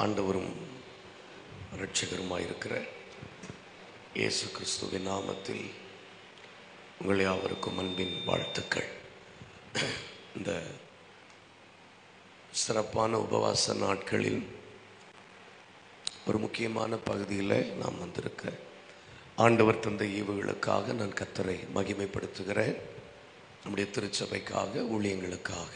ஆண்டவரும் இரட்சகருமாயிருக்கிற இயேசு கிறிஸ்துவின் நாமத்தில் உங்கள் யாவருக்கும் அன்பின் வாழ்த்துக்கள். இந்த சிறப்பான உபவாச நாட்களில் ஒரு முக்கியமான பகுதியில் நாம் வந்திருக்க ஆண்டவர் தந்த ஈவுகளுக்காக நான் கர்த்தரை மகிமைப்படுத்துகிறேன். நம்முடைய திருச்சபைக்காக, ஊழியங்களுக்காக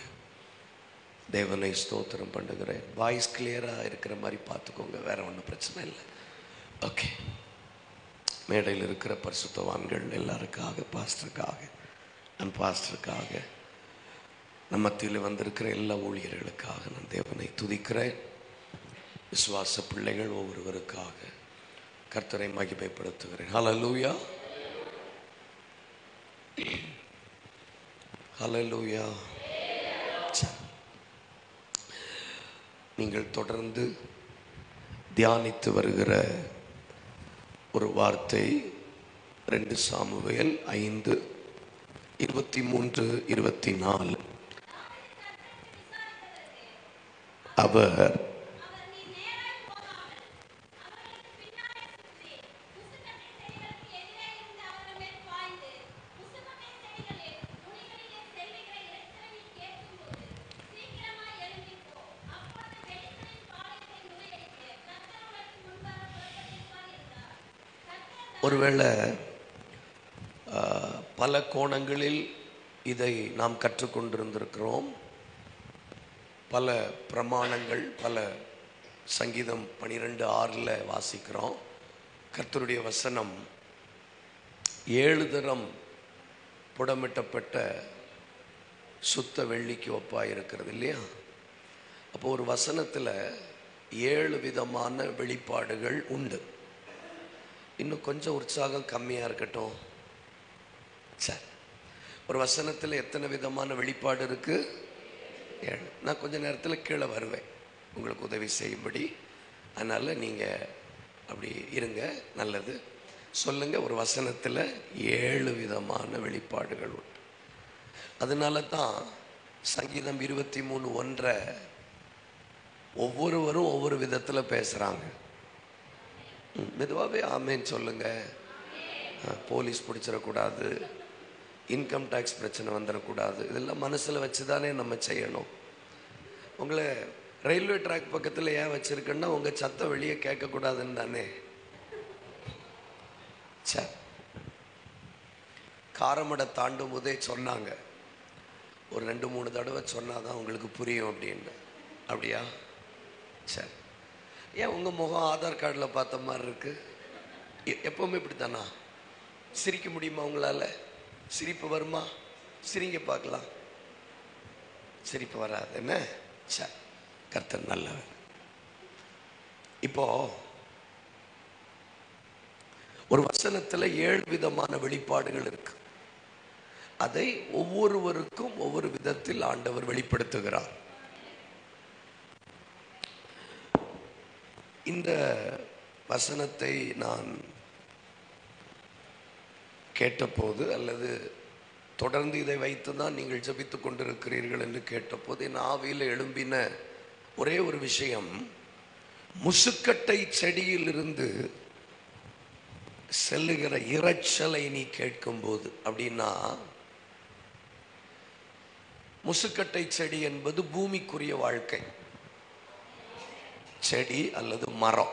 தேவனை ஸ்தோத்திரம் பண்ணுகிறேன். வாய்ஸ் கிளியராக இருக்கிற மாதிரி பார்த்துக்கோங்க, வேற ஒன்றும் பிரச்சனை இல்லை. ஓகே. மேடையில் இருக்கிற பரிசுத்தவான்கள் எல்லாருக்காக, பாஸ்டருக்காக, நம்ம மத்தியில் வந்திருக்கிற எல்லா ஊழியர்களுக்காக நான் தேவனை துதிக்கிறேன். விசுவாச பிள்ளைகள் ஒவ்வொருவருக்காக கர்த்தரை மகிமைப்படுத்துகிறேன். ஹல்லேலூயா, ஹல்லேலூயா. நீங்கள் தொடர்ந்து தியானித்து வருகிற ஒரு வார்த்தை 2 சாமுவேல் 5:23-24. அவர் ஒருவேளை பல கோணங்களில் இதை நாம் கற்றுக்கொண்டிருந்திருக்கிறோம். பல பிரமாணங்கள், பல சங்கீதம் 12:6 வாசிக்கிறோம். கர்த்தருடைய வசனம் 7 தரம் புடமிட்டப்பட்ட சுத்த வெள்ளிக்கு ஒப்பாக இருக்கிறது இல்லையா? அப்போ ஒரு வசனத்தில் 7 விதமான வெளிப்பாடுகள் உண்டு. இன்னும் கொஞ்சம் உற்சாகம் கம்மியாக இருக்கட்டும். சரி, ஒரு வசனத்தில் எத்தனை விதமான வெளிப்பாடு இருக்கு? 7. நான் கொஞ்ச நேரத்தில் கீழே வருவேன் உங்களுக்கு உதவி செய்யும்படி. அதனால் நீங்கள் அப்படி இருங்க, நல்லது. சொல்லுங்க, ஒரு வசனத்தில் 7 விதமான வெளிப்பாடுகள் உண்டு. அதனால தான் சங்கீதம் 23:1 ஒவ்வொருவரும் ஒவ்வொரு விதத்தில் பேசுகிறாங்க. மெதுவாகவே ஆமேன்னு சொல்லுங்க. போலீஸ் பிடிச்சிடக்கூடாது, இன்கம் டேக்ஸ் பிரச்சனை வந்துடக்கூடாது, இதெல்லாம் மனசில் வச்சு தானே நம்ம செய்யணும். உங்களை ரயில்வே ட்ராக் பக்கத்தில் ஏன் வச்சுருக்குன்னா உங்கள் சத்தம் வெளியே கேட்கக்கூடாதுன்னு தானே. சரி, காரமடை தாண்டும் போதே சொன்னாங்க, ஒரு 2-3 தடவை சொன்னாதான் உங்களுக்கு புரியும் அப்படின்னு. அப்படியா? சரி. ஏன் உங்கள் முகம் ஆதார் கார்டில் பார்த்த மாதிரி இருக்கு? எப்பவுமே இப்படி தானா? சிரிக்க முடியுமா உங்களால்? சிரிப்பு வருமா? சிரிங்க பார்க்கலாம். சிரிப்பு வராது என்ன? சரி, கர்த்தர் நல்லவர். இப்போ ஒரு வசனத்தில் 7 விதமான வெளிப்பாடுகள் இருக்கு. அதை ஒவ்வொருவருக்கும் ஒவ்வொரு விதத்தில் ஆண்டவர் வெளிப்படுத்துகிறார். இந்த வசனத்தை நான் கேட்டபோது, அல்லது தொடர்ந்து இதை வைத்து தான் நீங்கள் ஜெபித்து கொண்டிருக்கிறீர்கள் என்று கேட்டபோது என் ஆவியில் எழும்பின ஒரே ஒரு விஷயம், முசுக்கட்டை செடியிலிருந்து செல்லுகிற இரைச்சலை நீ கேட்கும்போது. அப்படின்னா முசுக்கட்டை செடி என்பது பூமிக்குரிய வாழ்க்கை செடி அல்லது மரம்.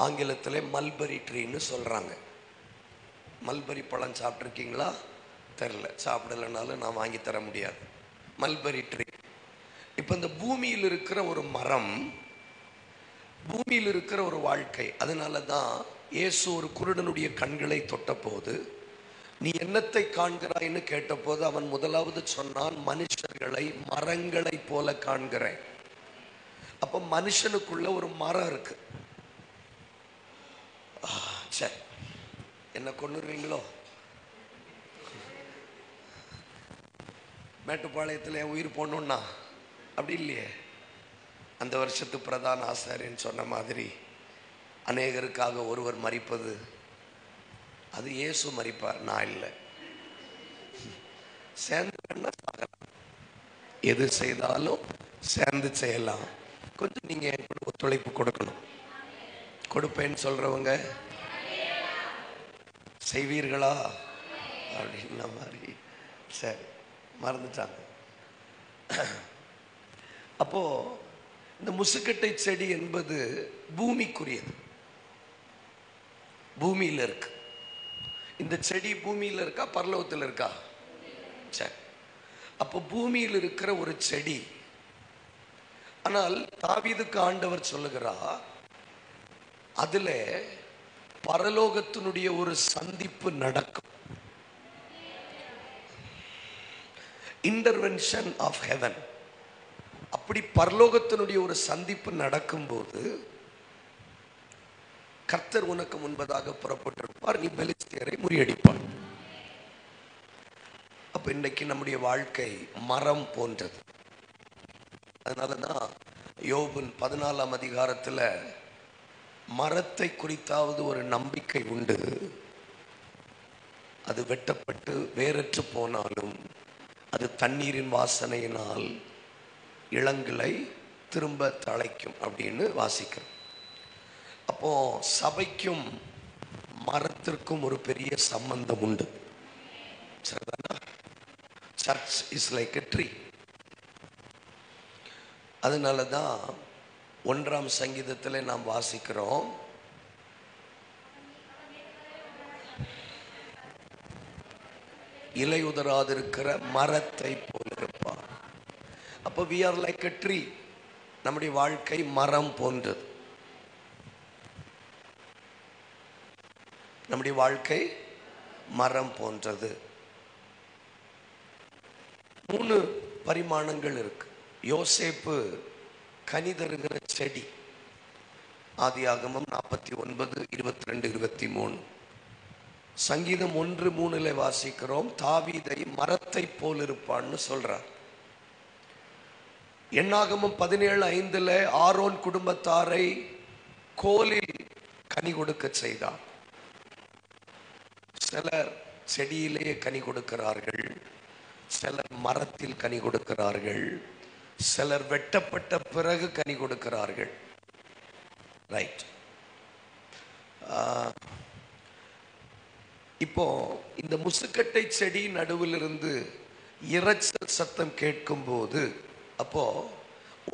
ஆங்கிலத்தில் மல்பரி ட்ரீன்னு சொல்கிறாங்க. மல்பரி பழம் சாப்பிட்ருக்கீங்களா? தெரில, சாப்பிடலைனாலும் நான் வாங்கி தர முடியாது. Mulberry tree. இப்போ இந்த பூமியில் இருக்கிற ஒரு மரம், பூமியில் இருக்கிற ஒரு வாழ்க்கை. அதனால தான் இயேசு ஒரு குருடனுடைய கண்களை தொட்ட போது நீ என்னத்தை காண்கிறாய்ன்னு கேட்டபோது அவன் முதலாவது சொன்னான், மனுஷர்களை மரங்களை போல காண்கிறேன். அப்போ மனுஷனுக்குள்ள ஒரு மரம் இருக்கு. சரி, என்ன கொண்டுருவீங்களோ? மேட்டுப்பாளையத்தில் என் உயிர் போடணுன்னா அப்படி இல்லையே. அந்த வருஷத்து பிரதான ஆசாரியன் சொன்ன மாதிரி அநேகருக்காக ஒருவர் மரிப்பது, அது இயேசு மரிப்பார், நான் இல்லை. சேர்ந்து எது செய்தாலும் சேர்ந்து செய்யலாம். கொஞ்சம் நீங்கள் என் கூட ஒத்துழைப்பு கொடுக்கணும். கொடுப்பேன்னு சொல்றவங்க செய்வீர்களா அப்படின்ன மாதிரி. சரி, மறந்துட்டாங்க. அப்போ இந்த முசுக்கட்டை செடி என்பது பூமிக்குரியது, பூமியில் இருக்கு. இந்த செடி பூமியில் இருக்கா பரலோகத்தில் இருக்கா? சரி, அப்போ பூமியில் இருக்கிற ஒரு செடி. ஆனால் தாவீதுக்கு ஆண்டவர் சொல்லுகிறார், அதுல பரலோகத்தினுடைய ஒரு சந்திப்பு நடக்கும். Intervention of heaven. அப்படி பரலோகத்தினுடைய ஒரு சந்திப்பு நடக்கும்போது கர்த்தர் உனக்கு முன்பதாக புறப்பட்டிருப்பார், நீ பெலிஸ்தியரை முறியடிப்பார். அப்ப இன்னைக்கு நம்முடைய வாழ்க்கை மரம் போன்றது. அதனாலதான் யோபு 14ஆம் அதிகாரத்துல மரத்தை குறித்தாவது ஒரு நம்பிக்கை உண்டு, அது வெட்டப்பட்டு வேறற்று போனாலும் அது தண்ணீரின் வாசனையினால் இளங்கிளை திரும்ப தழைக்கும் அப்படின்னு வாசிக்கிறோம். அப்போ சபைக்கும் மரத்திற்கும் ஒரு பெரிய சம்பந்தம் உண்டு. Search is like a tree. அதனாலதான் 1ஆம் சங்கீதத்தில் நாம் வாசிக்கிறோம், இலை உதராதிருக்கிற மரத்தை போல இருப்பார். அப்போ we are like a tree. நம்முடைய வாழ்க்கை மரம் போன்றது. நம்முடைய வாழ்க்கை மரம் போன்றது. 3 பரிமாணங்கள் இருக்கு. யோசேப்பு கனி தருகிற செடி. ஆதியாகமம் 49, 22, 23. சங்கீதம் 1:3 வாசிக்கிறோம், தாவீதை மரத்தை போல் இருப்பான்னு சொல்றார். எண்ணாகமம் 17:5 ஆரோன் குடும்பத்தாரை கோலில் கனி கொடுக்க செய்தார். சிலர் செடியிலேயே கனி கொடுக்கிறார்கள், சிலர் மரத்தில் கனி கொடுக்கிறார்கள், சிலர் வெட்டப்பட்ட பிறகு கனி கொடுக்கிறார்கள். ரைட். இப்போ இந்த முசுக்கட்டை செடி நடுவில் இருந்து இரைச்சல் சத்தம் கேட்கும் போது, அப்போ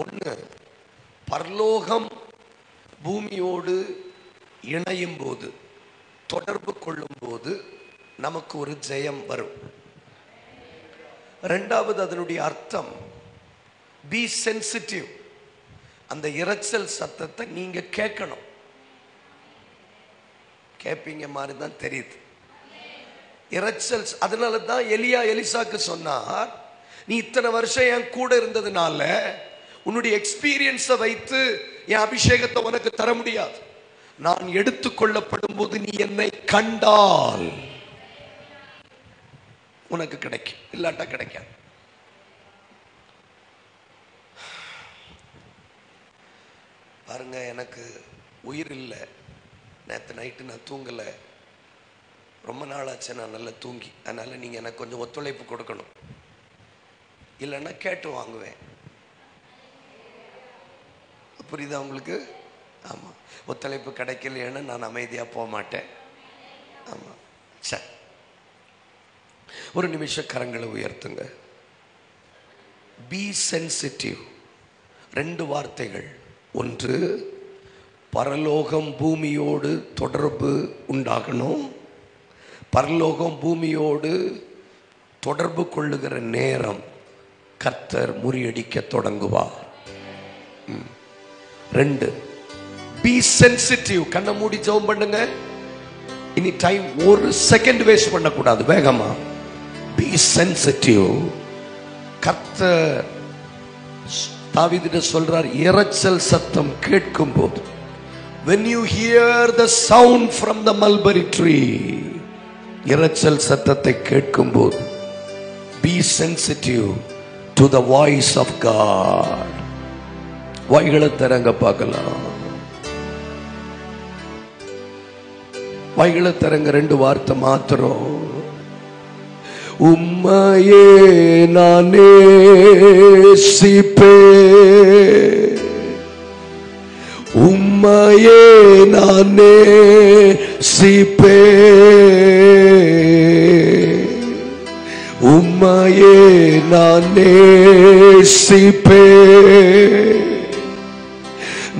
ஒண்ணு பரலோகம் பூமியோடு இணையும் போது, தொடர்பு கொள்ளும் போது நமக்கு ஒரு ஜெயம் வரும். இரண்டாவது, அதனுடைய அர்த்தம் பி சென்சிட்டிவ். அந்த இரைச்சல் சத்தத்தை நீங்க கேட்கணும். கேட்பீங்க மாதிரி தான் தெரியுது இரைச்சல். அதனால தான் எலியா எலிசாக்கு சொன்னார், நீ இத்தனை வருஷம் என் கூட இருந்ததுனால உன்னுடைய எக்ஸ்பீரியன்ஸை வைத்து என் அபிஷேகத்தை உனக்கு தர முடியாது. நான் எடுத்துக்கொள்ளப்படும் போது நீ என்னை கண்டால் உனக்கு கிடைக்கும், இல்லாட்டா கிடைக்காது. பாருங்க, எனக்கு உயிர் இல்லை. நேற்று நைட்டு நான் தூங்கலை, ரொம்ப நாளாச்சு நான் நல்லா தூங்கி. அதனால நீங்கள் எனக்கு கொஞ்சம் ஒத்துழைப்பு கொடுக்கணும், இல்லைன்னா கேட்டு வாங்குவேன். புரியுதா உங்களுக்கு? ஆமாம், ஒத்துழைப்பு கிடைக்கலைன்னு நான் அமைதியாக போக மாட்டேன். ஆமாம், சரி. ஒரு நிமிஷம் கரங்களை உயர்த்துங்க. B sensitive. 2 வார்த்தைகள். ஒன்று, பரலோகம் பூமியோடு தொடர்பு உண்டாகணும். பரலோகம் பூமியோடு தொடர்பு கொள்ளுகிற நேரம் கர்த்தர் முறியடிக்க தொடங்குவார். 2, பி சென்சிட்டிவ். கண்ணை மூடி ஜெபம் பண்ணுங்க. இனி டைம் ஒரு செகண்ட் வேஸ்ட் பண்ணக்கூடாது, வேகமா. B sensitive. கர்த்தர் தாவீதுட்ட சொல்றார், இரைச்சல் சத்தம் கேட்கும் போது, when you hear the sound from the mulberry tree, இரைச்சல் சத்தத்தை கேட்கும் போது be sensitive to the voice of God. வாய்களை தரங்க பார்க்கலாம். வாய்களை தரங்க. 2 வார்த்தை மாத்திரம். உம்மையே நான் நேசிப்பேன், உம்மையே நான் நேசிப்பேன், உம்மையே நான் நேசிப்பேன்.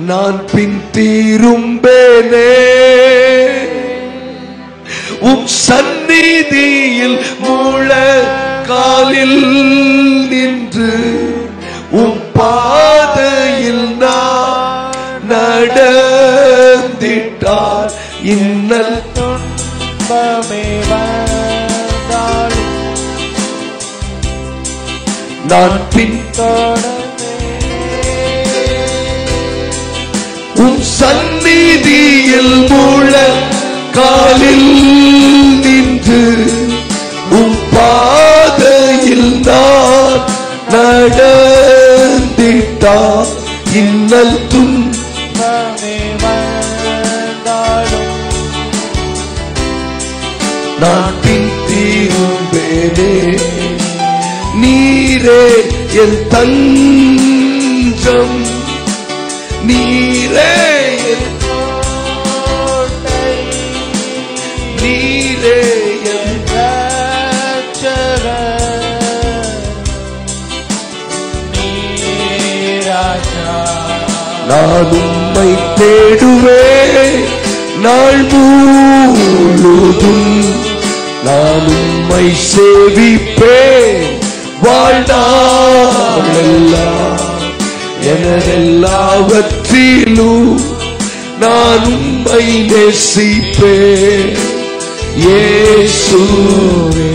நான் பின் திரும்பேனே உம் சந்நிதியில் முழங்காலில் நின்று உம் பாதையில் நான் நடந்திட்டார். இன்னல் துன்பமே வந்தாலும் நான் உம் சந்நிதியில் முழங்காலில் நின்று உம் பாதையில் நான் நடந்திட்டார். இன்னல் துன்பமே வந்தாலும் நான் பின் திரும்பேனே. நீரே என் தஞ்சம், நீரே என் கோட்டை, நீரே என் ரட்சகர், நீராஜா. நான் உம்மை தேடுவேன் நாள் முழுதும், நான் உம்மை சேவிப்பேன் வாழ்நாளெல்லாம். எனதெல்லாவற்றிலும் நான் உம்மை நேசிப்பேன் இயேசுவே.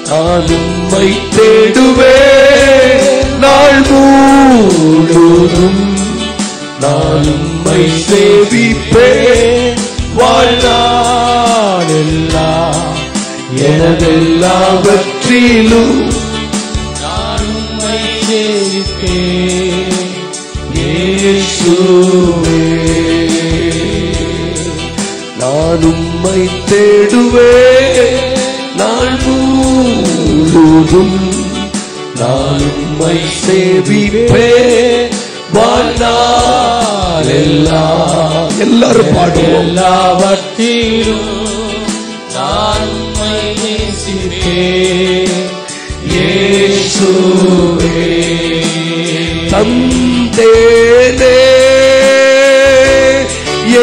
நான் உம்மை தேடுவேன் நாள் முழுதும், நான் உம்மை சேவிப்பேன் வாழ்நாளெல்லாம். எனதெல்லாவற்றிலும் நான் உம்மை சேவிப்பேன் இயேசுவே. நான் உம்மை தேடுவேன் நாள் முழுதும், நான் உம்மை சேவிப்பேன் வாழ்நாளெல்லாம். எல்லாரும் பாடுவோம். எல்லாவற்றிலும் நான் உம்மை நேசிப்பேன் இயேசுவே. தந்தேனே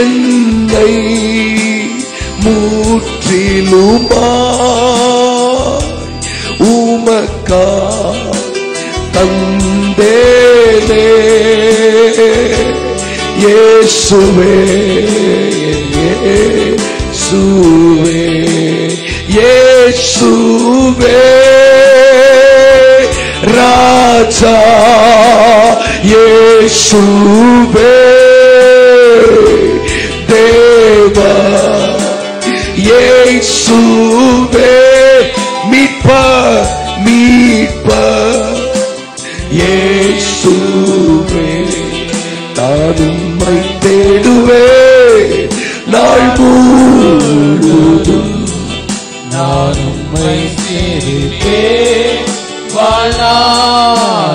என்னை முற்றிலுமாய் உமக்காய் தந்தேனே இயேசுவே, இயேசுவே, இயேசுவே ராஜா, இயேசுவே தேவா, இயேசுவே மீட்பர், மீட்பர் இயேசுவே. நான் உம்மை தேடுவேன் நாள் முழுதும், நான் உம்மை சேவிப்பேன் வாழ்நாளெல்லாம்.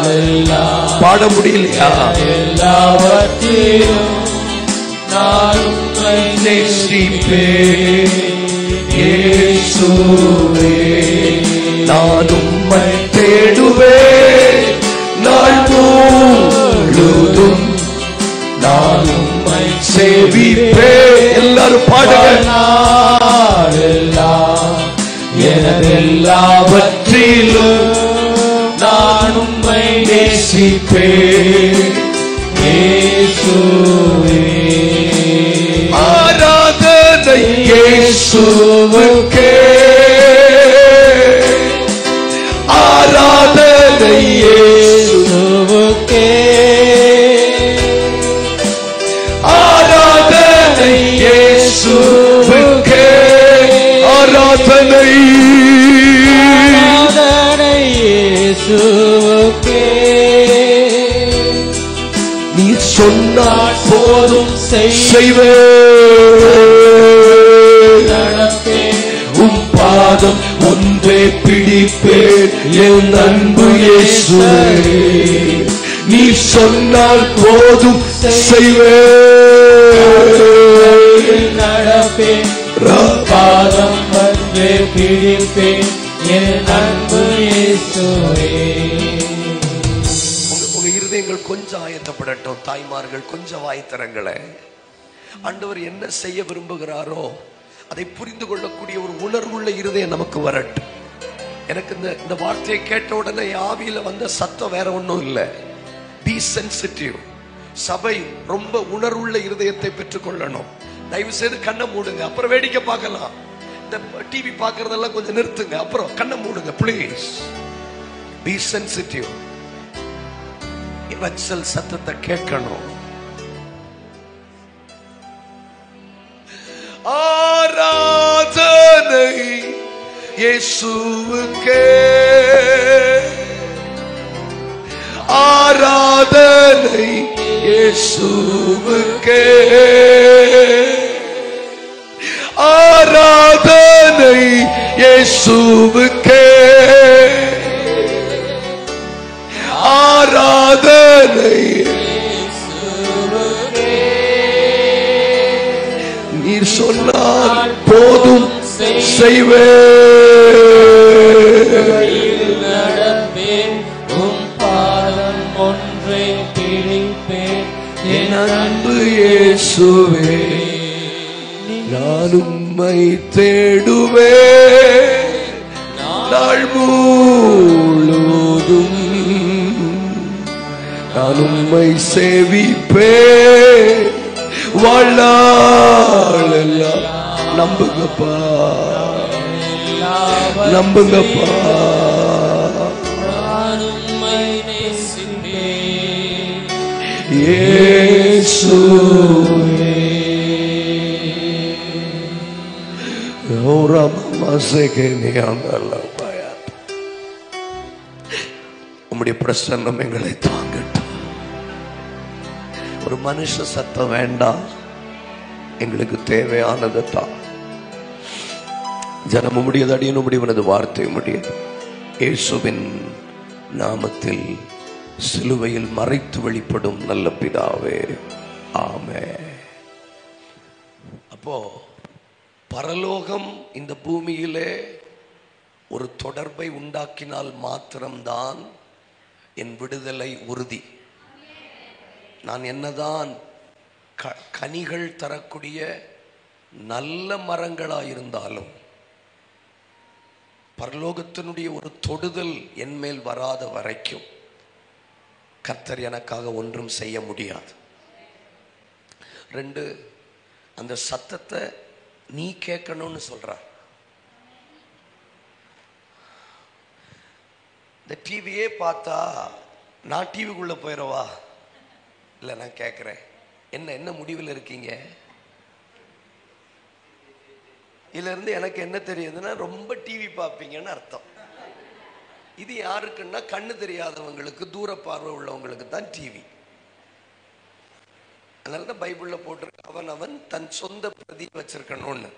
பாட முடியலையா? எல்லாவற்றிலும் நான் உம்மை நேசிப்பேன் இயேசுவே. நான் உம்மை தேடுவேன் நாள் முழுதும், நான் உம்மை சேவிப்பேன். எல்லாரும் பாடுங்க. எனதெல்லாவற்றிலும் நான் உம்மை நேசிப்பேன் இயேசுவே. ஆராதனை இயேசுவுக்கே, ஆராதனை இயேசுவுக்கே, ஆராதனை இயேசுவுக்கே, ஆராதனை இயேசுவுக்கே. நீ சொன்னால் போதும் செய்வேன், உம் பாதம் ஒன்றே பிடிப்பேன் என் அன்பு இயேசுவே. நீ சொன்னால் போதும் செய்வேன். நடப்பேன் பாதம் வந்து பிடிப்பேன் என் அன்பு இயேசுவே. உங்க இருதயங்கள் கொஞ்சம் ஆயத்தப்படட்டும். தாய்மார்கள் கொஞ்சம் வாய்த்தரங்களை. ஆண்டவர் என்ன செய்ய விரும்புகிறாரோ அதை புரிந்து கொள்ளக்கூடிய ஒரு உணர்வுள்ள இருதயம் நமக்கு வரட்டும். எனக்கு இந்த வார்த்தையை கேட்ட உடனே ஆவியில வந்த சத்தம் வேற ஒன்றும் இல்லை. B sensitive. சபை ரொம்ப உணர்வுள்ள இருதயத்தை பெற்றுக்கொள்ளணும். தயவு செய்து கண்ணை மூடுங்க, அப்புறம் வேடிக்கை பார்க்கலாம். இந்த டிவி பார்க்கறதெல்லாம் கொஞ்சம் நிறுத்துங்க, அப்புறம் கண்ணை மூடுங்க ப்ளீஸ். B sensitive. இரைச்சல் சத்தத்தை கேட்கணும். ஆராதனை இயேசுவுக்கே, ஆராதனை இயேசுவுக்கே, ஆராதனை இயேசுவுக்கே, ஆராதனை நீர் சொன்னால் போதும் செய்வேன். நடப்பேன் உம் பாதம் ஒன்றை பிடிப்பேன் என் அன்பு இயேசுவே. நான் உம்மை தேடுவேன் நாள் முழுதும், நான் உம்மை சேவிப்பேன் வாழ்நாளெல்லாம். நம்புங்கப்பா, நம்புங்கப்பா. நான் உம்மை நேசிப்பேன் இயேசுவே. உம்முடைய பிரசன்னம் எங்களை தாங்கட்டும். ஒரு மனுஷ சத்தம் வேண்டாம், எங்களுக்கு தேவையானது தான். ஜனமும் முடியாது, அடியனும் முடிவனது வார்த்தை முடியாது. இயேசுவின் நாமத்தில் சிலுவையில் மறைத்து வெளிப்படும் நல்ல பிதாவே, ஆமென். அப்போ பரலோகம் இந்த பூமியிலே ஒரு தொடர்பை உண்டாக்கினால் மாத்திரம்தான் என் விடுதலை உறுதி. நான் என்னதான் கனிகள் தரக்கூடிய நல்ல மரங்களாயிருந்தாலும் பரலோகத்தினுடைய ஒரு தொடுதல் என் மேல் வராத வரைக்கும் கர்த்தர் எனக்காக ஒன்றும் செய்ய முடியாது. 2, அந்த சத்தத்தை நீ கேட்கணும்னு சொல்றார். இந்த டிவியே பார்த்தா நான் டிவிக்குள்ள போயிடவா? இல்லை, நான் கேட்குறேன், என்ன முடிவில் இருக்கீங்க? இதுல இருந்து எனக்கு என்ன தெரியுதுன்னா ரொம்ப டிவி பார்ப்பீங்கன்னு அர்த்தம். இது யாருக்குன்னா கண்ணு தெரியாதவங்களுக்கு, தூர பார்வை உள்ளவங்களுக்கு தான் டிவி. அதனாலதான் பைபிள்ல போட்டிருக்கு, அவன் அவன் தன் சொந்த பிரதி வச்சிருக்கணும்னு.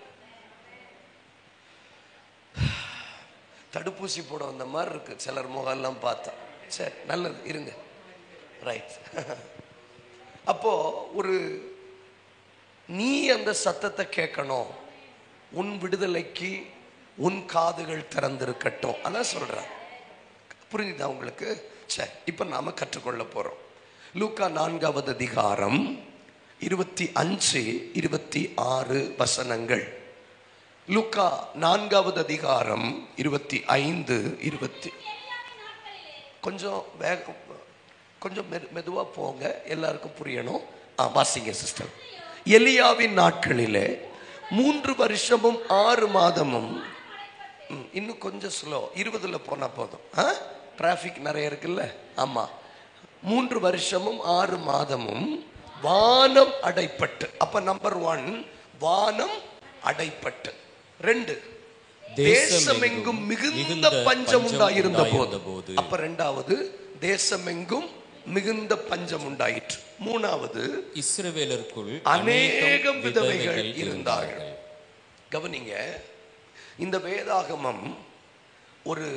தடுப்பூசி போட வந்த மாதிரி இருக்கு சிலர் முகெல்லாம் பார்த்தா. சரி, நல்லது, இருங்க, ரைட். அப்போ ஒரு நீ அந்த சத்தத்தை கேட்கணும். உன் விடுதலைக்கு உன் காதுகள் திறந்திருக்கட்டும். அதான் சொல்றேன். புரியுதா உங்களுக்கு? சரி, இப்ப நாம கற்றுக்கொள்ள போறோம். லூக்கா 4வது அதிகாரம் 25, 26 வசனங்கள். லூக்கா 4வது அதிகாரம் 25, 20. கொஞ்சம் வேகம், கொஞ்சம் மெதுவா போங்க, எல்லாருக்கும் புரியணும். வாசிங்க சிஸ்டர். எலியாவின் நாட்களிலே 3 வருஷமும் 6 மாதமும், இன்னும் கொஞ்சம் ஸ்லோ, 20ல போனா போதும். டிராபிக் நிறைய இருக்குல்ல. ஆமா, 3 வருஷமும் 6 மாதமும் வானம் அடைப்பட்டு. அப்ப நம்பர் 1 வானம் அடைப்பட்டு. 2 தேசமெங்கும் மிகுந்த பஞ்சம் உண்டாயிருந்த போது. அப்ப 2வது தேசமெங்கும் மிகுந்த பஞ்சம் உண்டாயிற்று. 3வது இஸ்ரவேலருக்குள் அநேகம் விதவைகள் இருந்தார்கள். கவனிங்க, இந்த வேதாகமம் ஒரு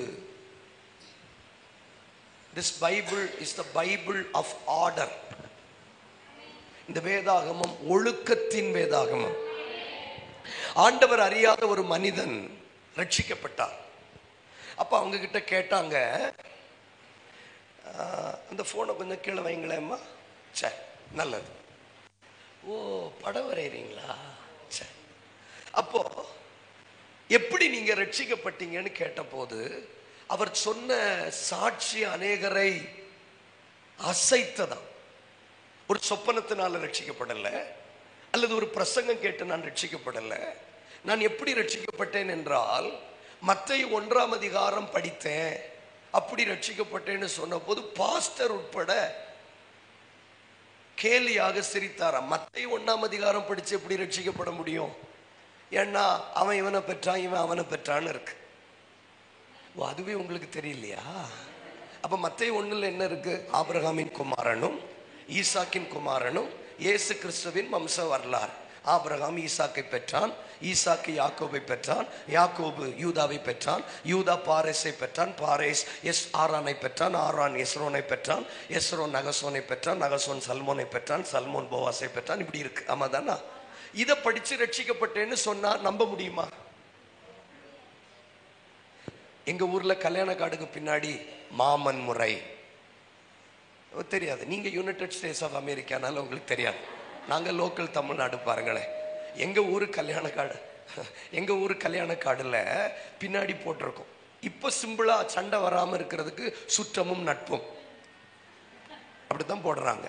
this Bible is the Bible of order. இந்த வேதாகமம் ஒழுக்கத்தின் வேதாகமம். ஆண்டவர் அறியாத ஒரு மனிதன் ரட்சிக்கப்பட்டார். அப்ப அவங்க கிட்ட கேட்டாங்க, அந்த போனை கொஞ்சம் கீழே வைங்களேம்மா. சரி, நல்லது. ஓ, படம் வரைகிறீங்களா? சரி. அப்போ எப்படி நீங்க ரட்சிக்கப்பட்டீங்கன்னு கேட்டபோது அவர் சொன்ன சாட்சி அநேகரை அசைத்ததாம். ஒரு சொப்பனத்தினால ரட்சிக்கப்படல, அல்லது ஒரு பிரசங்கம் கேட்டு நான் ரட்சிக்கப்படல. நான் எப்படி ரட்சிக்கப்பட்டேன் என்றால், மத்தேயு 1ஆம் அதிகாரம் படித்தேன், அப்படி ரட்சிக்கப்பட்டேன்னு சொன்ன போது பாஸ்டர் உட்பட கேலியாக சிரித்தாராம். மத்தேயு 1ஆம் அதிகாரம் படிச்சு எப்படி ரட்சிக்கப்பட முடியும்? ஏன்னா அவன் இவனை பெற்றான், இவன் அவனை பெற்றான்னு இருக்கு. அதுவே உங்களுக்கு தெரியலையா? அப்ப மத்தேயு 1ல் என்ன இருக்கு? ஆபிரகாமின் குமாரனும் ஈசாக்கின் குமாரனும் இயேசு கிறிஸ்துவின் வம்ச வரலாறு. ஆபிரகாம் ஈசாக்கை பெற்றான், ஈசாக்கு யாக்கோபை பெற்றான், யாக்கோபு யூதாவை பெற்றான், யூதா பாரேஸை பெற்றான், பாரேஸ் ஆரானை பெற்றான், ஆரான் எஸ்ரோனை பெற்றான், எஸ்ரோன் நகசோனை பெற்றான், நகசோன் சல்மோனை பெற்றான், சல்மோன் போவாசை பெற்றான். இப்படி இருக்கு. ஆமா தானா? இதை படிச்சு ரட்சிக்கப்பட்டேன்னு சொன்னா நம்ப முடியுமா? எங்க ஊர்ல கல்யாண கார்டுக்கு பின்னாடி மாமன் முறை தெரியாது. நீங்க யுனைடெட் ஸ்டேட்ஸ் ஆஃப் அமெரிக்கானால உங்களுக்கு தெரியாது. நாங்க லோக்கல் தமிழ்நாடு பாருங்களேன். எங்க ஊரு கல்யாண கார்டுல பின்னாடி போட்டிருக்கோம். இப்ப சிம்பிளா சண்டை வராம இருக்கிறதுக்கு சுற்றமும் நட்பும் அப்படித்தான் போடுறாங்க.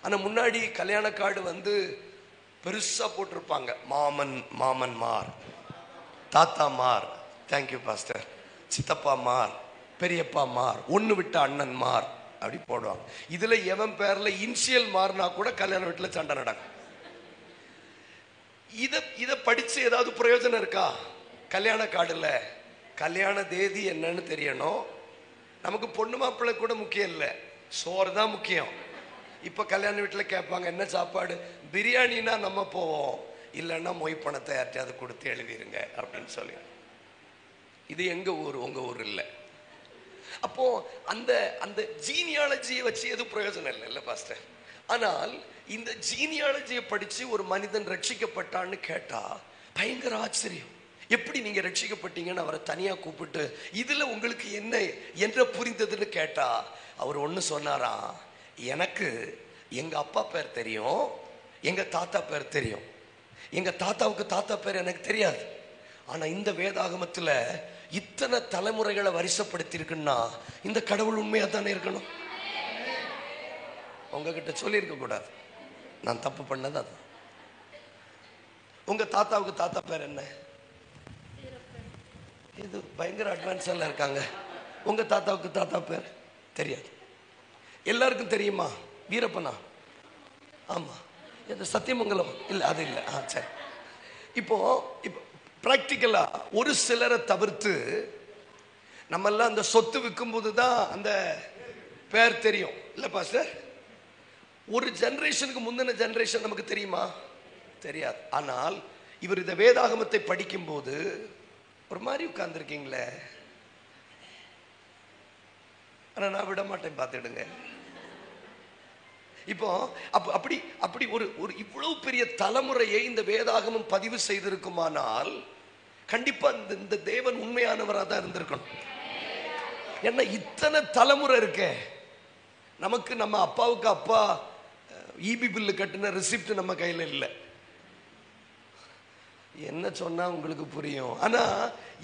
ஆனா முன்னாடி கல்யாண கார்டு பெருசா போட்டிருப்பாங்க. மாமன் மார், தாத்தா மார், தேங்க்யூ பாஸ்டர், சித்தப்பா மார், பெரியப்பா மார், ஒண்ணு விட்ட அண்ணன் மார், அப்படி போடுவாங்க. இதுல எவன் பேர்ல இன்சியல் மாறினா கூட கல்யாண வீட்டுல சண்டை நடக்கும். இத படிச்சு ஏதாவது பிரயோஜனம் இருக்கா? கல்யாண கார்டுல கல்யாண தேதி என்னன்னு தெரியணும். நமக்கு பொண்ணு மாப்பிள்ளை கூட முக்கியம் இல்லை, சோறு தான் முக்கியம். இப்ப கல்யாண வீட்டுல கேட்பாங்க, என்ன சாப்பாடு? பிரியாணினா நம்ம போவோம், இல்லைன்னா மொய் பணத்தை யார்ட்டையாவது கொடுத்து எழுதிருங்க அப்படின்னு சொல்லி. இது எங்க ஊர், உங்க ஊர் இல்லை. அப்போ அந்த அந்த ஜீனியாலஜியை வச்சு எதுவும் பிரயோஜனம் இல்லை பாஸ்டர். ஆனால் இந்த ஜீனியாலஜியை படிச்சு ஒரு மனிதன் ரட்சிக்கப்பட்டான்னு கேட்டா பயங்கர ஆச்சரியம். எப்படி நீங்க ரட்சிக்கப்பட்டீங்கன்னு அவரை தனியா கூப்பிட்டு இதுல உங்களுக்கு என்ன என்ற புரிந்ததுன்னு கேட்டா அவர் ஒண்ணு சொன்னாரா, எனக்கு எங்க அப்பா பேர் தெரியும், எங்க தாத்தா பேர் தெரியும். எங்க தாத்தாவுக்கு தாத்தா பேர் எனக்கு தெரியாது. ஆனா இந்த வேதாகமத்துல இத்தனை தலைமுறைகளை வரிசைப்படுத்தி இருக்குன்னா இந்த கடவுள் உண்மையா தானே இருக்கணும். உங்ககிட்ட சொல்லி இருக்க கூடாது, நான் தப்பு பண்ணது அது. உங்க தாத்தாவுக்கு தாத்தா பேர் என்ன? இது பயங்கர அட்வான்ஸ் எல்லாம் இருக்காங்க. உங்க தாத்தாவுக்கு தாத்தா பேர் தெரியாது. எல்லாருக்கும் தெரியுமா? வீரப்பனா? ஆமா. இந்த சத்தியமங்கலம் இல்ல, அது இல்ல. சரி. இப்போ பிராக்டிக்கலா ஒரு சிலரை தவிர்த்து நம்ம எல்லாம் அந்த சொத்து விற்கும் போதுதான் அந்த பேர் தெரியும் இல்ல பாஸ்டர்? ஒரு ஜெனரேஷனுக்கு முந்தின ஜெனரேஷன் நமக்கு தெரியுமா? தெரியாது. ஆனால் இவர் இந்த வேதாகமத்தை படிக்கும் போது ஒரு மாதிரி உட்கார்ந்துருக்கீங்களே, ஆனா நான் விட மாட்டேன், பார்த்துடுங்க. இப்போ அப்படி அப்படி ஒரு இவ்வளவு பெரிய தலைமுறையை இந்த வேதாகமம் பதிவு செய்திருக்குமானால் கண்டிப்பா இந்த தேவன் உண்மையானவராக தான் இருந்திருக்கணும். ஏன்னா இத்தனை தலைமுறை இருக்கே. நமக்கு நம்ம அப்பாவுக்கு அப்பா இபி பில்லு கட்டின ரெசிப்ட் நம்ம கையில இல்லை. என்ன சொன்னா உங்களுக்கு புரியும்? ஆனா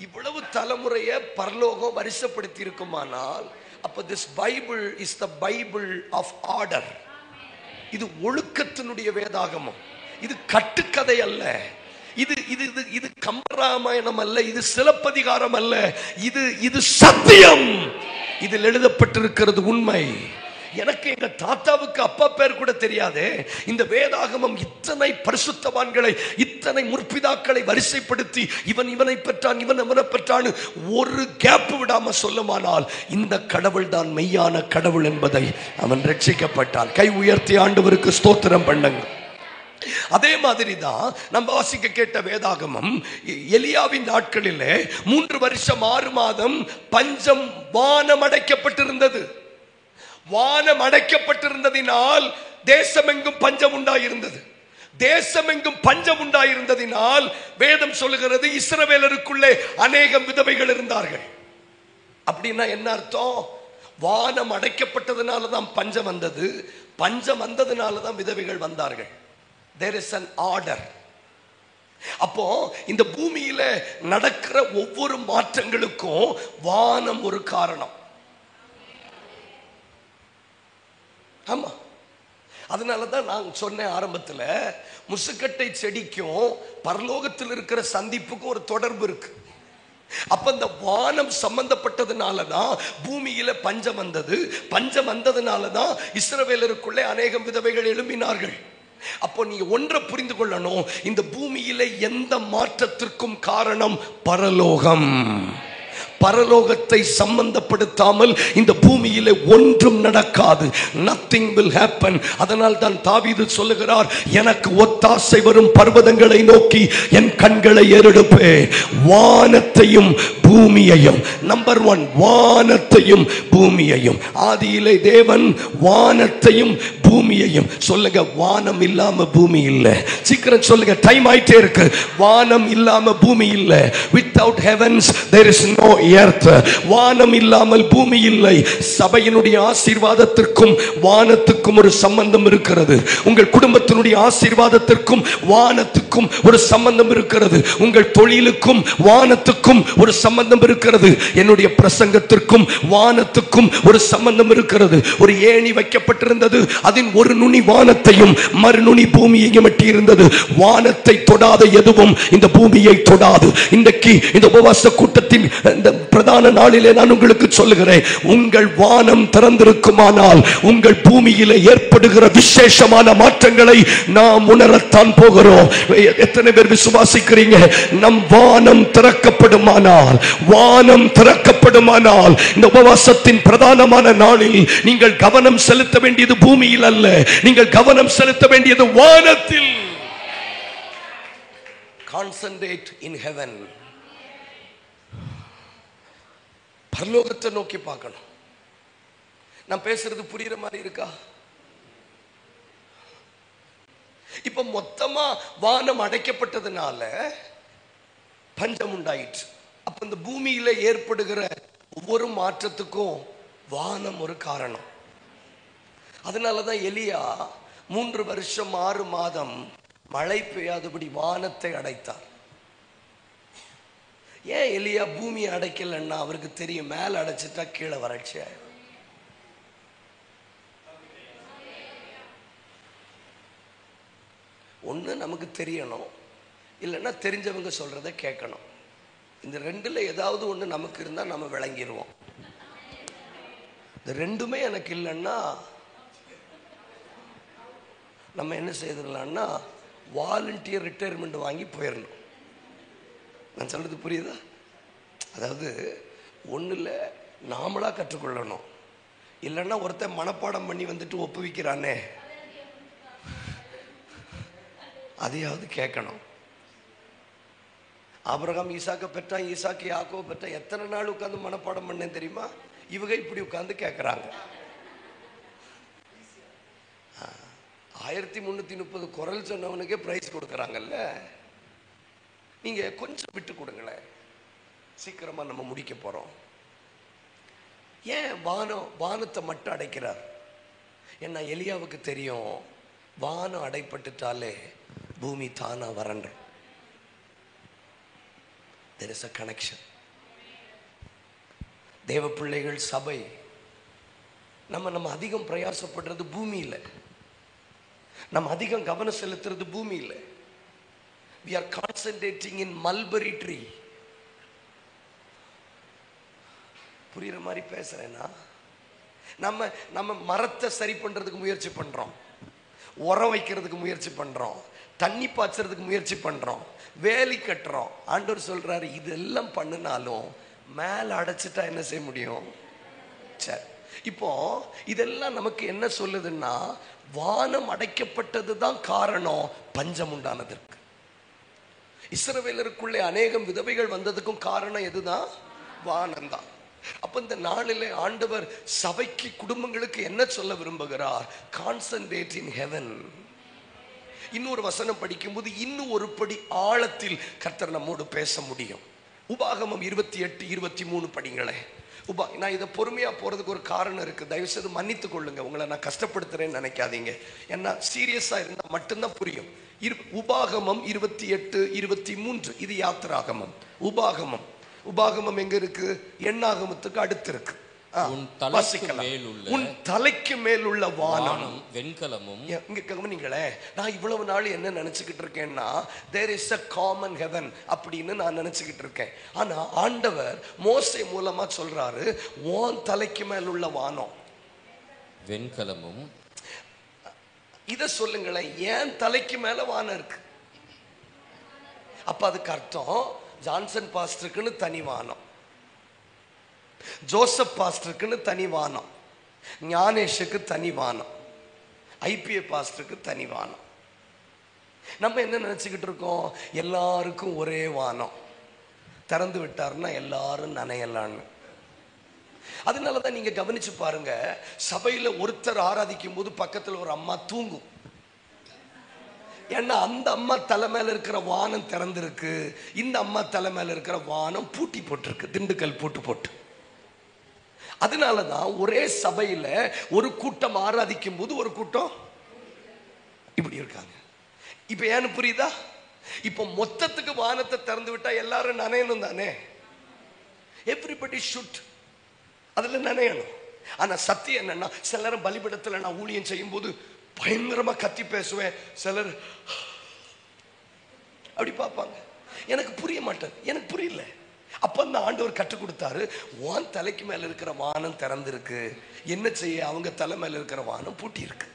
இவ்வளவு தலைமுறையை பரலோகம் வரிசைப்படுத்தி இருக்குமானால் அப்ப this Bible is the Bible of order. இது ஒழுக்கத்தினுடைய வேதாகமம். இது கட்டுக்கதை அல்ல, இது இது இது இது கம்பராமாயணம் அல்ல, இது சிலப்பதிகாரம் அல்ல, இது இது சத்தியம். இதில் எழுதப்பட்டிருக்கிறது உண்மை. எனக்கு எங்க தாத்தாவுக்கு அப்பா பேர் கூட தெரியாதே. இந்த வேதாகமம் இத்தனை பரிசுத்தவான்களை, இத்தனை முற்பிதாக்களை வரிசைப்படுத்தி இவன் இவனை பெற்றான், இவன் அவனை பெற்றான், ஒரு கேப் விடாம சொல்லுமானால் இந்த கடவுள் தான் மெய்யான கடவுள் என்பதை அவன் ரட்சிக்கப்பட்டான். கை உயர்த்தி ஆண்டவருக்கு ஸ்தோத்திரம் பண்ணுங்க. அதே மாதிரி தான் நம்ம வாசிக்க கேட்ட வேதாகமம் எலியாவின் நாட்களிலே 3 வருஷம் 6 மாதம் பஞ்சம் வானம் அடைக்கப்பட்டிருந்தது. வானம் அடைக்கப்பட்டிருந்ததினால் தேசமெங்கும் பஞ்சம் உண்டாயிருந்தது. தேசமெங்கும் பஞ்சம் உண்டாயிருந்ததினால் வேதம் சொல்லுகிறது இஸ்ரவேலருக்குள்ளே அநேகம் விதவைகள் இருந்தார்கள். அப்படின்னா என்ன அர்த்தம்? வானம் அடைக்கப்பட்டதுனால தான் பஞ்சம் வந்தது, பஞ்சம் வந்ததுனால தான் விதவைகள் வந்தார்கள். There is an order. அப்போ இந்த பூமியில நடக்கிற ஒவ்வொரு மாற்றங்களுக்கும் வானம் ஒரு காரணம். ஆமா, அதனாலதான் நான் சொன்னேன் ஆரம்பத்தில், முசுக்கட்டை செடிக்கும் பரலோகத்தில் இருக்கிற சந்திப்புக்கும் ஒரு தொடர்பு இருக்கு. அப்ப இந்த வானம் சம்பந்தப்பட்டதுனாலதான் பூமியில பஞ்சம் வந்தது, பஞ்சம் வந்ததுனாலதான் இஸ்ரவேலருக்குள்ளே அநேகம் விதவைகள் எழும்பினார்கள். அப்போ நீ ஒன்றை புரிந்து கொள்ளணும், இந்த பூமியில எந்த மாற்றத்திற்கும் காரணம் பரலோகம். பரலோகத்தை சம்பந்தப்படுத்தாமல் இந்த பூமியில ஒன்றும் நடக்காது. nothing will happen. அதனால் தான் தாவீது சொல்லுகிறார், எனக்கு ஒத்தாசை வரும் பர்வதங்களை நோக்கி என் கண்களை ஏறெடுப்பேன். வானத்தையும் பூமியையும், நம்பர் 1, வானத்தையும் பூமியையும். ஆதியிலே தேவன் வானத்தையும் பூமியையும். சொல்லுங்க, வானம் இல்லாம பூமி இல்லை. சீக்கிரம் சொல்லுங்க, டைம் ஆயிட்டே இருக்கு. வானம் இல்லாம பூமி இல்லை. without heavens there is no earth. வானம் இல்லாமல் பூமி இல்லை. சபையினுடைய ஆசீர்வாதத்திற்கும் வானத்துக்கும் ஒரு சம்பந்தம் இருக்கிறது. உங்கள் குடும்பத்தினுடைய ஆசீர்வாதத்திற்கும் வானத்துக்கும் ஒரு சம்பந்தம் இருக்கிறது. உங்கள் தொழிலுக்கும் வானத்துக்கும் ஒரு சம்பந்தம் இருக்கிறது. என்னுடைய பிரசங்கத்திற்கும் வானத்துக்கும் ஒரு சம்பந்தம் இருக்கிறது. ஒரு ஏணி வைக்கப்பட்டிருந்தது, அதன் ஒரு நுனி வானத்தையும் மறுநுனி பூமியையும் எட்டி இருந்தது. வானத்தை தொடாத எதுவும் இந்த பூமியை தொடாது. இன்றைக்கு இந்த உபவாச கூட்டத்தின் இந்த பிரதான நாளிலே நான் உங்களுக்கு சொல்லுகிறேன், உங்கள் வானம் திறந்திருக்குமானால் உங்கள் பூமியிலே ஏற்படுகிற விசேஷமான மாற்றங்களை நாம் உணரத்தான் போகிறோம். எத்தனை பேர் விசுவாசிக்கிறீங்க? நம் வானம் திறக்கப்படுமானால், வானம் திறக்கப்படுமானால் இந்த உபவாசத்தின் பிரதானமான நாளில் நீங்கள் கவனம் செலுத்த வேண்டியது பூமியில் அல்ல, நீங்கள் கவனம் செலுத்த வேண்டியது வானத்தில். Concentrate in heaven. பரலோகத்தை நோக்கி பார்க்கணும். நான் பேசுறது புரியுற மாதிரி இருக்கா? இப்ப மொத்தமா வானம் அடைக்கப்பட்டதுனால பஞ்சம் உண்டாயிற்று. அப்ப இந்த பூமியில ஏற்படுகிற ஒவ்வொரு மாற்றத்துக்கும் வானம் ஒரு காரணம். அதனாலதான் எலியா 3 வருஷம் 6 மாதம் மழை பெய்யாதபடி வானத்தை அடைத்தார். ஏன் எலியா பூமியை அடைக்கலன்னா அவருக்கு தெரியும், மேல அடைச்சிட்டா கீழே வறட்சி ஆயிடும். ஒண்ணு நமக்கு தெரியணும், இல்லைன்னா தெரிஞ்சவங்க சொல்றதை கேட்கணும். இந்த ரெண்டுல ஏதாவது ஒண்ணு நமக்கு இருந்தா நம்ம விளங்கிடுவோம். இந்த ரெண்டுமே எனக்கு இல்லைன்னா நம்ம என்ன செய்திடலாம்னா வாலண்டியர் ரிட்டையர்மெண்ட் வாங்கி போயிடணும். நான் சொல்றது புரியுதா? அதாவது ஒண்ணுல நாமளா கற்றுக்கொள்ளணும், இல்லைன்னா ஒருத்தன் மனப்பாடம் பண்ணி வந்துட்டு ஒப்புவிக்கிறானே அதையாவது கேட்கணும். ஆபிரகாம் ஈசாக்க பெற்றான், ஈசாக்கு யாக்கோபை பெற்றான். எத்தனை நாள் உட்காந்து மனப்பாடம் பண்ணேன் தெரியுமா? இவங்க இப்படி உட்காந்து கேட்கறாங்க. 1330 குரல் சொன்னவனுக்கே பிரைஸ் கொடுக்கறாங்கல்ல. நீங்க கொஞ்சம் விட்டு கொடுங்களேன், சீக்கிரமா நம்ம முடிக்க போறோம். ஏன் வானத்தை மட்டும் அடைக்கிறார்? ஏன்னா எலியாவுக்கு தெரியும், வானம் அடைப்பட்டுட்டாலே பூமி தானா வறண்டும். There is a connection. தேவ பிள்ளைகள் சபை நம்ம அதிகம் பிரயாசப்படுறது பூமியில, நம்ம அதிகம் கவனம் செலுத்துறது பூமியில. We are concentrating in mulberry tree. புரியுற மாதிரி பேசுறேன்னா, நம்ம மரத்தை சரி பண்றதுக்கு முயற்சி பண்றோம், உரம் வைக்கிறதுக்கு முயற்சி பண்றோம், தண்ணி பாய்ச்சறதுக்கு முயற்சி பண்றோம், வேலி கட்டுறோம். ஆண்டவர் சொல்றாரு, இதெல்லாம் பண்ணினாலும் மேல அடைச்சிட்டா என்ன செய்ய முடியும்? சரி, இப்போ இதெல்லாம் நமக்கு என்ன சொல்லுதுன்னா, வானம் அடைக்கப்பட்டது தான் காரணம் பஞ்சம் உண்டானதற்கு. இஸ்ரவேலருக்குள்ளே அநேகம் விதவைகள் வந்ததுக்கும் காரணம் எதுதான்? வானம் தான். அப்ப இந்த நாளிலே ஆண்டவர் சபைக்கு, குடும்பங்களுக்கு என்ன சொல்ல விரும்புகிறார்? Concentrate in heaven. இன்னொரு வசனம் படிக்கும்போது இன்னும் ஒரு படி ஆழத்தில் கர்த்தர் நம்மோடு பேச முடியும். உபாகமம் 28:23 படிங்களேன். நான் இதை பொறுமையா போறதுக்கு ஒரு காரணம் இருக்கு. தயவு செய்து மன்னித்துக் கொள்ளுங்க, உங்களை நான் கஷ்டப்படுத்துறேன்னு நினைக்காதீங்க. ஏன்னா சீரியஸா இருந்தா மட்டும்தான் புரியும். உபாகமம் 28:23 இது யாத்திராகமம். உபாகமம் எங்க இருக்கு? எண்ணாகமத்துக்கு அடுத்து இருக்கு. உன் தலைக்கு மேல் உள்ள வானம் வெண்கலமும். இங்க கவனிங்களே, நான் இவ்வளவு நாள் என்ன நினைச்சுக்கிட்டு இருக்கேன்னா, there is a common heaven அப்படின்னு நான் நினைச்சுக்கிட்டு இருக்கேன். ஆனா ஆண்டவர் மோசே மூலமா சொல்றாரு, உன் தலைக்கு மேல் உள்ள வானம் வெண்கலமும். இத சொல்லுங்களேன், ஏன் தலைக்கு மேல வானம் இருக்கு? அப்ப அதுக்கு அர்த்தம் ஜான்சன் பாஸ்டருக்குன்னு தனி வானம், ஜோசப் பாஸ்டருக்குன்னு தனி வானம், ஞானேஷுக்கு தனி வானம், ஐபிஏ பாஸ்டருக்கு தனி வானம். நம்ம என்ன நினைச்சுக்கிட்டு இருக்கோம்? எல்லாருக்கும் ஒரே வானம், திறந்து விட்டாருன்னா எல்லாரும் நனையலான்னு. அதனாலதான் நீங்க கவனிச்சு பாருங்க, சபையில ஒருத்தர் ஆராதிக்கும் போது பக்கத்துல ஒரு அம்மா தூங்கும். ஏன்னா அந்த அம்மா தலை மேல இருக்கிற வானம் திறந்திருக்கு, இந்த அம்மா தலை மேல இருக்கிற வானம் பூட்டி போட்டிருக்கு, திண்டுக்கல் போட்டு. அதனாலதான் ஒரே சபையில ஒரு கூட்டம் ஆராதிக்கும் போது ஒரு கூட்டம் இப்படி இருக்காங்க. இப்ப ஏன்னு புரியுதா? இப்ப மொத்தத்துக்கு வானத்தை திறந்து விட்டா எல்லாரும் நனையணும் தானே. எவ்ரிபடி ஷுட் அதுல நனையணும். ஆனா சத்தியம் என்னன்னா, சில நேரம் பலிபீடத்துல நான் ஊழியம் செய்யும் போது பயங்கரமா கத்தி பேசுவேன், சிலர் அப்படி பார்ப்பாங்க. எனக்கு புரிய மாட்டேன், எனக்கு புரியல. அப்ப அந்த ஆண்டவர் கற்றுக் கொடுத்தாரு, உன் தலைக்கு மேல இருக்கிற வானம் திறந்திருக்கு, என்ன செய்ய? அவங்க தலை மேல இருக்கிற வானம் பூட்டி இருக்கு.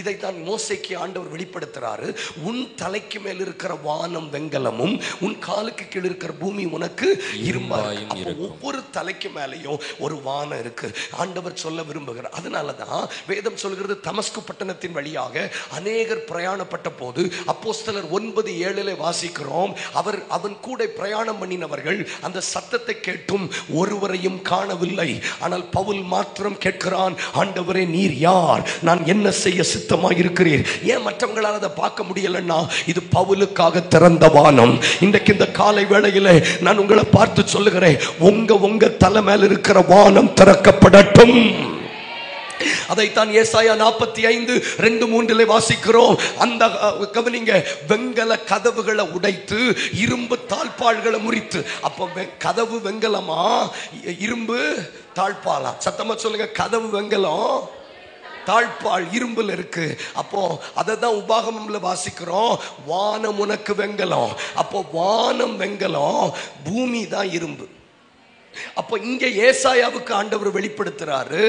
இதைத்தான் மோசேக்கு ஆண்டவர் வெளிப்படுத்துறாரு, உன் தலைக்கு மேல் இருக்கிற வானம் வெண்கலமும், உன் காலுக்கு கீழ் இருக்கிற பூமி உனக்கு இரும்பாயும். ஒவ்வொரு தலைக்கு மேலேயும் ஒரு வானம் இருக்கு ஆண்டவர் சொல்ல விரும்புகிறார். அதனாலதான் வேதம் சொல்கிறது, தமஸ்கு பட்டணத்தின் வழியாக அநேகர் பிரயாணப்பட்ட போது அப்போஸ்தலர் 9:7 வாசிக்கிறோம், அவன் கூட பிரயாணம் பண்ணினவர்கள் அந்த சத்தத்தை கேட்டும் ஒருவரையும் காணவில்லை. ஆனால் பவுல் மாத்திரம் கேட்கிறான், ஆண்டவரே நீர் யார்? நான் என்ன செய்ய சித்தமாக இருக்கிறீர்? ஏன் மற்றவங்களால் அதை பார்க்க முடியலன்னா, இது பவுலுக்காக திறந்த வானம். இன்றைக்கு இந்த காலை வேளையில நான் உங்களை பார்த்து சொல்லுகிறேன், உங்க தலை மேல இருக்கிற வானம் திறக்கப்படட்டும். அதைத்தான் ஏசாயா 45:2-3 வாசிக்கிறோம். அந்த கவனிங்க, வெங்கல கதவுகளை உடைத்து இரும்பு தாழ்பாள்களை முறித்து. அப்ப கதவு வெங்கலமா, இரும்பு தாழ்பாலா? சத்தமா சொல்லுங்க, கதவு வெங்கலம், தாழ்பாள் இரும்புல இருக்கு. அப்போ அதை தான் உபாகமம்ல வாசிக்கிறோம், வானம் உனக்கு வெங்கலம். அப்போ வானம் வெங்கலம், பூமி தான் இரும்பு. அப்போ இங்க ஏசாயாவுக்கு ஆண்டவர் வெளிப்படுத்துறாரு,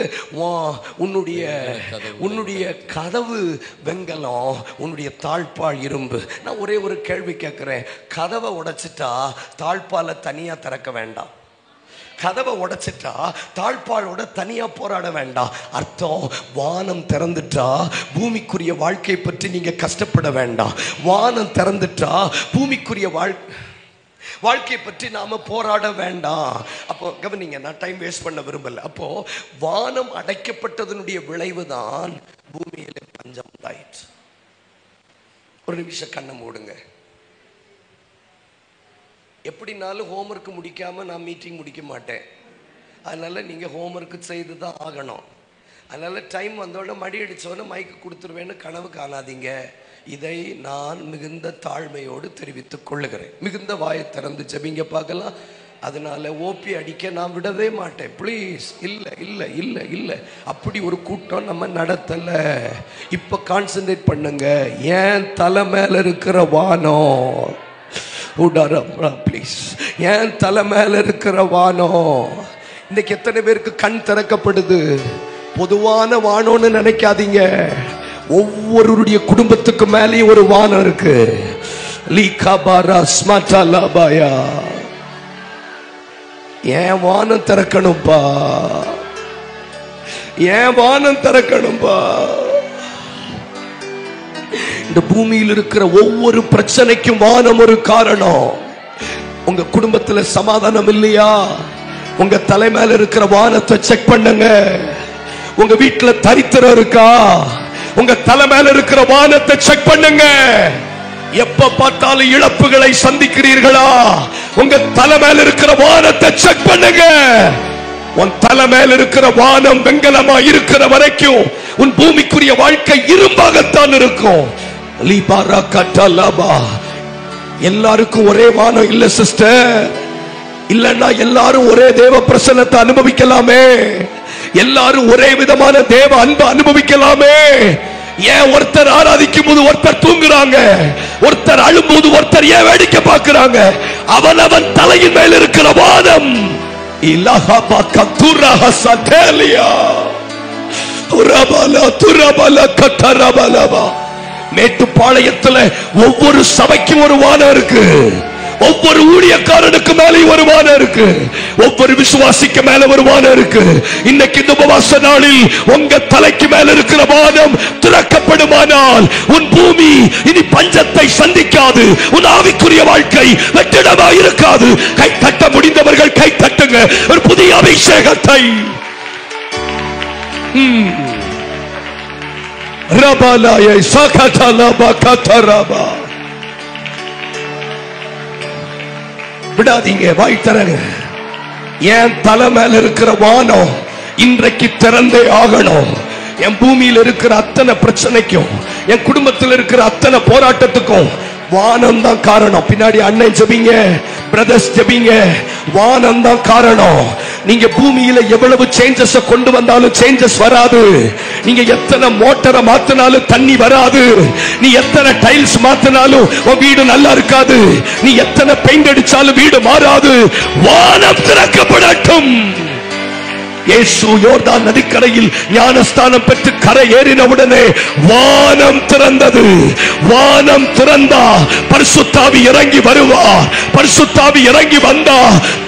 உன்னுடைய கதவு வெங்கலம், உன்னுடைய தாழ்பாள் இரும்பு. நான் ஒரே ஒரு கேள்வி கேட்கிறேன், கதவை உடைச்சிட்டா தாழ்பாலை தனியா திறக்க வேண்டாம், கதவை உடைச்சிட்டா தாழ்பாளோட தனியா போராட வேண்டாம். அர்த்தம், வானம் திறந்துட்டா பூமிக்குரிய வாழ்க்கையை பற்றி நீங்க கஷ்டப்பட வேண்டாம். வானம் திறந்துட்டா பூமிக்குரிய வாழ்க்கை பற்றி நாம போராட வேண்டாம். அப்போ கவனிங்க, நான் டைம் வேஸ்ட் பண்ண விரும்பல. அப்போ வானம் அடைக்கப்பட்டதனுடைய விளைவுதான் பூமியில பஞ்சம் உண்டாயிற்று. ஒரு நிமிஷம் கண்ணை மூடுங்க. எப்படினாலும் ஹோம்ஒர்க் முடிக்காம நான் மீட்டிங் முடிக்க மாட்டேன். அதனால நீங்க ஹோம்ஒர்க் செய்து தான் ஆகணும். அதனால டைம் வந்தோடனே மடி அடிச்சோடனே மைக்கு கொடுத்துருவேன்னு கனவு காணாதீங்க. இதை நான் மிகுந்த தாழ்மையோடு தெரிவித்துக் கொள்ளுகிறேன். மிகுந்த வாயை திறந்து ஜெபிங்க பார்க்கலாம். அதனால ஓபி அடிக்க நான் விடவே மாட்டேன், ப்ளீஸ். இல்லை இல்லை இல்லை இல்லை, அப்படி ஒரு கூட்டம் நம்ம நடத்தல. இப்ப கான்சென்ட்ரேட் பண்ணுங்க. ஏன் தலை மேல இருக்கிற வானம், ப்ளீஸ், ஏன் தலை மேல இருக்கிற வானம். இன்னைக்கு எத்தனை பேருக்கு கண் திறக்கப்படுது? பொதுவான வானம்னு நினைக்காதீங்க, ஒவ்வொருடைய குடும்பத்துக்கு மேலேயும் ஒரு வானம் இருக்கு. ஏன் வானம் திறக்கணும்பா, ஏன் வானம் திறக்கணும்பா. இந்த பூமியில் இருக்கிற ஒவ்வொரு பிரச்சனைக்கும் வானம் ஒரு காரணம். உங்க குடும்பத்துல சமாதானம் இல்லையா? உங்க தலை மேல இருக்கிற வானத்தை செக் பண்ணுங்க. உங்க வீட்டுல தரித்திரம் இருக்கா? உங்க தலை மேல இருக்கிற வானத்தை செக் பண்ணுங்க. எப்ப பார்த்தாலும் இழப்புகளை சந்திக்கிறீர்களா? உங்க தலை மேல இருக்கிற வானத்தை செக் பண்ணுங்க. உன் தலை மேல இருக்கிற வானம் வெங்கலமா இருக்கிற வரைக்கும் உன் பூமிக்குரிய வாழ்க்கை இரும்பாகத்தான் இருக்கும். எல்லாருக்கும் ஒரே வானம் இல்ல சிஸ்டர். இல்லன்னா எல்லாரும் ஒரே தேவ பிரசன்னத்தை அனுபவிக்கலாமே. எல்லாரும் ஒரே விதமான தேவ அன்பை அனுபவிக்கலாமே. ஏன் ஒருத்தர் ஆராதிக்கும் போது ஒருத்தர் தூங்குறாங்க, ஒருத்தர் அழும்போது ஒருத்தர் ஏன் வேடிக்கை பார்க்கிறாங்க? அவன் தலையின் மேல் இருக்கிற வானம். மேட்டுப்பாளையத்துல ஒவ்வொரு சபைக்கும் ஒரு வானம் இருக்கு. ஒவ்வொரு ஊழியக்காரனுக்கு மேலே ஒரு வானம் இருக்கு. ஒவ்வொரு விசுவாசிக்கு மேல ஒரு வானம் இருக்கு. இன்னைக்கு இந்த உபவாச நாளில் உங்க தலைக்கு மேல இருக்கிற வானம் திறக்கப்படுமானால் உன் பூமி இனி பஞ்சத்தை சந்திக்காது. உன் ஆவிக்குரிய வாழ்க்கை வெற்றிடமா இருக்காது. கை தட்ட முடிந்தவர்கள் கை தட்டுங்க. ஒரு புதிய அபிஷேகத்தை ரபாலாயை சகதலபா கதரபா விடாதீங்க. வாய் தரங்க. என் தலை மேல இருக்கிற வானம் இன்றைக்கு திறந்தே ஆகணும். என் பூமியில் இருக்கிற அத்தனை பிரச்சனைக்கும், என் குடும்பத்தில் இருக்கிற அத்தனை போராட்டத்துக்கும் வானம் தான் காரணம். பின்னாடி அண்ணன் ஜெபிங்க, பிரதர்ஸ் ஜெபிங்க. வானம் தான் காரணம். நீங்க பூமியில எவ்வளவு சேஞ்சஸ் கொண்டு வந்தாலும் சேஞ்சஸ் வராது. நீங்க எத்தனை மோட்டரை மாத்தினாலும் தண்ணி வராது. நீ எத்தனை டைல்ஸ் மாத்தினாலும் உன் வீடு நல்லா இருக்காது. நீ எத்தனை பெயிண்ட் அடிச்சாலும் வீடு மாறாது. வானம் திறக்கப்படட்டும். இயேசு யோர்தான் நதிக்கரையில் ஞானஸ்தானம் பெற்று கரை ஏறின உடனே வானம் திறந்தது. வானம் திறந்தா பரிசுத்தாவி இறங்கி வருவார். பரிசுத்தாவி இறங்கி வந்தா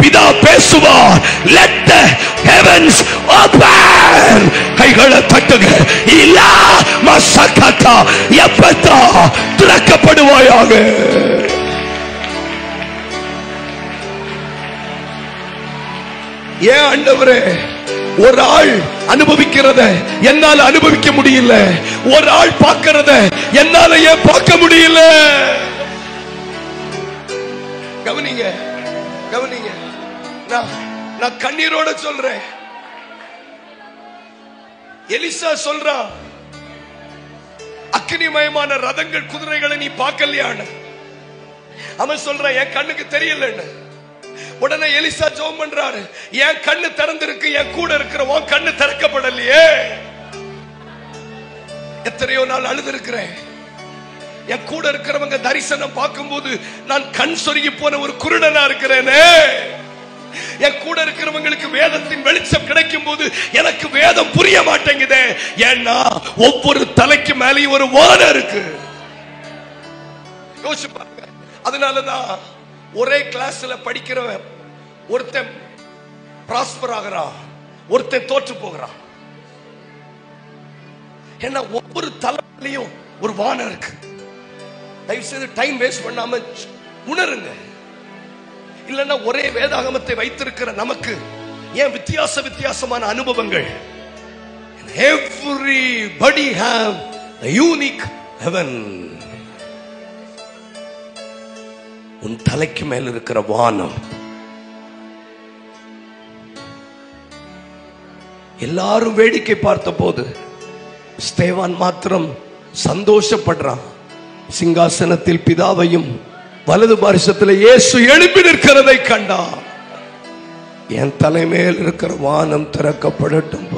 பிதா பேசுவார். Let the heavens open. கைகளை தட்டுங்க. இல்லா மசகதா எப்பதா திறக்கப்படுவாயாக. ஏன் ஆண்டவரே ஒரு ஆள் அனுபவிக்கிறத என்னால அனுபவிக்க முடியல, ஒரு ஆள் பார்க்கிறத என்னால ஏன் பார்க்க முடியல? கவனிங்க, கவனிங்க. நான் கண்ணீரோட சொல்றேன். எலிசா சொல்றான், அக்னிமயமான ரதங்கள் குதிரைகளை நீ பார்க்கலையான்னு. அவன் சொல்றான், என் கண்ணுக்கு தெரியலன்னு. உடனே எலிசா ஜெபம் பண்றாரு, என் கண்ணு திறந்திருக்கு, என் கூட இருக்கிற உன் கண்ணு திறக்கப்படலையே. எத்தனையோ நாள் அழுது இருக்கிறேன். என் கூட இருக்கிறவங்க தரிசனம் பார்க்கும்போது நான் கண் சொருகி போன ஒரு குருடனா இருக்கிறேனே. என் கூட இருக்கிறவங்களுக்கு வேதத்தின் வெளிச்சம் கிடைக்கும் போது எனக்கு வேதம் புரிய மாட்டேங்குதே. ஏன்னா ஒவ்வொரு தலைக்கு மேலேயும் ஒரு வானம் இருக்கு. யோசிச்சு பாருங்க. அதனாலதான் ஒரே கிளாஸ்ல படிக்கிறவன் ஒருத்தன் பிராஸ்பர் ஆகிறான், ஒருத்தன் தோற்று போகிறான். ஏன்னா ஒவ்வொரு தலைமையிலையும் ஒரு வானம் இருக்கு. தயவு செய்து டைம் வேஸ்ட் பண்ணாம உணருங்க. இல்லன்னா ஒரே வேதாகமத்தை வைத்திருக்கிற நமக்கு ஏன் வித்தியாசமான அனுபவங்கள்? Everybody have a unique heaven. உன் தலைக்கு மேல் இருக்கிற வானம். எல்லாரும் வேடிக்கை பார்த்த போது ஸ்தேவான் மாத்திரம் சந்தோஷப்படுறான். சிங்காசனத்தில் பிதாவையும் வலது பாரிசத்தில் இயேசு எழுப்பி நிற்கிறதை கண்டா. என் தலைமையில் இருக்கிற வானம் திறக்கப்படட்டும்.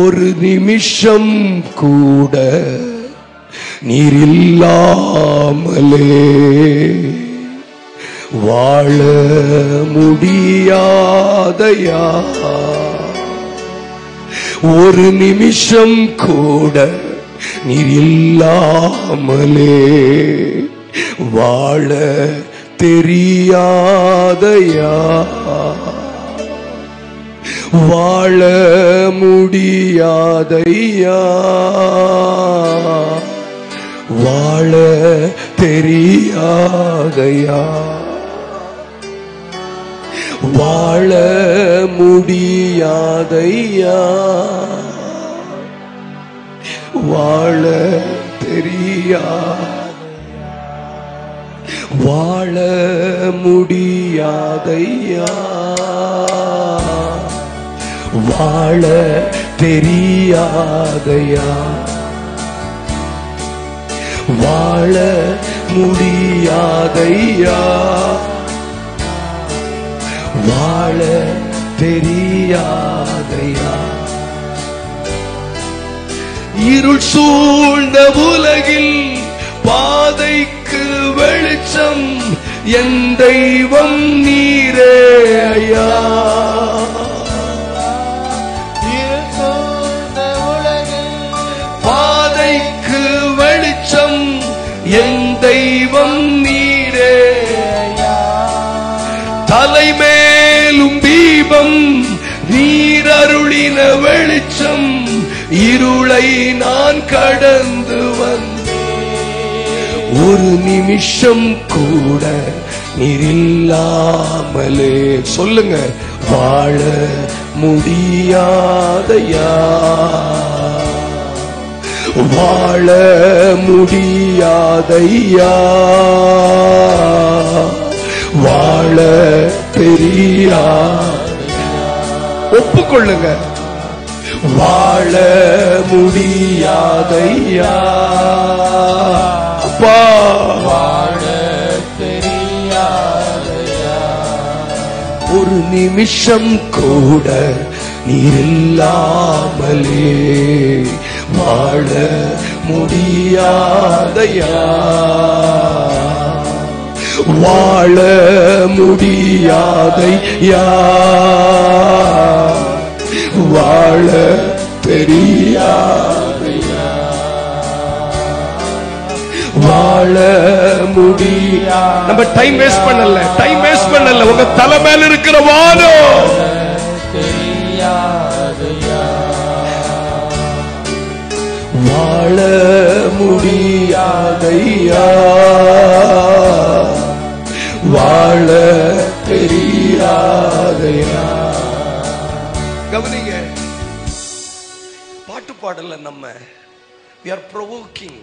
ஒரு நிமிஷம் கூட நீர் இல்லாமலே வாழ முடியாதையா. ஒரு நிமிஷம் கூட நீர் இல்லாமலே வாழ தெரியாதையா. வாழ முடியாதையா. வாழ தெரியாதையா. வாழ முடியாதையா, வாழ தெரியா, வாழ முடியாதையா, வாழ தெரியாதையா, வாழ முடியாதையா, வாழ தெரியாதையா. இருள் சூழ்ந்த உலகில் பாதைக்கு வெளிச்சம் என் தெய்வம் நீரே ஐயா. பாதைக்கு வெளிச்சம் என் தெய்வம் நீரே ஐயா. தலைமேலும் தீபம் நீர் அருளின வெளிச்சம், இருளை நான் கடந்து வந்தேன். ஒரு நிமிஷம் கூட நீரில்லாமலே சொல்லுங்க, வாழ முடியாதையா, வாழ முடியாதையா, வாழ தெரியா. ஒப்புக்கொள்ளுங்க, வாழ முடியாதையா அப்பா, வாழ தெரியாதையா. ஒரு நிமிஷம் கூட நீரில்லாமலே வாழ முடியாதையா, வாழ முடியாதையா, வாழ தெரியாதையா, வாழ முடியா. நம்ம டைம் வேஸ்ட் பண்ணல, டைம் வேஸ்ட் பண்ணல. உங்க தலை மேல இருக்கிற வானம் தெரியாதையா, வாழ முடியாதையா, வாழ தெரியாதையா. கவனிங்க, பாட்டு பாடல நம்ம, we are provoking.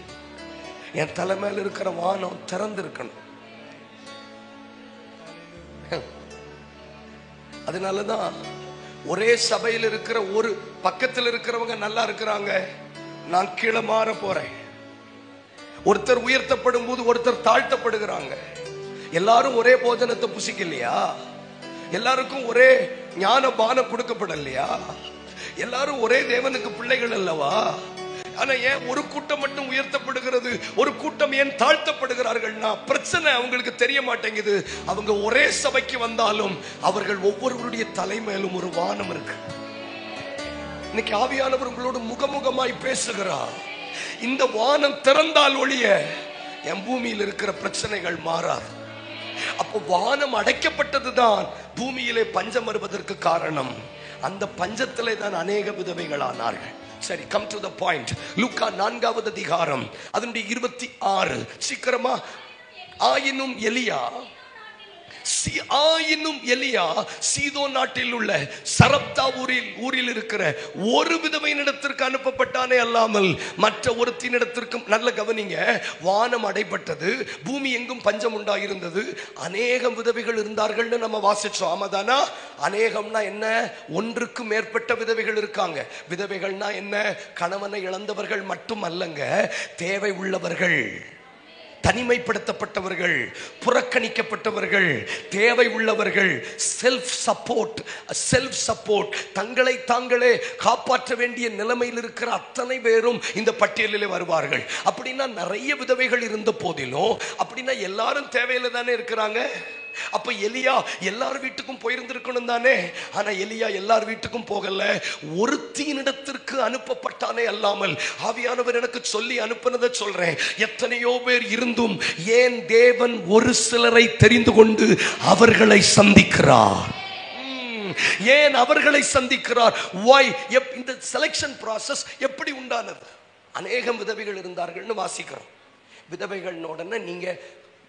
என் தலை மேல இருக்கிற வானம் திறந்திருக்கணும். அதனாலதான் ஒரே சபையில் இருக்கிற ஒரு பக்கத்தில் இருக்கிறவங்க நல்லா இருக்கிறாங்க, நான் கீழே மாற போறேன். ஒருத்தர் உயர்த்தப்படும் போது ஒருத்தர் தாழ்த்தப்படுகிறாங்க. எல்லாரும் ஒரே போஜனத்தை புசிக்கலையா? எல்லாருக்கும் ஒரே ஞான பானம் கொடுக்கப்படலையா? எல்லாரும் ஒரே தேவனுக்கு பிள்ளைகள் அல்லவா? ஆனா ஏன் ஒரு கூட்டம் மட்டும் உயர்த்தப்படுகிறது, ஒரு கூட்டம் ஏன் தாழ்த்தப்படுகிறார்கள்னா பிரச்சனை அவங்களுக்கு தெரிய மாட்டேங்குது. அவங்க ஒரே சபைக்கு வந்தாலும் அவர்கள் ஒவ்வொருவருடைய தலைமையிலும் ஒரு வானம் இருக்கு. இன்னைக்கு ஆவியானவர் உங்களோடு முகமுகமாய் பேசுகிறார். இந்த வானம் திறந்தால் ஒழிய என் பூமியில் இருக்கிற பிரச்சனைகள் மாறாது. அப்போ வானம் அடைக்கப்பட்டதுதான் பூமியிலே பஞ்சம் வருவதற்கு காரணம். அந்த பஞ்சத்திலே தான் அநேக விதவைகள் ஆனார்கள். சரி, கம் டு த பாயிண்ட். லூக்கா 4வது அதிகாரம் அதனுடைய 26. சீக்கிரமா. ஆயினும் எலியா சீதோன் நாட்டில் உள்ள சரப்தா ஊரில் இருக்கிற ஒரு விதவையினிடத்திற்கு அனுப்பப்பட்டானே அல்லாமல் மற்ற ஒருத்தினிடத்திற்கும். நல்ல கவனிங்க, வானம் அடைபட்டது, பூமி எங்கும் பஞ்சம் உண்டாயிருந்தது, அநேகம் விதவைகள் இருந்தார்கள்னு நம்ம வாசிச்சோம். ஆமாதானா? அநேகம்னா என்ன? ஒன்றுக்கு மேற்பட்ட விதவைகள் இருக்காங்க. விதவைகள்னா என்ன? கணவனை இழந்தவர்கள் மட்டும் அல்லங்க, தேவை உள்ளவர்கள், தனிமைப்படுத்தப்பட்டவர்கள், புறக்கணிக்கப்பட்டவர்கள், தேவை உள்ளவர்கள், செல்ஃப் சப்போர்ட், தங்களை தாங்களே காப்பாற்ற வேண்டிய நிலைமையில் இருக்கிற அத்தனை பேரும் இந்த பட்டியலிலே வருவார்கள். அப்படின்னா நிறைய விதவைகள் இருந்த போதிலும், அப்படின்னா எல்லாரும் தேவையில தானே இருக்கிறாங்க. அப்ப எலியா எல்லார் வீட்டுக்கும் போயிருந்திருக்கணும் தானே. ஆனா எலியா எல்லார் வீட்டுக்கும் போகல, ஒருத்தினிடத்திற்கு அனுப்பப்பட்டானே அல்லாமல். ஆவியானவர் எனக்கு சொல்லி அனுப்பினதை சொல்றேன். எத்தனையோ பேர் இருந்தும் ஏன் தேவன் ஒரு சிலரை தெரிந்து கொண்டு அவர்களை சந்திக்கிறார்? ஏன் அவர்களை சந்திக்கிறார்? why? இந்த செலக்ஷன் ப்ராசஸ் எப்படி உண்டானது? அநேகம் விதவைகள் இருந்தார்கள்னு வாசிக்கிறோம். விதவைகள் உடனே நீங்க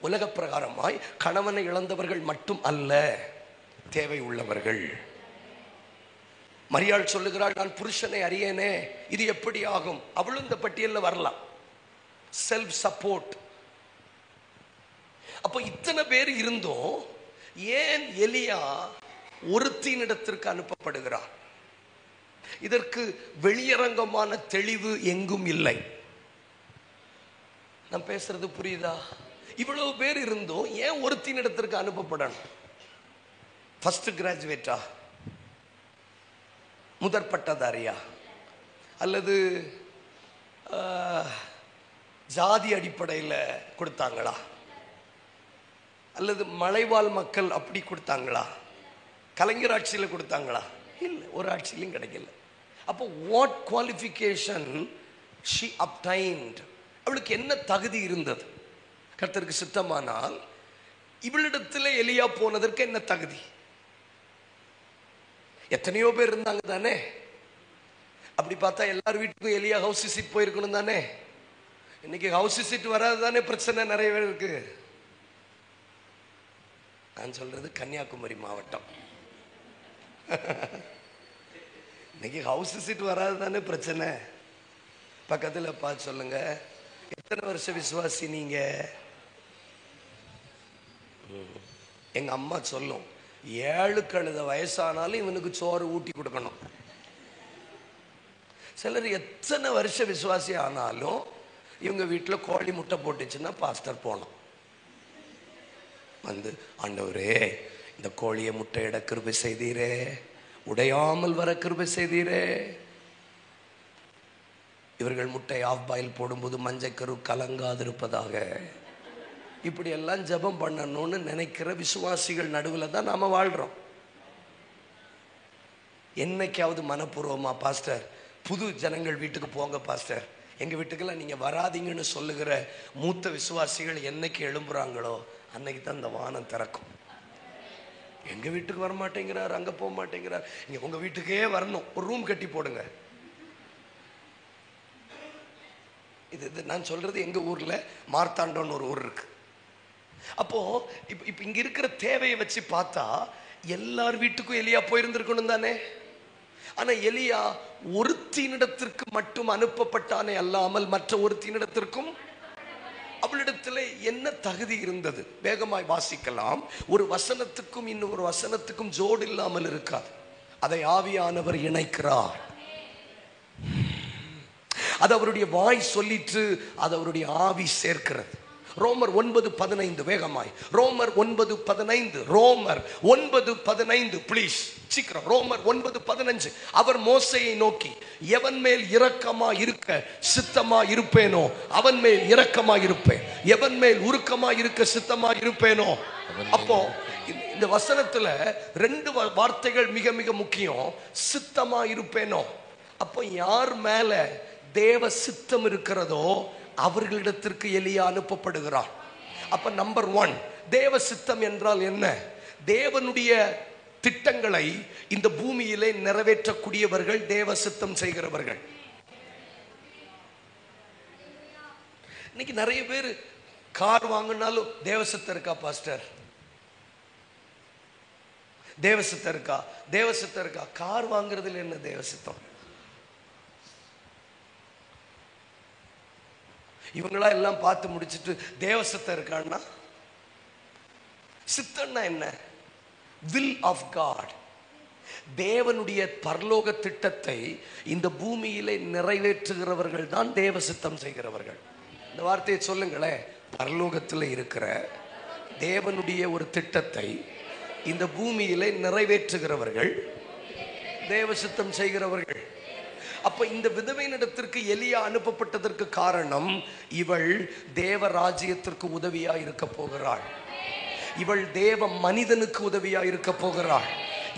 உலக பிரகாரமாய் கணவனை இழந்தவர்கள் மட்டும் அல்ல, தேவை உள்ளவர்கள். மரியாள் சொல்லுகிறாள், நான் புருஷனை அறியேனே, இது எப்படி ஆகும்? அவளும் இந்த பட்டியலில் வரலாம். Self support. அப்போ இத்தனை பேர் இருந்தும் ஏன் எலியா ஒருத்தினிடத்திற்கு அனுப்பப்படுகிறார்? இதற்கு வெளியரங்கமான தெளிவு எங்கும் இல்லை. நான் பேசுறது புரியுதா? இவ்வளவு பேர் இருந்தும் ஏன் ஒருத்தினிடத்திற்கு அனுப்பப்படணும்? ஃபர்ஸ்ட் கிராஜுவேட்டா, முதற் பட்டதாரியா, அல்லது ஜாதி அடிப்படையில் கொடுத்தாங்களா, அல்லது மலைவாழ் மக்கள் அப்படி கொடுத்தாங்களா, கலைஞர் ஆட்சியில் கொடுத்தாங்களா? இல்லை, ஒரு ஆட்சியிலும் கிடைக்கல. அப்போ வாட் குவாலிஃபிகேஷன் ஷி அப்டைன்ட்? அவளுக்கு என்ன தகுதி இருந்தது? கர்த்தருக்கு சித்தமானால் இவளிடத்தில் எலியா போனதற்கு என்ன தகுதி? எத்தனையோ பேர் இருந்தாங்க தானே. அப்படி பார்த்தா எல்லார் வீட்டுக்கும் எலியா ஹவுஸ் விசிட் போயிருக்கணும் தானே. இன்னைக்கு ஹவுஸ் விசிட் வராது தானே பிரச்சனை நிறைய பேர் இருக்கு. நான் சொல்றது கன்னியாகுமரி மாவட்டம். இன்னைக்கு ஹவுஸ் விசிட் வராது தானே பிரச்சனை. பக்கத்தில் பார்த்து சொல்லுங்க, எத்தனை வருஷ விசுவாசி நீங்க? எங்க அம்மா சொல்லும், 7 கழுத வயசானாலும் இவனுக்கு சோறு ஊட்டி கொடுக்கணும். சிலர் எத்தனை வருஷ விசுவாசி ஆனாலும் இவங்க வீட்டில் கோழி முட்டை போட்டுச்சுன்னா பாஸ்டர் போனோம் வந்து, ஆண்டவரே இந்த கோழியை முட்டையிட கிருபை செய்தீரே, உடையாமல் வர கிருபை செய்தீரே. இவர்கள் முட்டை ஆஃப் பாயில் போடும்போது மஞ்சக்கரு கலங்காதிருப்பதாக. இப்படி எல்லாம் ஜெபம் பண்ணணும்னு நினைக்கிற விசுவாசிகள் நடுவில் தான் நாம வாழ்றோம். என்னைக்காவது மனப்பூர்வமா, பாஸ்டர் புது ஜனங்கள் வீட்டுக்கு போங்க பாஸ்டர், எங்க வீட்டுக்கெல்லாம் நீங்க வராதீங்கன்னு சொல்லுகிற மூத்த விசுவாசிகள் என்னைக்கு எழும்புறாங்களோ அன்னைக்கு தான் இந்த வானம் திறக்கும். எங்க வீட்டுக்கு வர மாட்டேங்கிறார், அங்க போக மாட்டேங்கிறார், இங்க உங்க வீட்டுக்கே வரணும், ஒரு ரூம் கட்டி போடுங்க. இது நான் சொல்றது எங்க ஊர்ல மார்த்தாண்டோன்னு ஒரு ஊர் இருக்கு. அப்போ இப்ப இங்க இருக்கிற தேவையை வச்சு பார்த்தா எல்லார் வீட்டுக்கும் எலியா போயிருந்திருக்கணும் தானே. ஆனா எலியா ஒருத்தினிடத்திற்கு மட்டும் அனுப்பப்பட்டானே அல்லாமல் மற்ற ஒருத்தினிடத்திற்கும் அவளிடத்துல என்ன தகுதி இருந்தது? வேகமாய் வாசிக்கலாம். ஒரு வசனத்துக்கும் இன்னொரு வசனத்துக்கும் ஜோடு இல்லாமல் இருக்காது. அதை ஆவியானவர் இணைக்கிறார். அது அவருடைய வாய் சொல்லிட்டு அது அவருடைய ஆவி சேர்க்கிறது. ரோமர் 9:15 வேகமாய். ரோமர் 9:15. ரோமர் 9:15 ப்ளீஸ் சீக்கிரம். ரோமர் 9:15. அவர் மோசேயை நோக்கி, எவன் மேல் இரக்கமா இருக்க சித்தமா இருப்பேனோ அவன் மேல் இரக்கமா இருப்பேன், எவன் மேல் உருக்கமா இருக்க சித்தமா இருப்பேனோ. அப்போ இந்த வசனத்துல 2 வார்த்தைகள் மிக மிக முக்கியம். சித்தமா இருப்பேனோ. அப்போ யார் மேல தேவ சித்தம் இருக்கிறதோ அவர்களிடத்திற்கு எலியா அனுப்பப்படுகிறார். அப்ப நம்பர் 1, தேவ சித்தம் என்றால் என்ன? தேவனுடைய திட்டங்களை இந்த பூமியிலே நிறைவேற்றக்கூடியவர்கள், தேவ சித்தம் செய்கிறவர்கள். இன்னைக்கு நிறைய பேர் கார் வாங்கினாலும் தேவ சித்தம் இருக்கா பாஸ்டர், தேவ சித்தம் இருக்கா, தேவ சித்தம் இருக்கா. கார் வாங்குறதுல என்ன தேவ சித்தம்? இவங்களா எல்லாம் பார்த்து முடிச்சுட்டு தேவ சித்தம் இருக்கான்னா, சித்தம்னா என்ன? Will of God. தேவனுடைய பரலோக திட்டத்தை இந்த பூமியிலே நிறைவேற்றுகிறவர்கள் தான் தேவ சித்தம் செய்கிறவர்கள். இந்த வார்த்தையை சொல்லுங்களேன். பரலோகத்தில் இருக்கிற தேவனுடைய ஒரு திட்டத்தை இந்த பூமியிலே நிறைவேற்றுகிறவர்கள் தேவ சித்தம் செய்கிறவர்கள். அப்ப இந்த விதவையினிடத்திற்கு எலியா அனுப்பப்பட்டதற்கு காரணம், இவள் தேவ ராஜ்யத்திற்கு உதவியா இருக்க போகிறாள். இவள் தேவ மனிதனுக்கு உதவியா இருக்க போகிறாள்.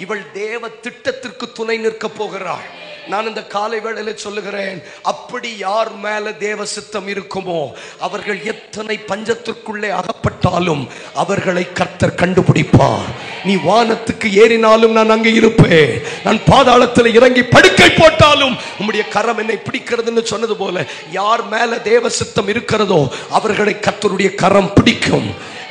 இவள் தேவ திட்டத்திற்கு துணை நிற்க போகிறாள். நான் இந்த காலை வேளையில சொல்லுகிறேன், அப்படி யார் மேல தேவ சித்தம் இருக்குமோ அவர்கள் எத்தனை பஞ்சத்திற்குள்ளே அகப்பட்டாலும் அவர்களை கர்த்தர் கண்டுபிடிப்பார். நீ வானத்துக்கு ஏறினாலும் நான் அங்கே இருப்பேன், நான் பாதாளத்தில் இறங்கி படுக்கை போட்டாலும் உம்முடைய கரம் என்னை பிடிக்கிறதுன்னு சொன்னது போல, யார் மேல தேவ சித்தம் இருக்கிறதோ அவர்களை கர்த்தருடைய கரம் பிடிக்கும்.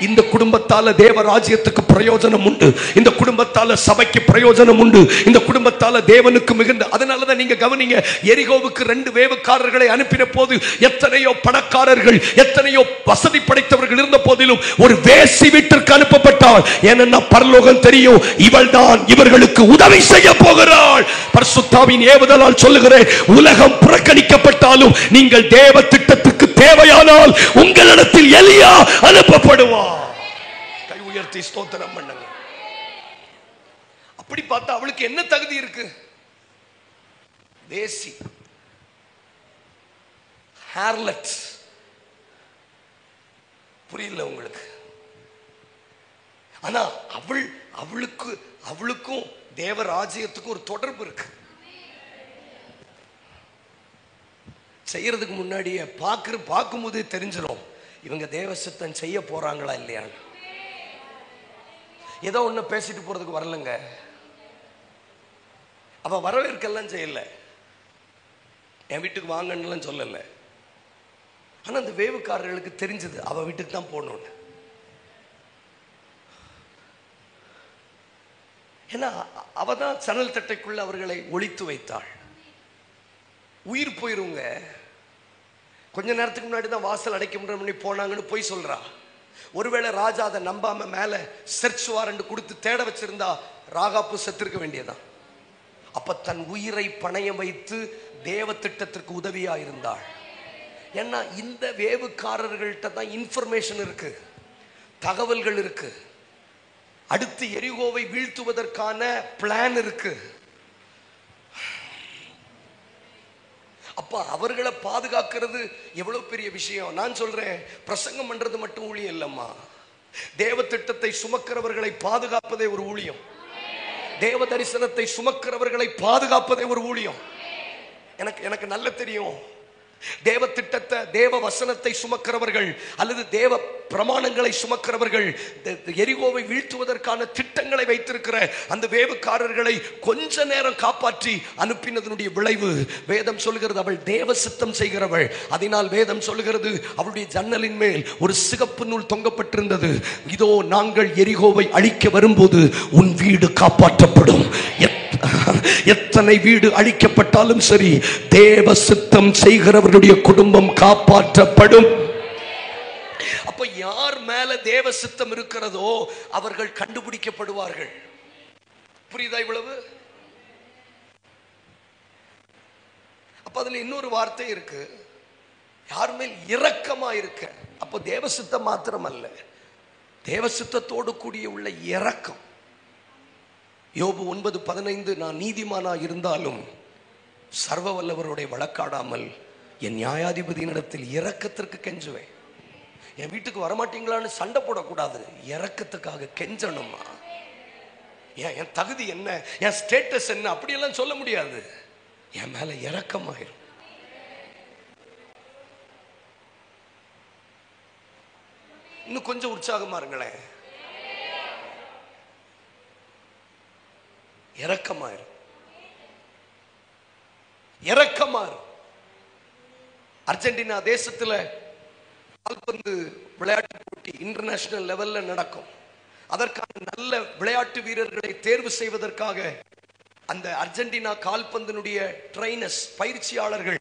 இந்த குடும்பத்தால தேவ ராஜ்யத்துக்கு பிரயோஜனம் உண்டு, இந்த குடும்பத்தால சபைக்கு பிரயோஜனம் உண்டு, இந்த குடும்பத்தால தேவனுக்கு மிகுந்த. அதனாலதான் நீங்க கவனிங்க, எரிகோவுக்கு 2 வேவுக்காரர்களை அனுப்பின போது எத்தனையோ பணக்காரர்கள், எத்தனையோ வசதி படைத்தவர்கள் இருந்த போதிலும் ஒரு வேசி வீட்டிற்கு அனுப்பப்பட்டாள். ஏன்னா பரலோகம் தெரியும், இவள் தான் இவர்களுக்கு உதவி செய்ய போகிறாள். பரிசுத்தாவின் ஏவுதலால் சொல்லுகிறேன், உலகம் புறக்கணிக்கப்பட்டாலும் நீங்கள் தேவ திட்டத்துக்கு தேவையானால் உங்களிடத்தில் எலியா அனுப்பப்படுவார். கை உயர்த்தி ஸ்தோத்திரம் பண்ணுங்க. அப்படி பார்த்தா அவளுக்கு என்ன தகுதி இருக்கு? வேசி, ஹார்லட். புரியல உங்களுக்கு? ஆனா அவளுக்கும் தேவ ராஜ்யத்துக்கும் ஒரு தொடர்பு இருக்கு. செய்யறதுக்கு முன்னாடியே பார்க்கும்போது தெரிஞ்சிடும் இவங்க தேவ சித்தம் செய்ய போறாங்களா இல்லையா. ஏதோ ஒண்ணு பேசிட்டு போறதுக்கு வரலங்க. அவ வரவேற்கெல்லாம் செய்யல, என் வீட்டுக்கு வாங்கன்னு சொல்லல. ஆனா அந்த வேவுக்காரர்களுக்கு தெரிஞ்சது அவ வீட்டுக்கு தான் போகணும்னு. ஏன்னா அவதான் சணல் தட்டைக்குள்ள அவர்களை ஒளித்து வைத்தாள். உயிர் போயிருங்க. கொஞ்ச நேரத்துக்கு முன்னாடி தான் வாசல் அடைக்க போனாங்கன்னு போய் சொல்றா. ஒருவேளை ராஜா அதை நம்பாம மேல சர்ச் வாரண்ட் கொடுத்து தேட வச்சிருந்தா ராகாப்பு செத்திருக்க வேண்டியதான். அப்ப தன் உயிரை பணயம் வைத்து தேவ திட்டத்திற்கு உதவியா இருந்தாள். ஏன்னா இந்த வேவுக்காரர்கள்ட்ட தான் இன்ஃபர்மேஷன் இருக்கு, தகவல்கள் இருக்கு, அடுத்து எரிகோவை வீழ்த்துவதற்கான பிளான் இருக்கு. அப்ப அவர்களை பாதுகாக்கிறது எவ்வளவு பெரிய விஷயம். நான் சொல்றேன், பிரசங்கம் பண்றது மட்டும் ஊழியம் இல்லம்மா, தேவ திட்டத்தை சுமக்கிறவர்களை பாதுகாப்பதே ஒரு ஊழியம். தேவ தரிசனத்தை சுமக்கிறவர்களை பாதுகாப்பதே ஒரு ஊழியம். எனக்கு நல்ல தெரியும், தேவ திட்டத்தை, தேவ வசனத்தை சுமக்கிறவர்கள் அல்லது தேவ பிரமாணங்களை சுமக்கிறவர்கள் எரிகோவை வீழ்த்துவதற்கான திட்டங்களை வைத்திருக்கிற அந்த வேவுக்காரர்களை கொஞ்ச நேரம் காப்பாற்றி அனுப்பினதனுடைய விளைவு வேதம் சொல்கிறது, அவள் தேவ சித்தம் செய்கிறவள். அதனால் வேதம் சொல்கிறது, அவளுடைய ஜன்னலின் மேல் ஒரு சிகப்பு நூல் தொங்கப்பட்டிருந்தது. இதோ நாங்கள் எரிகோவை அழிக்க வரும்போது உன் வீடு காப்பாற்றப்படும். எத்தனை வீடு அழிக்கப்பட்டாலும் சரி, தேவ சித்தம் செய்கிறவர்களுடைய குடும்பம் காப்பாற்றப்படும். அப்ப யார் மேல தேவ சித்தம் இருக்கிறதோ அவர்கள் கண்டுபிடிக்கப்படுவார்கள். புரியுதா இவ்வளவு? அப்ப அதுல இன்னொரு வார்த்தை இருக்கு, யார் மேல் இரக்கமா இருக்க. அப்போ தேவ சித்தம் மாத்திரம் அல்ல, தேவ சித்தத்தோடு கூடிய உள்ள இரக்கம். யோபு 9:15, நான் நீதிமானா இருந்தாலும் சர்வ வல்லவருடைய வழக்காடாமல் என் நியாயாதிபதியினிடத்தில் இரக்கத்திற்கு கெஞ்சுவேன். என் வீட்டுக்கு வரமாட்டீங்களான்னு சண்டை போடக்கூடாது, இரக்கத்துக்காக கெஞ்சணுமா. என் தகுதி என்ன, என் ஸ்டேட்டஸ் என்ன, அப்படியெல்லாம் சொல்ல முடியாது. என் மேல இரக்கமாயிரும். இன்னும் கொஞ்சம் உற்சாகமா இருங்களேன். இரக்கமாயிரும், இரக்கமாயிரும். அர்ஜென்டினா தேசத்துல கால்பந்து விளையாட்டு போட்டி இன்டர்நேஷனல் லெவல்ல நடக்கும். அதற்கான நல்ல விளையாட்டு வீரர்களை தேர்வு செய்வதற்காக அந்த அர்ஜென்டினா கால்பந்தினுடைய ட்ரைனர்ஸ், பயிற்சியாளர்கள்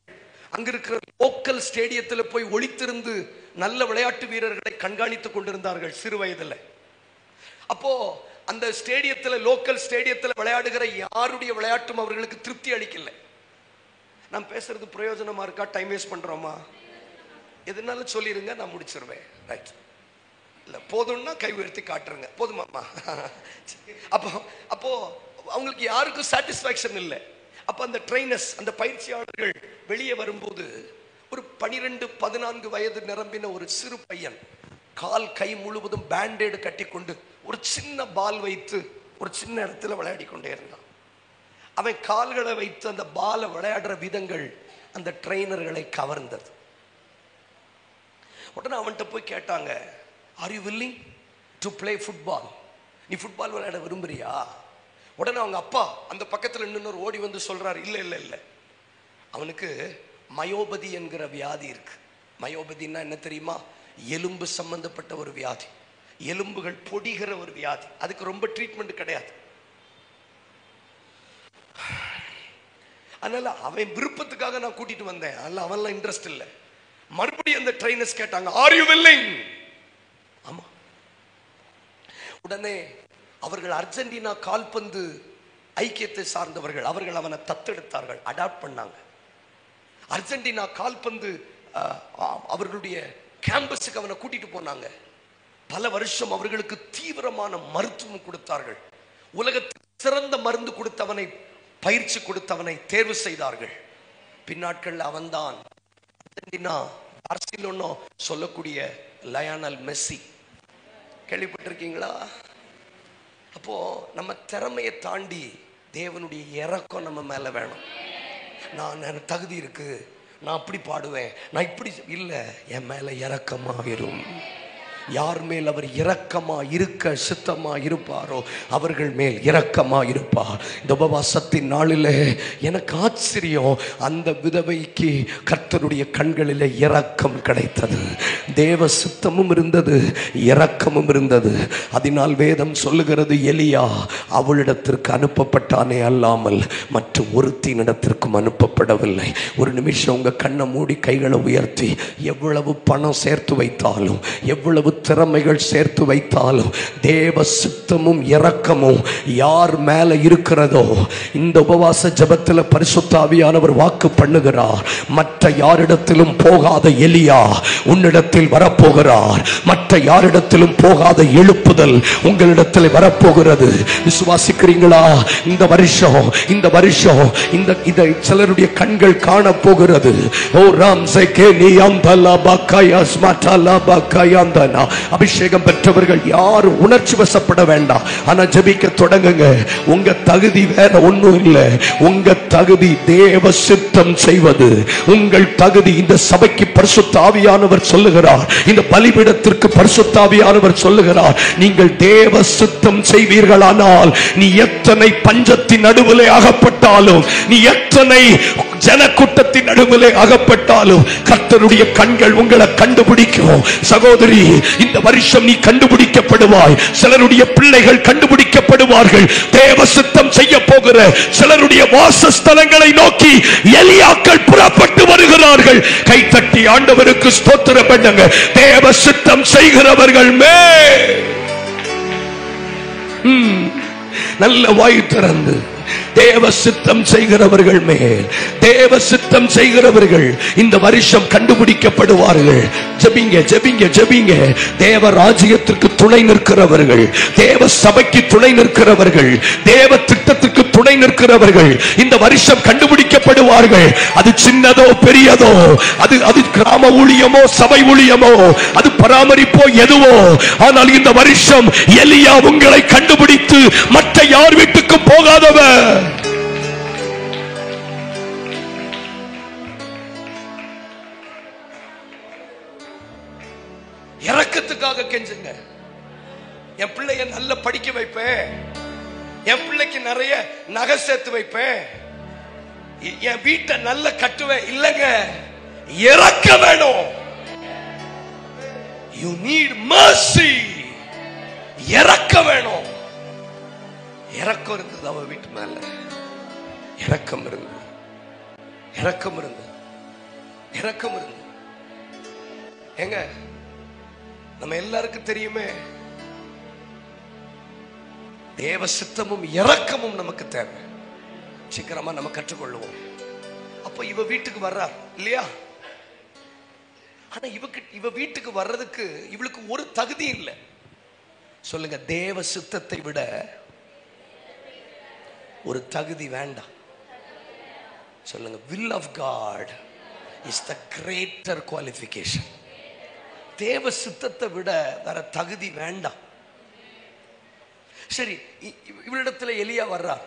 அங்கிருக்கிற லோக்கல் ஸ்டேடியத்தில் போய் ஒளித்திருந்து நல்ல விளையாட்டு வீரர்களை கண்காணித்துக் கொண்டிருந்தார்கள் சிறு வயதில். அப்போ அந்த ஸ்டேடியத்தில், லோக்கல் ஸ்டேடியத்தில் விளையாடுகிற யாருடைய விளையாட்டும் அவர்களுக்கு திருப்தி அளிக்கல. நான் பேசுறது பிரயோஜனமா இருக்கா, டைம் வேஸ்ட் பண்றோமா? எதுனாலும் சொல்லிருங்க, நான் முடிச்சிருவேன். ரைட்? இல்ல போதும்னா கை உயர்த்தி காட்டுருங்க, போதுமாம்மா? அப்போ அவங்களுக்கு யாருக்கும் சாட்டிஸ்ஃபேக்ஷன் இல்லை. அப்ப அந்த ட்ரைனர்ஸ், அந்த பயிற்சியாளர்கள் வெளியே வரும்போது ஒரு 12-14 வயது நிரம்பின ஒரு சிறு பையன் கால் கை முழுவதும் பேண்டேடு கட்டி கொண்டு ஒரு சின்ன பால் வைத்து ஒரு சின்ன இடத்துல விளையாடி கொண்டே இருந்தான். அவன் கால்களை வைத்து அந்த பாலை விளையாடுற விதங்கள் அந்த ட்ரெயினர்களை கவர்ந்தது. உடனே அவன்கிட்ட போய் கேட்டாங்க, are you willing to play football? நீ ஃபுட்பால் விளையாட விரும்புறியா? உடனே அவங்க அப்பா அந்த பக்கத்தில் இன்னொரு ஓடி வந்து சொல்றாரு, இல்லை இல்லை இல்லை, அவனுக்கு மயோபதி என்கிற வியாதி இருக்கு. மயோபதினா என்ன தெரியுமா? எலும்பு சம்பந்தப்பட்ட ஒரு வியாதி. எலும்புகள் பொடிகிற ஒரு வியாதி. அதுக்கு ரொம்ப ட்ரீட்மெண்ட் கிடையாது. அதனால அவன் விருப்பத்துக்காக நான் கூட்டிட்டு வந்தேன். அதனால அவன்லாம் இன்ட்ரெஸ்ட் இல்லை. மறுபடியும் அந்த ட்ரைனர்ஸ் கேட்டாங்க, ஆர் யூ வில்லிங்? ஆமா. உடனே அவர்கள் அர்ஜென்டினா கால்பந்து ஐக்கியத்தை சார்ந்தவர்கள், அவர்கள் அவனை தத்தெடுத்தார்கள், அடாப்ட் பண்ணாங்க. அர்ஜென்டினா கால்பந்து அவர்களுடைய கேம்பஸுக்கு அவனை கூட்டிட்டு போனாங்க. பல வருஷம் அவர்களுக்கு தீவிரமான மருத்துவம் கொடுத்தார்கள். உலகத்தில் சிறந்த மருந்து கொடுத்தவனை, பயிற்சி கொடுத்தவனை தேர்வு செய்தார்கள். பின்னாட்கள் அவன்தான் அர்ஜென்டினா பார்சிலோனா சொல்லக்கூடிய லயோனல் மெஸ்ஸி. கேள்விப்பட்டிருக்கீங்களா? அப்போ நம்ம திறமையை தாண்டி தேவனுடைய இரக்கம் நம்ம மேல வேணும். நான் தகுதி இருக்கு, நான் அப்படி பாடுவேன், நான் இப்படி இல்லை, என் மேல இரக்கமாயிரும். யார் மேல் அவர் இரக்கமா இருக்க சித்தமா இருப்பாரோ அவர்கள் மேல் இரக்கமா இருப்பார். இந்த உபவாசத்தின் நாளில் எனக்கு ஆச்சரியம், அந்த விதவைக்கு கர்த்தருடைய கண்களில் இரக்கம் கிடைத்தது. தேவ சித்தமும் இருந்தது, இரக்கமும் இருந்தது. அதனால் வேதம் சொல்லுகிறது, எலியா அவளிடத்திற்கு அனுப்பப்பட்டானே அல்லாமல் மற்ற ஒருத்தினிடத்திற்கும் அனுப்பப்படவில்லை. ஒரு நிமிஷம் உங்க கண்ணை மூடி கைகளை உயர்த்தி, எவ்வளவு பணம் சேர்த்து வைத்தாலும், எவ்வளவு திறமைகள் சேர்த்து வைத்தாலும், தேவ சித்தமும் இரக்கமும் யார் மேல இருக்கிறதோ, இந்த உபவாச ஜெபத்தில் பரிசுத்த ஆவியானவர் வாக்கு பண்ணுகிறார், மற்ற யாரிடத்திலும் போகாத எலியா உன்னிடத்தில் வரப்போகிறார். மற்ற யாரிடத்திலும் போகாத எழுப்புதல் உங்களிடத்தில் வரப்போகிறது. விசுவாசிக்கிறீங்களா? இந்த வருஷம் இந்த சிலருடைய கண்கள் காண போகிறது. ஓ ராம் ஜெகே நியம் பலபா கயாஸ் மடலா பகயந்தனா. அபிஷேகம் பெற்றவர்கள் யாரும் உணர்ச்சி வசப்பட வேண்டாம். ஆனா ஜெபிக்க தொடங்குங்க. உங்க தகுதி வேற ஒண்ணும் இல்லை. உங்க தகுதி தேவ சித்தம் செய்வது. உங்கள் தகுதி இந்த சபைக்கு பரிசுத்த ஆவியானவர் சொல்லுகிறார், இந்த பலிபீடத்திற்கு பரிசுத்த ஆவியானவர் சொல்லுகிறார், நீங்கள் தேவ சித்தம் செய்வீர்களானால் நீ எத்தனை பஞ்சத்தின் நடுவிலே அகப்பட்டாலும், நீ எத்தனை ஜனக்கூட்டத்தின் நடுவிலே அகப்பட்டாலும் கர்த்தருடைய கண்கள் உங்களை கண்டுபிடிக்கும். சகோதரி, இந்த வருஷம் நீ கண்டுபிடிக்கப்படுவாய். சிலருடைய பிள்ளைகள் கண்டுபிடிக்கப்படுவார்கள். தேவ சித்தம் செய்ய போகிற சிலருடைய வாசஸ்தலங்களை நோக்கி எலியாக்கள் புறப்பட்டு வருகிறார்கள். கைத்தட்டி ஆண்டவருக்கு ஸ்தோத்திரம் பண்ணுங்க. தேவ சித்தம் செய்கிறவர்கள் மேல் நல்ல வாய் திறந்து தேவ சித்தம் செய்கிறவர்கள் மேல், தேவ சித்தம் செய்கிறவர்கள் இந்த வருஷம் கண்டுபிடிக்கப்படுவார்கள். ஜெபிங்க ஜெபிங்க ஜெபிங்க. தேவ ராஜ்யத்திற்கு துணை நிற்கிறவர்கள், தேவ சபைக்கு துணை நிற்கிறவர்கள், தேவ திட்டத்திற்கு துணை நிற்கிறவர்கள் இந்த வருஷம் கண்டுபிடிக்கப்படுவார்கள். அது சின்னதோ பெரியதோ, அது கிராம ஊழியமோ சபை ஊழியமோ, அது பராமரிப்போ எதுவோ, ஆனால் இந்த வருஷம் எலியா உங்களை கண்டுபிடித்து மற்ற யார் வீட்டுக்கு போகாதவர். இரக்கத்துக்காக கெஞ்சுங்க. என் பிள்ளைய நல்ல படிக்க வைப்பேன், என் பிள்ளைக்கு நிறைய நகை சேர்த்து வைப்பேன், என் வீட்டை நல்ல கட்டுவேன். இல்லங்க, இரக்க வேணும். You need mercy. இரக்க வேணும். இரக்கம் இருந்தது அவ வீட்டு மேல. இரக்கம் இருந்தது, இரக்கம் இருந்தது, இரக்கம் இருந்தது. எங்க நம்ம எல்லாருக்கும் தெரியுமே, தேவ சித்தமும் இரக்கமும் நமக்கு தேவை. சீக்கிரமா நம்ம கற்றுக்கொள்ளுவோம். அப்ப இவ வீட்டுக்கு வர்றார் இல்லையா? ஆனா இவ வீட்டுக்கு வர்றதுக்கு இவளுக்கு ஒரு தகுதி இல்லை. சொல்லுங்க, தேவ சித்தத்தை விட ஒரு தகுதி வேண்டாம். சொல்லுங்க, will of God is the greater qualification. தேவ சித்தத்தை விட வேற தகுதி வேண்டாம். சரி, இவளிடத்துல எலியா வர்றார்.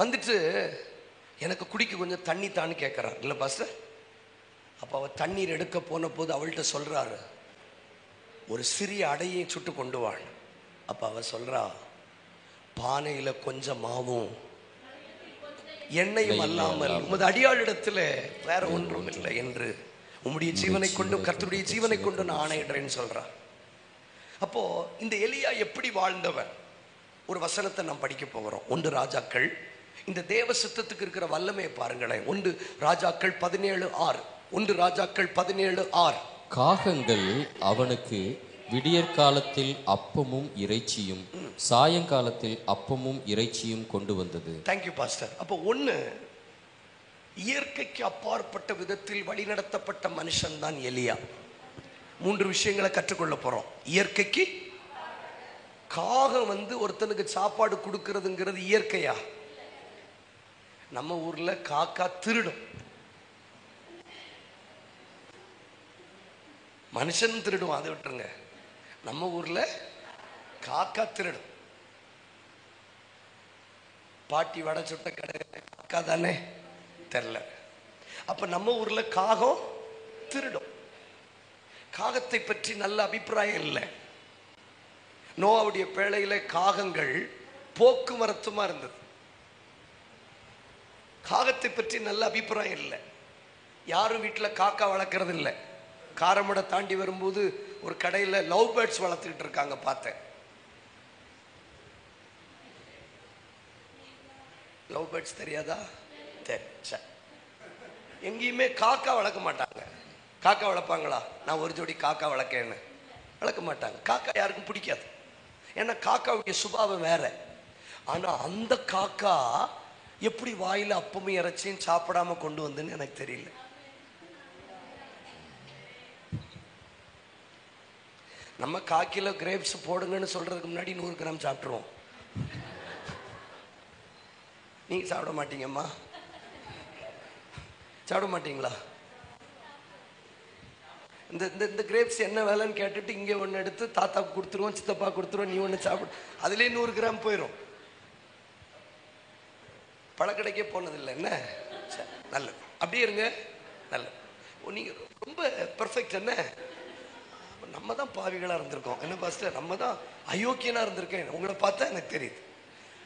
வந்துட்டு எனக்கு குடிக்க கொஞ்சம் தண்ணி தான்னு கேட்கிறார். இல்ல பாஸ்டர். அப்ப அவ தண்ணீர் எடுக்க போன போது அவள்கிட்ட சொல்றாரு, ஒரு சிறிய அடையை சுட்டு கொண்டு வாழ். அப்ப அவ சொல்றா, பானையில கொஞ்சம் மாவும் எண்ணெயும் அல்லாமல் உமது அடியாளிடத்துல வேற ஒன்றும் இல்லை என்று உம்முடைய ஜீவனை கொண்டு, கர்த்தருடைய ஜீவனை கொண்டு நான் ஆணையிடுறேன்னு சொல்றார். அப்போ இந்த எலியா எப்படி வாழ்ந்தவர்? ஒரு வசனத்தை நாம் படிக்க போகிறோம். 1 ராஜாக்கள். இந்த தேவ சித்தத்துக்கு இருக்கிற வல்லமையை பாருங்களேன். 1 ராஜாக்கள் 17:6. 1 ராஜாக்கள் 17:6. காகங்கள் அவனுக்கு விடியற்காலத்தில் அப்பமும் இறைச்சியும் சாயங்காலத்தில் அப்பமும் இறைச்சியும் கொண்டு வந்தது. Thank you pastor. அப்போ ஒன்று, இயற்கைக்கு அப்பாற்பட்ட விதத்தில் வழிநடத்தப்பட்ட மனுஷன் தான் எலியா. 3 விஷயங்களை கற்றுக்கொள்ள போறோம். இயற்கைக்கு, காகம் ஒருத்தனுக்கு சாப்பாடு கொடுக்கறதுங்கிறது இயற்கையா? நம்ம ஊர்ல காக்கா திருடும், மனுஷன் திருடுவான், அதை விட்டுருங்க. நம்ம ஊர்ல காக்கா திருடும். பாட்டி வடை சுட்ட கடை காக்கா தானே? தெரியல. அப்ப நம்ம ஊர்ல காகம் திருடும். காகத்தை பற்றி நல்ல அபிப்பிராயம் இல்லை. நோவாவுடைய பேழையில காகங்கள் போக்குவரத்துமா இருந்தது. காகத்தை பற்றி நல்ல அபிப்பிராயம் இல்லை. யாரும் வீட்டில் காக்கா வளர்க்கறது இல்லை. காரமடை தாண்டி வரும்போது ஒரு கடையில் லவ் பேர்ட்ஸ் வளர்த்துக்கிட்டு இருக்காங்க, பார்த்தேன். லவ் பேர்ட்ஸ் தெரியாதா? எங்கேயுமே காக்கா வளர்க்க மாட்டாங்க. காக்கா வளர்ப்பாங்களா? நான் ஒரு ஜோடி காக்கா வளர்க்கேன்னு வளர்க்க மாட்டாங்க. காக்கா யாருக்கும் பிடிக்காது. ஏன்னா காக்காவுடைய சுபாவம் வேற. ஆனா அந்த காக்கா எப்படி வாயில அப்பமும் இறைச்சியும் சாப்பிடாம கொண்டு வந்துன்னு எனக்கு தெரியல. நம்ம 1/4 கிலோ கிரேப்ஸ் போடுங்கன்னு சொல்றதுக்கு முன்னாடி 100 கிராம் சாப்பிட்டுருவோம். நீங்க சாப்பிட மாட்டீங்கம்மா? சாப்பிட மாட்டீங்களா? இந்த கிரேப்ஸ் என்ன வேலைன்னு கேட்டுட்டு இங்கே ஒன்று எடுத்து தாத்தாவுக்கு கொடுத்துருவோம், சித்தப்பா கொடுத்துருவோம், நீ ஒன்று சாப்பிடு. அதுலேயே 100 கிராம் போயிடும். பழக்கடைக்கே போனதில்லை. என்ன நல்லது, அப்படியே இருங்க. நல்லது. நீங்கள் ரொம்ப பெர்ஃபெக்ட். என்ன நம்ம தான் பாவிகளாக இருந்திருக்கோம். என்ன பாஸ்டர், நம்ம தான் அயோக்கியனாக இருந்திருக்கேன். உங்களை பார்த்தா எனக்கு தெரியுது.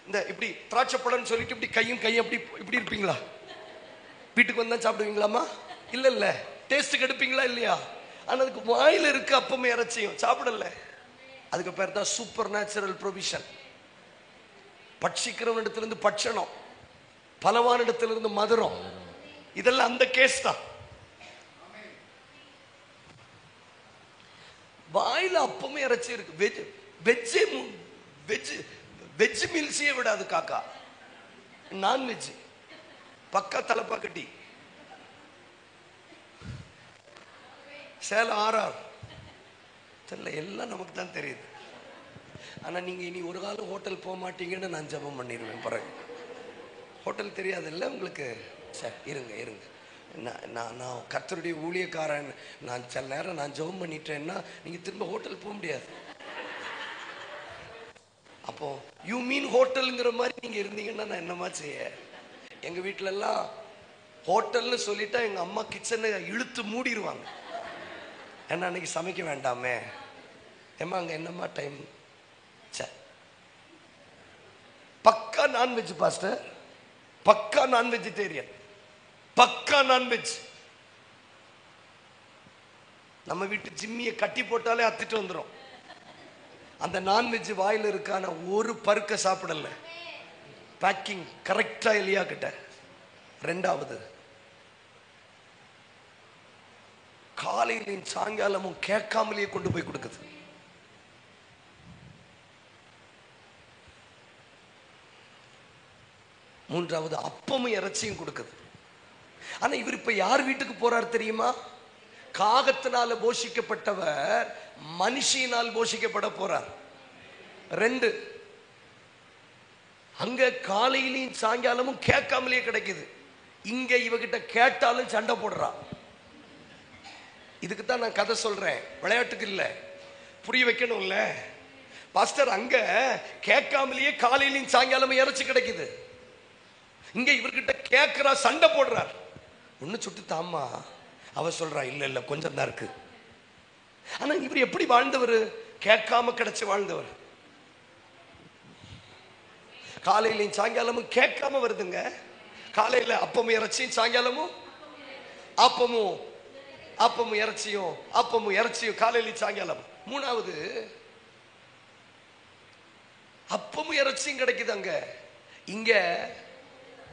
இந்த இப்படி திராட்சை பழம்னு சொல்லிட்டு இப்படி கையும் இப்படி இப்படி இருப்பீங்களா? வீட்டுக்கு வந்தால் சாப்பிடுவீங்களாமா? இல்லை இல்லை. டேஸ்ட்டுக்கு எடுப்பீங்களா இல்லையா? ஆனால் அதுக்கு வாயில் இருக்கு அப்பமே இறைச்சியும் சாப்பிடல. அதுக்கு பேர் தான் சூப்பர் நேச்சுரல் ப்ரொவிஷன். பட்சிக்கிறவன் இடத்திலிருந்து பட்சணம், பலவான இடத்திலிருந்து மதுரம். இதெல்லாம் அந்த கேஸ் தான். வாயில அப்பமே இறைச்சி இருக்கு. வெஜ் மீல்ஸையே விடாது காக்கா. நான்வெஜ் பக்கா தலப்பா கட்டி. சேலம் ஆறார் தெரியல, எல்லாம் நமக்கு தான் தெரியுது. ஆனால் நீங்கள் இனி ஒரு காலம் ஹோட்டல் போக மாட்டீங்கன்னு நான் ஜெபம் பண்ணிடுவேன். பிறகு ஹோட்டல் தெரியாது இல்லை உங்களுக்கு? சரி, இருங்க இருங்க. நான் கர்த்தருடைய ஊழியக்காரன். நான் சில நேரம் நான் ஜெபம் பண்ணிட்டேன்னா நீங்கள் திரும்ப ஹோட்டல் போக முடியாது. அப்போ யூ மீன் ஹோட்டலுங்கிற மாதிரி நீங்கள் இருந்தீங்கன்னா நான் என்னமா செய்ய? எங்கள் வீட்டிலெல்லாம் ஹோட்டல்னு சொல்லிட்டா எங்கள் அம்மா கிச்சனை இழுத்து மூடிடுவாங்க. ஏன்னா அன்னைக்கு சமைக்க வேண்டாமே. ஏம்மா அங்கே என்னம்மா டைம்? சரி, பக்கா நான்வெஜ் பாஸ்டர், பக்கா நான் வெஜிடேரியன், பக்கா நான்வெஜ். நம்ம வீட்டு ஜிம்மியை கட்டி போட்டாலே அத்திட்டு வந்துடும். அந்த நான்வெஜ் வாயில் இருக்கான ஒரு பருக்க சாப்பிடல. பேக்கிங் கரெக்டா எலியா கிட்ட. 2வது, காலையிலும் சாயங்காலமும் கேட்காமலேயே கொண்டு போய் கொடுக்குது. மூன்றாவது, அப்பமும் இறைச்சியும் கொடுக்குது. ஆனா இவர் இப்ப யார் வீட்டுக்கு போறார் தெரியுமா? காகத்தினால போஷிக்கப்பட்டவர் மனுஷியினால் போஷிக்கப்பட போறார். 2, அங்க காலையிலையும் சாயங்காலமும் கேட்காமலேயே கிடைக்குது. இங்க இவகிட்ட கேட்டாலும் சண்டை போடுறா. இதுக்கு தான் நான் கதை சொல்றேன், விளையாட்டுக்கு இல்ல, புரிய வைக்கணும் இல்ல பாஸ்டர். அங்க கேட்காமலேயே காலையிலையும் சாயங்காலமும் இறைச்சி கிடைக்குது. இங்க இவர்கிட்ட கேட்கிறா, சண்டை போடுறார். ஒண்ணு சுட்டு தாமா. அவ சொல்றா, இல்ல இல்ல கொஞ்சம் தான் இருக்கு. ஆனா இவர் எப்படி வாழ்ந்தவர்? கேட்காம கிடைச்சு வாழ்ந்தவர். காலையிலையும் சாயங்காலமும் கேட்காம வருதுங்க. காலையில அப்பமும் இறைச்சியும், சாயங்காலமும் அப்பமும் இறைச்சியும், அப்பமும் இறைச்சியும், காலையிலையும் சாயங்காலம். 3வது, அப்பமும் இறைச்சியும் கிடைக்குது அங்க. இங்க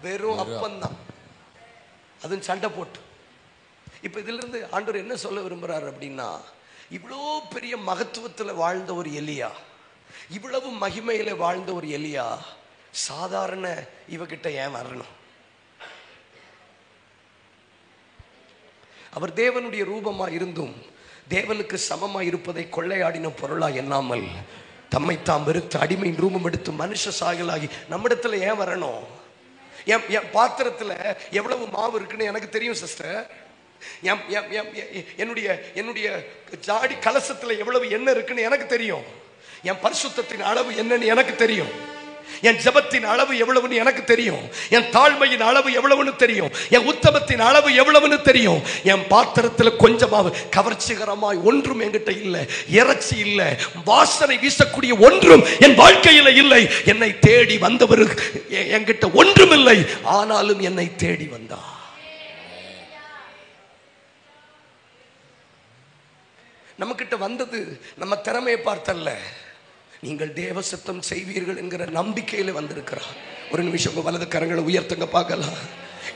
வெறும் அப்பந்தான், அதுவும் சண்டை போட்டு. இப்ப இதுல இருந்து ஆண்டவர் என்ன சொல்ல விரும்புறாரு அப்படின்னா, இவ்வளோ பெரிய மகத்துவத்துல வாழ்ந்த ஒரு எலியா, இவ்வளவு மகிமையில வாழ்ந்த ஒரு எலியா சாதாரண இவகிட்ட ஏன் வரணும்? அவர் தேவனுடைய ரூபமா இருந்தும் தேவனுக்கு சமமா இருப்பதை கொள்ளையாடின பொருளா எண்ணாமல் தம்மை தாம் வெறுத்து அடிமையின் ரூபம் எடுத்து மனுஷ சாயலாகி நம்மிடத்துல ஏன் வரணும்? என் பாத்திரத்துல எவ்வளவு மாவு இருக்குன்னு எனக்கு தெரியும் சிஸ்டர். என்னுடைய ஜாடி கலசத்துல எவ்வளவு எண்ணெய் இருக்குன்னு எனக்கு தெரியும். என் பரிசுத்தத்தின் அளவு என்னன்னு எனக்கு தெரியும். என் ஜபத்தின் அளவு எவ்வளவுன்னு எனக்கு தெரியும். என் தாழ்மையின் அளவு எவ்வளவுன்னு தெரியும். என் உத்தமத்தின் அளவு எவ்வளவுன்னு தெரியும். என் பாத்திரத்துல கொஞ்சமாவது கவர்ச்சிகரமாய் ஒன்றும் என்கிட்ட இல்லை, இறைச்சி இல்லை, வாசனை வீசக்கூடிய ஒன்றும் என் வாழ்க்கையில இல்லை. என்னை தேடி வந்தவர் என்கிட்ட ஒன்றும் இல்லை, ஆனாலும் என்னை தேடி வந்தா. நம்ம கிட்ட வந்தது நம்ம திறமையை பார்த்தல்ல, நீங்கள் தேவ சித்தம் செய்வீர்கள் என்கிற நம்பிக்கையில வந்திருக்கிறார். ஒரு நிமிஷம் வலது கரங்களை உயர்த்துங்க பார்க்கலாம்.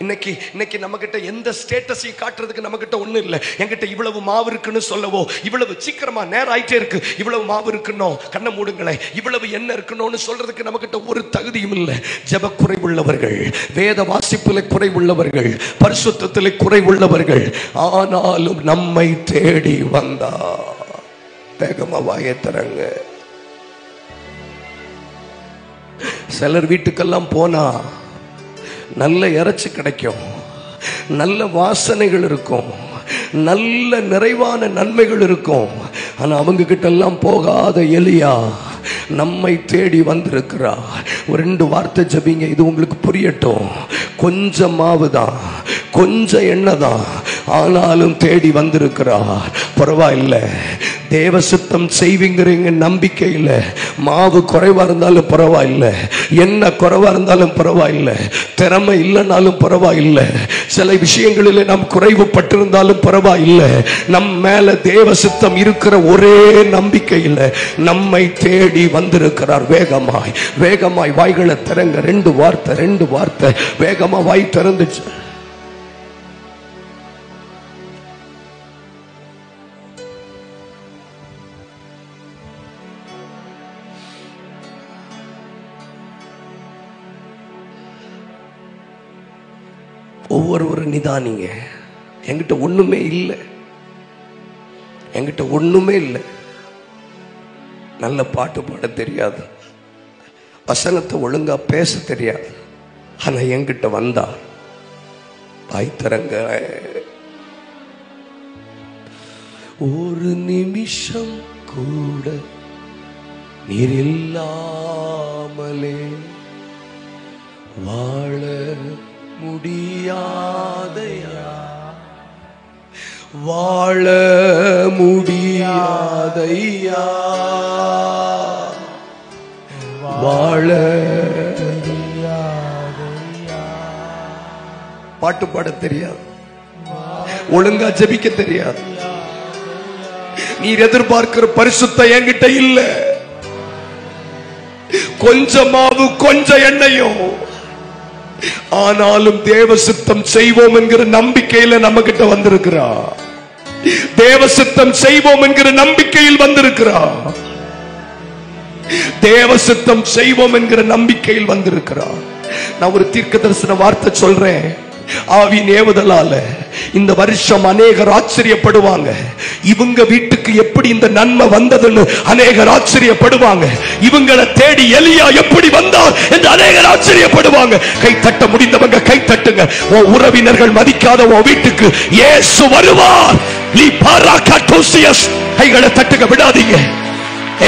இன்னைக்கு நம்ம கிட்ட எந்த ஸ்டேட்டஸையும் காட்டுறதுக்கு நம்ம கிட்ட ஒண்ணும் இல்லை. என்கிட்ட இவ்வளவு மாவு இருக்குன்னு சொல்லவோ, இவ்வளவு சீக்கிரமா நேரம் ஆயிட்டே இருக்கு, இவ்வளவு மாவு இருக்கணும், கண்ணை மூடுங்களேன், இவ்வளவு என்ன இருக்கணும்னு சொல்றதுக்கு நம்ம கிட்ட ஒரு தகுதியும் இல்லை. ஜெப குறைவுள்ளவர்கள், வேத வாசிப்பில் குறைவுள்ளவர்கள், பரிசுத்தத்தில் குறைவுள்ளவர்கள், ஆனாலும் நம்மை தேடி வந்தா. வேகமா வாயை தரங்க. சிலர் வீட்டுக்கெல்லாம் போனா நல்ல இறைச்சி கிடைக்கும், நல்ல வாசனைகள் இருக்கும், நல்ல நிறைவான நன்மைகள் இருக்கும். ஆனா அவங்க கிட்ட எல்லாம் போகாத எலியா நம்மை தேடி வந்திருக்கிறார். ஒரு 2 வார்த்தை ஜபிங்க, இது உங்களுக்கு புரியட்டும். கொஞ்சம் மாவு தான், கொஞ்சம் எண்ணெய் தான், ஆனாலும் தேடி வந்திருக்கிறார். பரவாயில்ல, தேவ சித்தம் செய்வீங்கிறீங்க நம்பிக்கையில் மாவு குறைவா இருந்தாலும் பரவாயில்ல, எண்ணெய் குறைவா இருந்தாலும் பரவாயில்ல, திறமை இல்லைனாலும் பரவாயில்லை, சில விஷயங்களில் நாம் குறைவுபட்டிருந்தாலும் பரவாயில்லை, நம் மேல தேவ சித்தம் இருக்கிற ஒரே நம்பிக்கையில் நம்மை தேடி வந்திருக்கிறார். வேகமாய் வேகமாய் வாய்களை திறங்க. 2 வார்த்தை வேகமா வாய் திறந்துச்சு. ஒவ்வொரு நிதானிங்க. என்கிட்ட ஒண்ணுமே இல்லை, என்கிட்ட ஒண்ணுமே இல்லை. நல்ல பாட்டு பாட தெரியாது, வசனத்தை ஒழுங்கா பேச தெரியாது, ஆனா என்கிட்ட வந்தா பாய்த்தரங்க. ஒரு நிமிஷம் கூட நீர் இல்லாமலே வாழ முடியாதையா, வாழ முடியாதையா, வாழ முடியாதையா. பாட்டு பாட தெரியாது, ஒழுங்கா ஜெபிக்க தெரியாது, நீர் எதிர்பார்க்கிற பரிசுத்த என்கிட்ட இல்ல. கொஞ்சமாவு கொஞ்சம் எண்ணெயும், ஆனாலும் தேவ சித்தம் செய்வோம் என்கிற நம்பிக்கையில நம்ம கிட்ட வந்திருக்கிறா. தேவ சித்தம் செய்வோம் என்கிற நம்பிக்கையில் வந்திருக்கிறா. தேவ சித்தம் செய்வோம் என்கிற நம்பிக்கையில் வந்திருக்கிறா. நான் ஒரு தீர்க்க தரிசன வார்த்தை சொல்றேன். ஆவியின் ஏவுதலால இந்த வருஷம் அநேகர் ஆச்சரியப்படுவாங்க. இவங்க வீட்டுக்கு எப்படி இந்த நன்மை வந்ததுன்னு அநேகர் ஆச்சரியப்படுவாங்க. இவங்களை தேடி எலியா எப்படி வந்தார் என்று அநேகர் ஆச்சரியப்படுவாங்க. கை தட்ட முடிந்தவங்க கை தட்டுங்க. உன் உறவினர்கள் மதிக்காத உன் வீட்டுக்கு இயேசு வருவார். நீ பாரா கட்டோசியஸ் கைகளை தட்டுங்க, விடாதீங்க.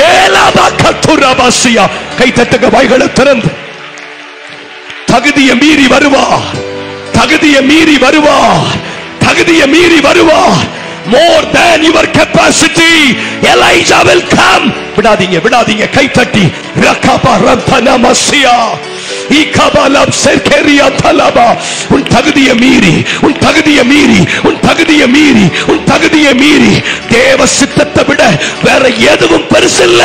ஏலாபா கத்துராபாசியா கை தட்டுங்க, வாய்களை திறந்து. தகுதியை மீறி வருவார், தகுதியை மீறி வருவார், தகுதியை மீறி வருவார். More than your capacity, Elijah will come. விடாதீங்க, விடாதீங்க, கை தட்டி. ரகபா ரந்தனா மசியா இகபலம் சர்க்கரியா தலபா. உன் தகுதியை மீறி, உன் தகுதியை மீறி, உன் தகுதியை மீறி, உன் தகுதியை மீறி தேவ சித்தத்தை விட வேற எதுவும் பெருசில்ல.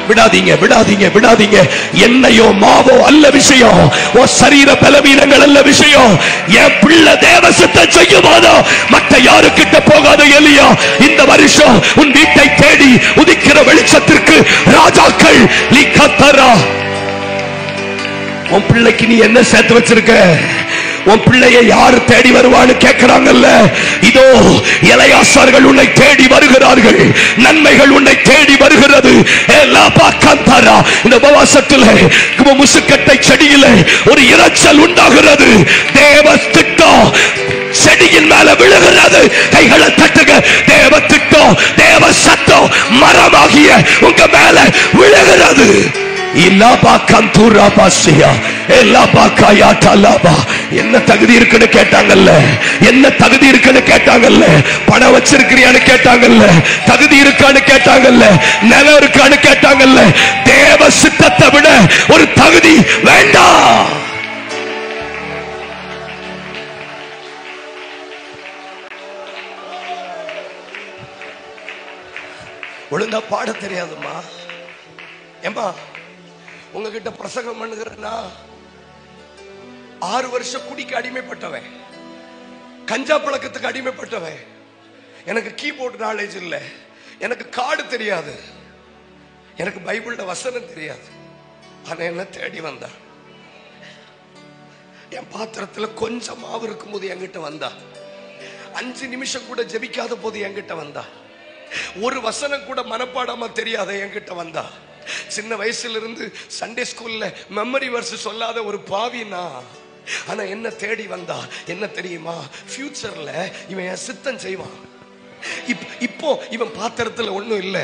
விடாதீங்க, விடாதீங்க, விடாதீங்க. என்னையோ மாவோ அல்ல விஷயம், ஓ சரீர பலவீனங்கள் அல்ல விஷயம். என் பிள்ளை தேவ சித்தம் செய்யும் போதோ மற்ற யாருக்கிட்ட போகாத எலியா, இந்த வருஷம் உன் வீட்டை தேடி உதிக்கிற வெளிச்சத்திற்கு ராஜாக்கள் லிகத்தரா. உன் பிள்ளைக்கு நீ என்ன சேர்த்து வச்சிருக்க? உன் பிள்ளையை யார் தேடி வருவான்னு கேட்கிறாங்கல்ல. இதோ எலையாசார்கள் உன்னை தேடி வருகிறார்கள், நன்மைகள் உன்னை தேடி வருகிறது. இந்த உபவாசத்தில் முசுக்கட்டை செடியில ஒரு இரைச்சல் உண்டாகிறது. தேவ திட்டம் செடியின் மேல விழுகிறது. கைகளை தட்டுக. தேவ திட்டம், தேவ சத்தம் மரமாகிய உங்க மேல விழுகிறது. என்ன தகுதி இருக்குன்னு கேட்டாங்கல்ல, என்ன தகுதி இருக்குன்னு கேட்டாங்கல்ல, பணம் வச்சிருக்கிறியான்னு கேட்டாங்கல்ல, தகுதி இருக்கான்னு கேட்டாங்கல்ல, நிலம் இருக்கான்னு கேட்டாங்கல்ல. தேவ சித்தத்தை விட ஒரு தகுதி வேண்டாம். ஒழுங்கா பாட தெரியாதுமா? ஏமா உங்ககிட்ட பிரசங்கம் பண்ணுகிறேன்னா 6 வருஷம் குடிக்கு அடிமைப்பட்டவன், கஞ்சா பழக்கத்துக்கு அடிமைப்பட்டவன். எனக்கு கீபோர்டு நாலேஜ் இல்லை, எனக்கு கார்டு தெரியாது, எனக்கு பைபிளோட வசனம் தெரியாது. ஆனா என்ன தேடி வந்தா. என் பாத்திரத்துல கொஞ்சம் மாவு இருக்கும் போது என்கிட்ட வந்தா. 5 நிமிஷம் கூட ஜெபிக்காத போது என்கிட்ட வந்தா. ஒரு வசனம் கூட மனப்பாடமா தெரியாத என்கிட்ட வந்தா. சின்ன வயசுல இருந்து சண்டே ஸ்கூல்ல மெமரி வர்ஸ் சொல்லாத ஒரு பாவினா, ஆனா என்ன தேடி வந்தா. என்ன தெரியுமா? ஃபியூச்சர்ல இவன் என் சித்தம் செய்வான். இப்போ இவன் பாத்திரத்துல ஒண்ணும் இல்ல,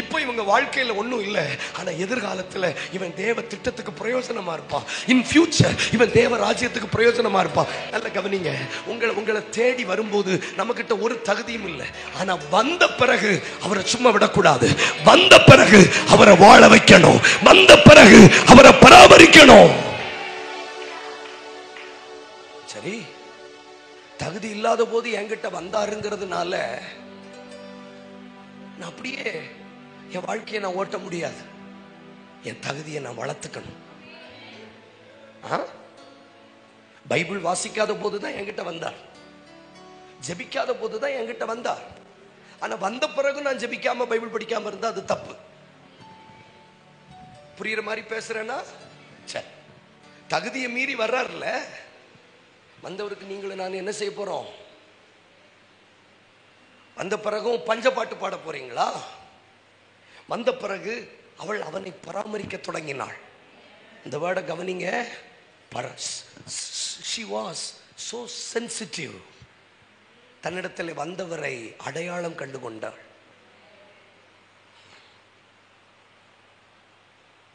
இப்போ இவங்க வாழ்க்கையில ஒண்ணும் இல்ல, ஆனா எதிர்காலத்துல இவன் தேவ திட்டத்துக்கு பிரயோஜனமா இருப்பான். இன் ஃபியூச்சர் இவன் தேவ ராஜ்யத்துக்கு பிரயோஜனமா இருப்பான். நல்ல கவனிங்க. உங்களை தேடி வரும்போது நம்ம கிட்ட ஒரு தகுதியும் இல்லை, ஆனா வந்த பிறகு அவரை சும்மா விடக்கூடாது. வந்த பிறகு அவரை வாழ வைக்கணும், வந்த பிறகு அவரை பராமரிக்கணும். சரி, தகுதி இல்லாத போது என்கிட்ட வந்தாருங்கிறதுனால நான் அப்படியே என் வாழ்க்கையை நான் ஓட்ட முடியாது. என் தகுதியை நான் வளர்த்துக்கணும். பைபிள் வாசிக்காத போதுதான் என்கிட்ட வந்தார், ஜெபிக்காத போதுதான் என்கிட்ட வந்தார். ஆனா வந்த பிறகு நான் ஜெபிக்காம பைபிள் படிக்காம இருந்தா அது தப்பு. புரியுற மாதிரி பேசுறேன்னா, தகுதியை மீறி வர்றாருல, வந்தவருக்கு நீங்களும் நான் என்ன செய்ய போறோம்? வந்த பிறகும் பஞ்ச பாட்டு பாட போறீங்களா? வந்த பிறகு அவள் அவனை பராமரிக்க தொடங்கினாள். இந்த வேர்டை கவனிங்க. She was so sensitive. தன்னிடத்தில் வந்தவரை அடையாளம் கண்டு கொண்டாள்,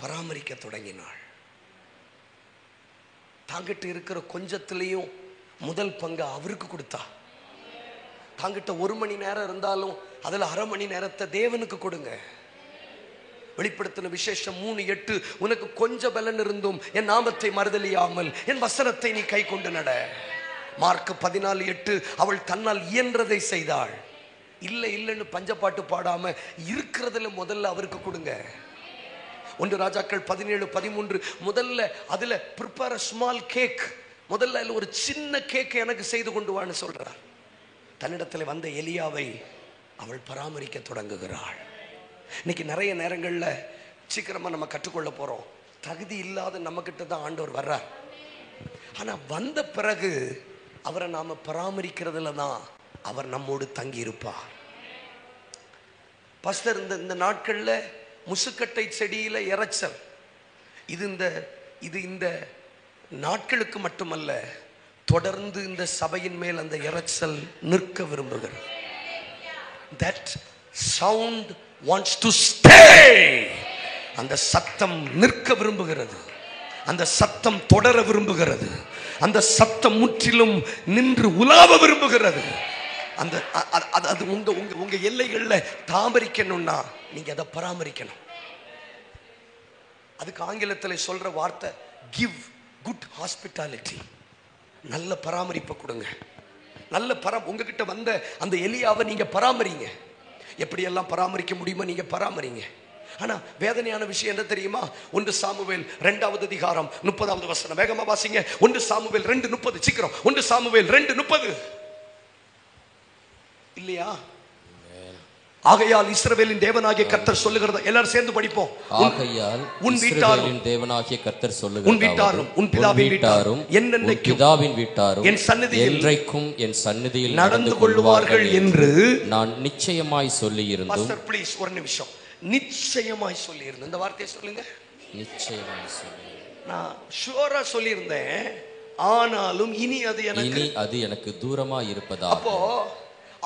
பராமரிக்க தொடங்கினாள். தாங்கிட்ட இருக்கிற கொஞ்சத்திலையும் முதல் பங்கு அவருக்கு கொடுத்தா. தாங்கிட்ட 1 மணி நேரம் இருந்தாலும் அதுல 1/2 மணி நேரத்தை தேவனுக்கு கொடுங்க. வெளிப்படுத்தின விசேஷம் 3:8, உனக்கு கொஞ்ச பலன் இருந்தும் என் நாமத்தை மறுதலியாமல் என் வசனத்தை நீ கை கொண்டு நட. மார்க் 14:8, அவள் தன்னால் இயன்றதை செய்தாள். இல்லை இல்லைன்னு பஞ்சப்பாட்டு பாடாம இருக்கிறதுல முதல்ல அவருக்கு கொடுங்க. 1 ராஜாக்கள் 17:13, முதல்ல அதுல prepare a small cake, முதல்ல ஒரு சின்ன கேக் எனக்கு செய்து கொண்டு வான்னு சொல்றார். தன்னிடத்தில் வந்த எலியாவை அவள் பராமரிக்க தொடங்குகிறாள். இன்னைக்கு நிறைய நேரங்கள்ல சீக்கிரமா நம்ம கற்றுக்கொள்ள போறோம், தகுதி இல்லாத நம்ம கிட்ட தான் ஆண்டவர் வர்றார். ஆனா வந்த பிறகு அவரை நாம பராமரிக்கிறதுல தான் அவர் நம்மோடு தங்கி இருப்பார். பாஸ்டர், இந்த நாட்கள்ல முசுக்கட்டை செடியில இரைச்சல், இது இந்த நாட்களுக்கு மட்டுமல்ல, தொடர்ந்து இந்த சபையின் மேல் அந்த இரைச்சல் நிற்க விரும்புகிறது. That sound wants to stay. அந்த சத்தம் நிற்க விரும்புகிறது, அந்த சத்தம் தொடர விரும்புகிறது, அந்த சத்தம் முற்றிலும் நின்று உலாவ விரும்புகிறது. அது உங்க எல்லைகள்ல தாமரிக்கணும்னா நீங்க அதை பராமரிக்கணும். அதுக்கு ஆங்கிலத்தில் சொல்ற வார்த்தை give good hospitality. நல்ல பராமரிப்பை கொடுங்க. நல்ல உங்ககிட்ட வந்த அந்த எலியாவை நீங்க பராமரிங்க. எப்படியெல்லாம் பராமரிக்க முடியுமோ நீங்க பராமரிங்க. ஆனா வேதனையான விஷயம் என்ன தெரியுமா? 1 சாமுவேல் 2வது அதிகாரம் 30வது வசனம். வேகமா வாசிங்க. 1 சாமுவேல் 2:30. சீக்கிரம். 1 சாமுவேல் 2:30 இல்லையா? ஆகையால் இஸ்ரவேலின் தேவனாகிய கர்த்தர் சொல்லுகிறத எல்லாரும் சேர்ந்து படிப்போம். ஆகையால் உன் வீட்டாரும் தேவனாகிய கர்த்தர் சொல்லுகிறது, உன் வீட்டாரும் உன் பிதாவின் வீட்டாரும் என்னென்னைக்கும் பிதாவின் வீட்டாரும் என் சந்நிதியில் என்றைக்கும் என் சந்நிதியில் நடந்து கொள்வார்கள் என்று நான் நிச்சயமாய் சொல்லியிருந்தேன். பாஸ்டர் ப்ளீஸ் ஒரு நிமிஷம். நிச்சயமாய் சொல்லியிருந்தேன். இந்த வார்த்தையை சொல்லுங்க. நிச்சயமாய் சொல்லி, நான் ஷூரா சொல்லியிருந்தேன், ஆனாலும் இனி அது எனக்கு தூரமா இருப்பதா. அப்போ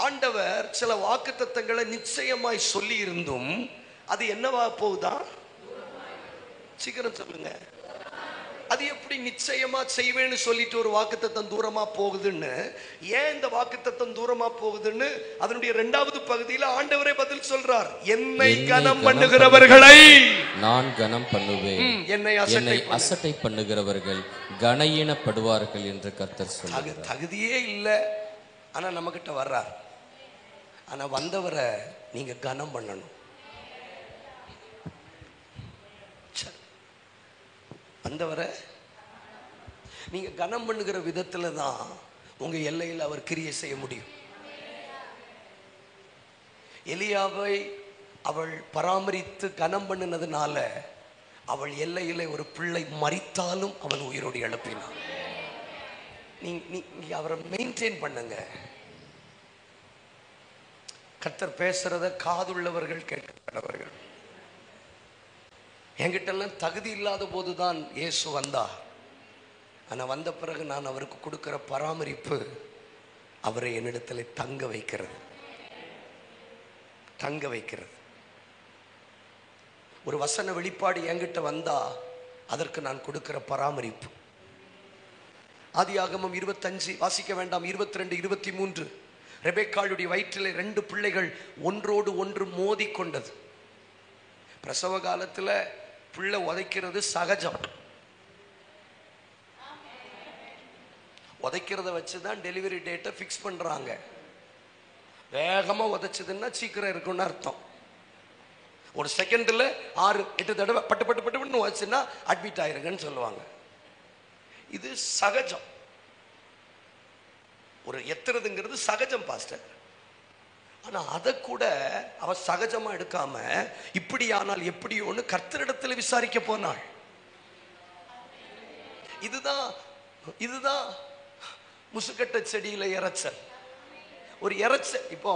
ஆண்டவர் சில வாக்குத்தத்தங்களை நிச்சயமாய் சொல்லி இருந்தும் அது என்னவா போகுதா? சீக்கிரம் சொல்லுங்க. அது எப்படி நிச்சயமா செய்வேன்னு சொல்லிட்டு ஒரு வாக்குத்தத்தம் தூரமா போகுதுன்னு, ஏன் இந்த வாக்குத்தத்தம் தூரமா போகுதுன்னு அதனுடைய 2வது பகுதியில் ஆண்டவரே பதில் சொல்றார். என்னை கனம் பண்ணுகிறவர்களை நான் கனம் பண்ணுவேன், என்னை அசட்டை பண்ணுகிறவர்கள் கனஈனப்படுவார்கள் என்று கர்த்தர் சொல்றார். தகுதியே இல்லை, ஆனா நம்ம கிட்ட வர்றார். ஆனா வந்தவரை நீங்க கனம் பண்ணணும். வந்தவரை நீங்க கனம் பண்ணுகிற விதத்துல தான் உங்க எல்லையில் அவர் கிரியை செய்ய முடியும். எலியாவை அவள் பராமரித்து கனம் பண்ணினதுனால அவள் எல்லையிலே ஒரு பிள்ளை மரித்தாலும் அவன் உயிரோடு எழுப்பினான். நீங்க அவரை மெயின்டைன் பண்ணுங்க. கர்த்தர் பேசுறத காதுள்ளவர்கள் கேட்கிறவர்கள். என்கிட்ட எல்லாம் தகுதி இல்லாத போதுதான் இயேசு வந்தார். ஆனா வந்த பிறகு நான் அவருக்கு கொடுக்கிற பராமரிப்பு அவரை என்னிடத்துல தங்க வைக்கிறது. ஒரு வசன வெளிப்பாடு என்கிட்ட வந்தா அதற்கு நான் கொடுக்கிற பராமரிப்பு. ஆதியாகமம் 25 வாசிக்க வேண்டாம், 22, 23. ரெபெக்காளுடைய வயிற்றிலே 2 பிள்ளைகள் ஒன்றோடு ஒன்று மோதி கொண்டது. பிரசவ காலத்துல பிள்ளை உதைக்கிறது சகஜம். உதைக்கிறத வச்சுதான் டெலிவரி டேட்டை ஃபிக்ஸ் பண்றாங்க. வேகமா உதைச்சதுன்னா சீக்கிரம் இருக்குன்னு அர்த்தம். ஒரு செகண்ட்ல 6-8 தடவை பட்டு பட்டு பட்டு உதைச்சுன்னா அட்மிட் ஆயிருங்கன்னு சொல்லுவாங்க. இது சகஜம். ஒரு எத்துறதுங்கிறது சகஜம் பாஸ்டர். ஆனா அதை கூட அவ சகஜமா எடுக்காம இப்படியானால் எப்படியோன்னு கர்த்தரிடத்துல விசாரிக்க போனாள். இதுதான் முசுக்கட்ட செடியில இறைச்சல். ஒரு இறைச்சல். இப்போ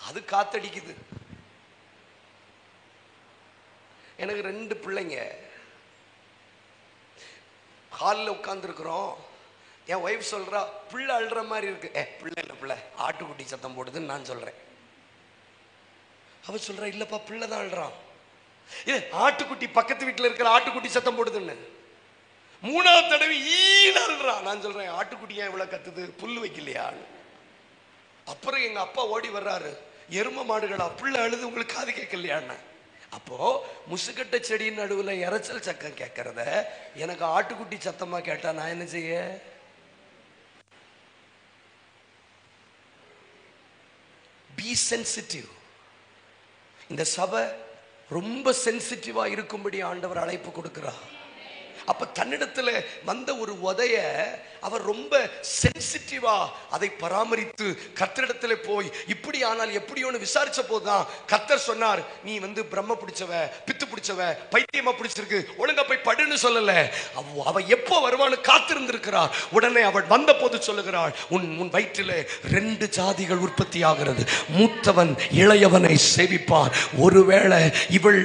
அது காத்தடிக்குது. எனக்கு 2 பிள்ளைங்க. ஹாலில் உட்கார்ந்துருக்குறோம். என் ஒய்ஃப் சொல்றா, பிள்ளை அழுற மாதிரி இருக்கு. பிள்ளை இல்லை, பிள்ளை ஆட்டுக்குட்டி சத்தம் போடுதுன்னு நான் சொல்றேன். அவ சொல்றா, இல்லப்பா பிள்ளை தான் அழுறான். ஆட்டுக்குட்டி பக்கத்து வீட்டில் இருக்கிற ஆட்டுக்குட்டி சத்தம் போடுதுன்னு. 3வது தடவை ஈன்னு அழுறான். நான் சொல்றேன், ஆட்டுக்குட்டி ஏன் இவ்வளவு கத்துது, புல்லு வைக்கலையா? அப்புறம் எங்க அப்பா ஓடி வர்றாரு, எரும மாடுகளா பிள்ளை அழுது உங்களுக்கு காது கேட்கலையான்னு. அப்போ முசுக்கட்ட செடியின் நடுவில் இறைச்சல் சத்தம் கேட்கறத எனக்கு ஆட்டுக்குட்டி சத்தமா கேட்டா நான் என்ன செய்ய? B sensitive. இந்த சபை ரொம்ப சென்சிட்டிவா இருக்கும்படி ஆண்டவர் அழைப்பு கொடுக்கிறார். அப்ப தன்னிடத்துல வந்த ஒரு உதைய அவர் ரொம்ப சென்சிட்டிவா அதை பராமரித்து கர்த்தரிடத்துல போய் இப்படி ஆனால் எப்படியோன்னு விசாரிச்ச போதுதான் கர்த்தர் சொன்னார், நீ பிரம்ம பிடிச்சவ, பித்து பிடிச்சவ, பைத்தியமா பிடிச்சிருக்கு, ஒழுங்கா போய் படுன்னு சொல்லல. அவ எப்போ வருவான்னு காத்திருந்திருக்கிறார். உடனே அவள் வந்த போது சொல்லுகிறாள், உன் வயிற்றிலே 2 ஜாதிகள் உற்பத்தி ஆகிறது, மூத்தவன் இளையவனை சேவிப்பார். ஒருவேளை இவள்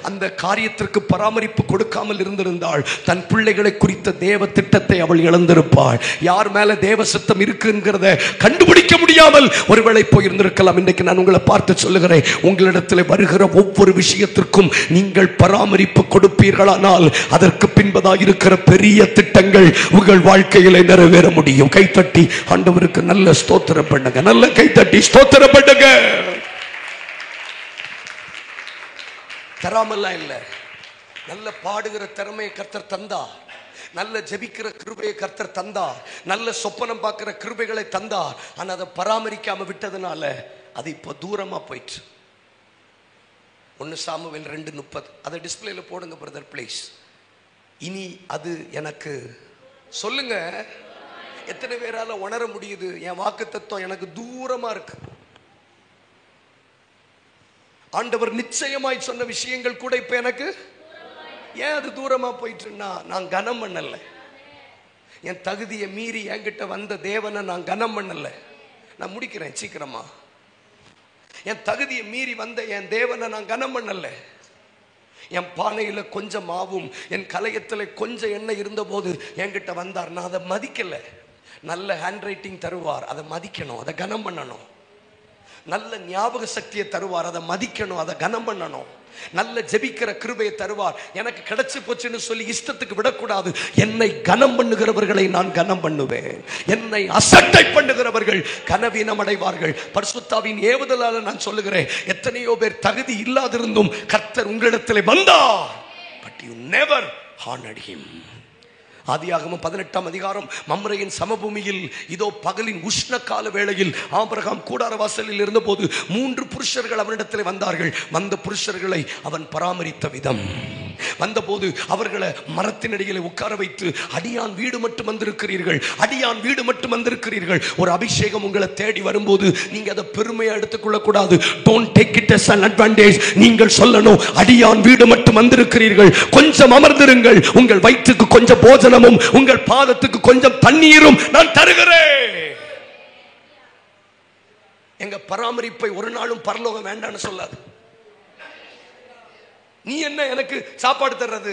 அந்த காரியத்திற்கு பராமரிப்பு கொடுக்காமல் இருந்திருந்தால் தன் பிள்ளைகளை குறித்த தேவ திட்டத்தை அவள் இழந்திருப்பாள். யார் மேல தேவ சித்தம் இருக்குங்கிறத கண்டுபிடிக்க முடியாமல் ஒருவேளை போயிருந்திருக்கலாம். இன்றைக்கு நான் உங்களை பார்த்து சொல்லுகிறேன், உங்களிடத்தில் வருகிற ஒவ்வொரு விஷயத்திற்கும் நீங்கள் பராமரிப்பு கொடுப்பீர்களானால் அதற்கு பின்பதாக இருக்கிற பெரிய திட்டங்கள் உங்கள் வாழ்க்கையில நிறைவேற முடியும். கைத்தட்டி ஆண்டவருக்கு நல்ல ஸ்தோத்திரம் பண்ணுங்க. நல்ல கைத்தட்டி ஸ்தோத்திரம் பண்ணுங்க. தராமல்லாம் இல்லை. நல்ல பாடுகிற திறமையை கர்த்தர் தந்தார். நல்ல ஜெபிக்கிற கிருபையை கர்த்தர் தந்தார். நல்ல சொப்பனம் பார்க்கிற கிருபைகளை தந்தார். ஆனா அதை பராமரிக்காம விட்டதுனால அது இப்போ தூரமா போயிட்டு. 1 சாமுவேல் 2:30. அதை டிஸ்பிளேல போடுங்க பிரதர் ப்ளீஸ். இனி அது எனக்கு சொல்லுங்க. எத்தனை பேரால உணர முடியுது என் வாக்குத்தத்தம் எனக்கு தூரமா இருக்கு? ஆண்டவர் நிச்சயமாய் சொன்ன விஷயங்கள் கூட இப்ப எனக்கு ஏன் அது தூரமா போயிட்டுன்னா, நான் கனம் பண்ணல. என் தகுதியை மீறி என்கிட்ட வந்த தேவனை நான் கனம் பண்ணல. நான் முடிக்கிறேன் சீக்கிரமா. என் தகுதியை மீறி வந்த என் தேவனை நான் கனம் பண்ணல. என் பானையில கொஞ்சம் மாவும் என் கலையத்துல கொஞ்சம் எண்ணெய் இருந்த போது என்கிட்ட வந்தார், நான் அதை மதிக்கல. நல்ல ஹேண்ட் ரைட்டிங் தருவார், அதை மதிக்கணும், அதை கனம் பண்ணணும். நல்ல ஞாபக சக்தியை தருவார், அதை மதிக்கணும், அதை கனம் பண்ணணும். நல்ல ஜெபிக்கிற கிருபையை தருவார், எனக்கு கிடைச்சு போச்சுன்னு சொல்லி இஷ்டத்துக்கு விடக்கூடாது. என்னை கனம் பண்ணுகிறவர்களை நான் கனம் பண்ணுவேன். என்னை அசட்டை பண்ணுகிறவர்கள் கனவீனம் அடைவார்கள். பரிசுத்தாவின் ஏவுதலால நான் சொல்லுகிறேன், எத்தனையோ பேர் தகுதி இல்லாதிருந்தும் கர்த்தர் உங்களிடத்தில் வந்தார். But you never honoured him. ஆதியாகமம் 18ஆம் அதிகாரம், மம்ரேயின் சமபூமியில் இதோ பகலின் உஷ்ண கால வேளையில் ஆபிரகாம் கூடார வாசலில் இருந்த போது 3 புருஷர்கள் அவனிடத்தில் வந்தார்கள். வந்த புருஷர்களை அவன் பராமரித்த விதம், வந்தபோது அவர்களை மரத்தினடியிலே உட்கார வைத்து, அடியான் வீடு மட்டும் வந்திருக்கிறீர்கள், அடியான் வீடு மட்டும் வந்திருக்கிறீர்கள். ஒரு அபிஷேகம் உங்களை தேடி வரும்போது நீங்க அதை பெருமையா எடுத்துக்கொள்ள கூடாது. Don't take it as an advantage. நீங்கள் சொல்லணும், அடியான் வீடு மட்டும் வந்திருக்கிறீர்கள், கொஞ்சம் அமர்ந்திருங்கள், உங்கள் வயிற்றுக்கு கொஞ்சம் போஜனமும் உங்கள் பாதத்துக்கு கொஞ்சம் தண்ணீரும் நான் தருகிறேன். எங்க பராமரிப்பை ஒரு நாளும் பரலோகம் வேண்டான்னு சொல்லாது. நீ என்ன எனக்கு சாப்பாடு தர்றது,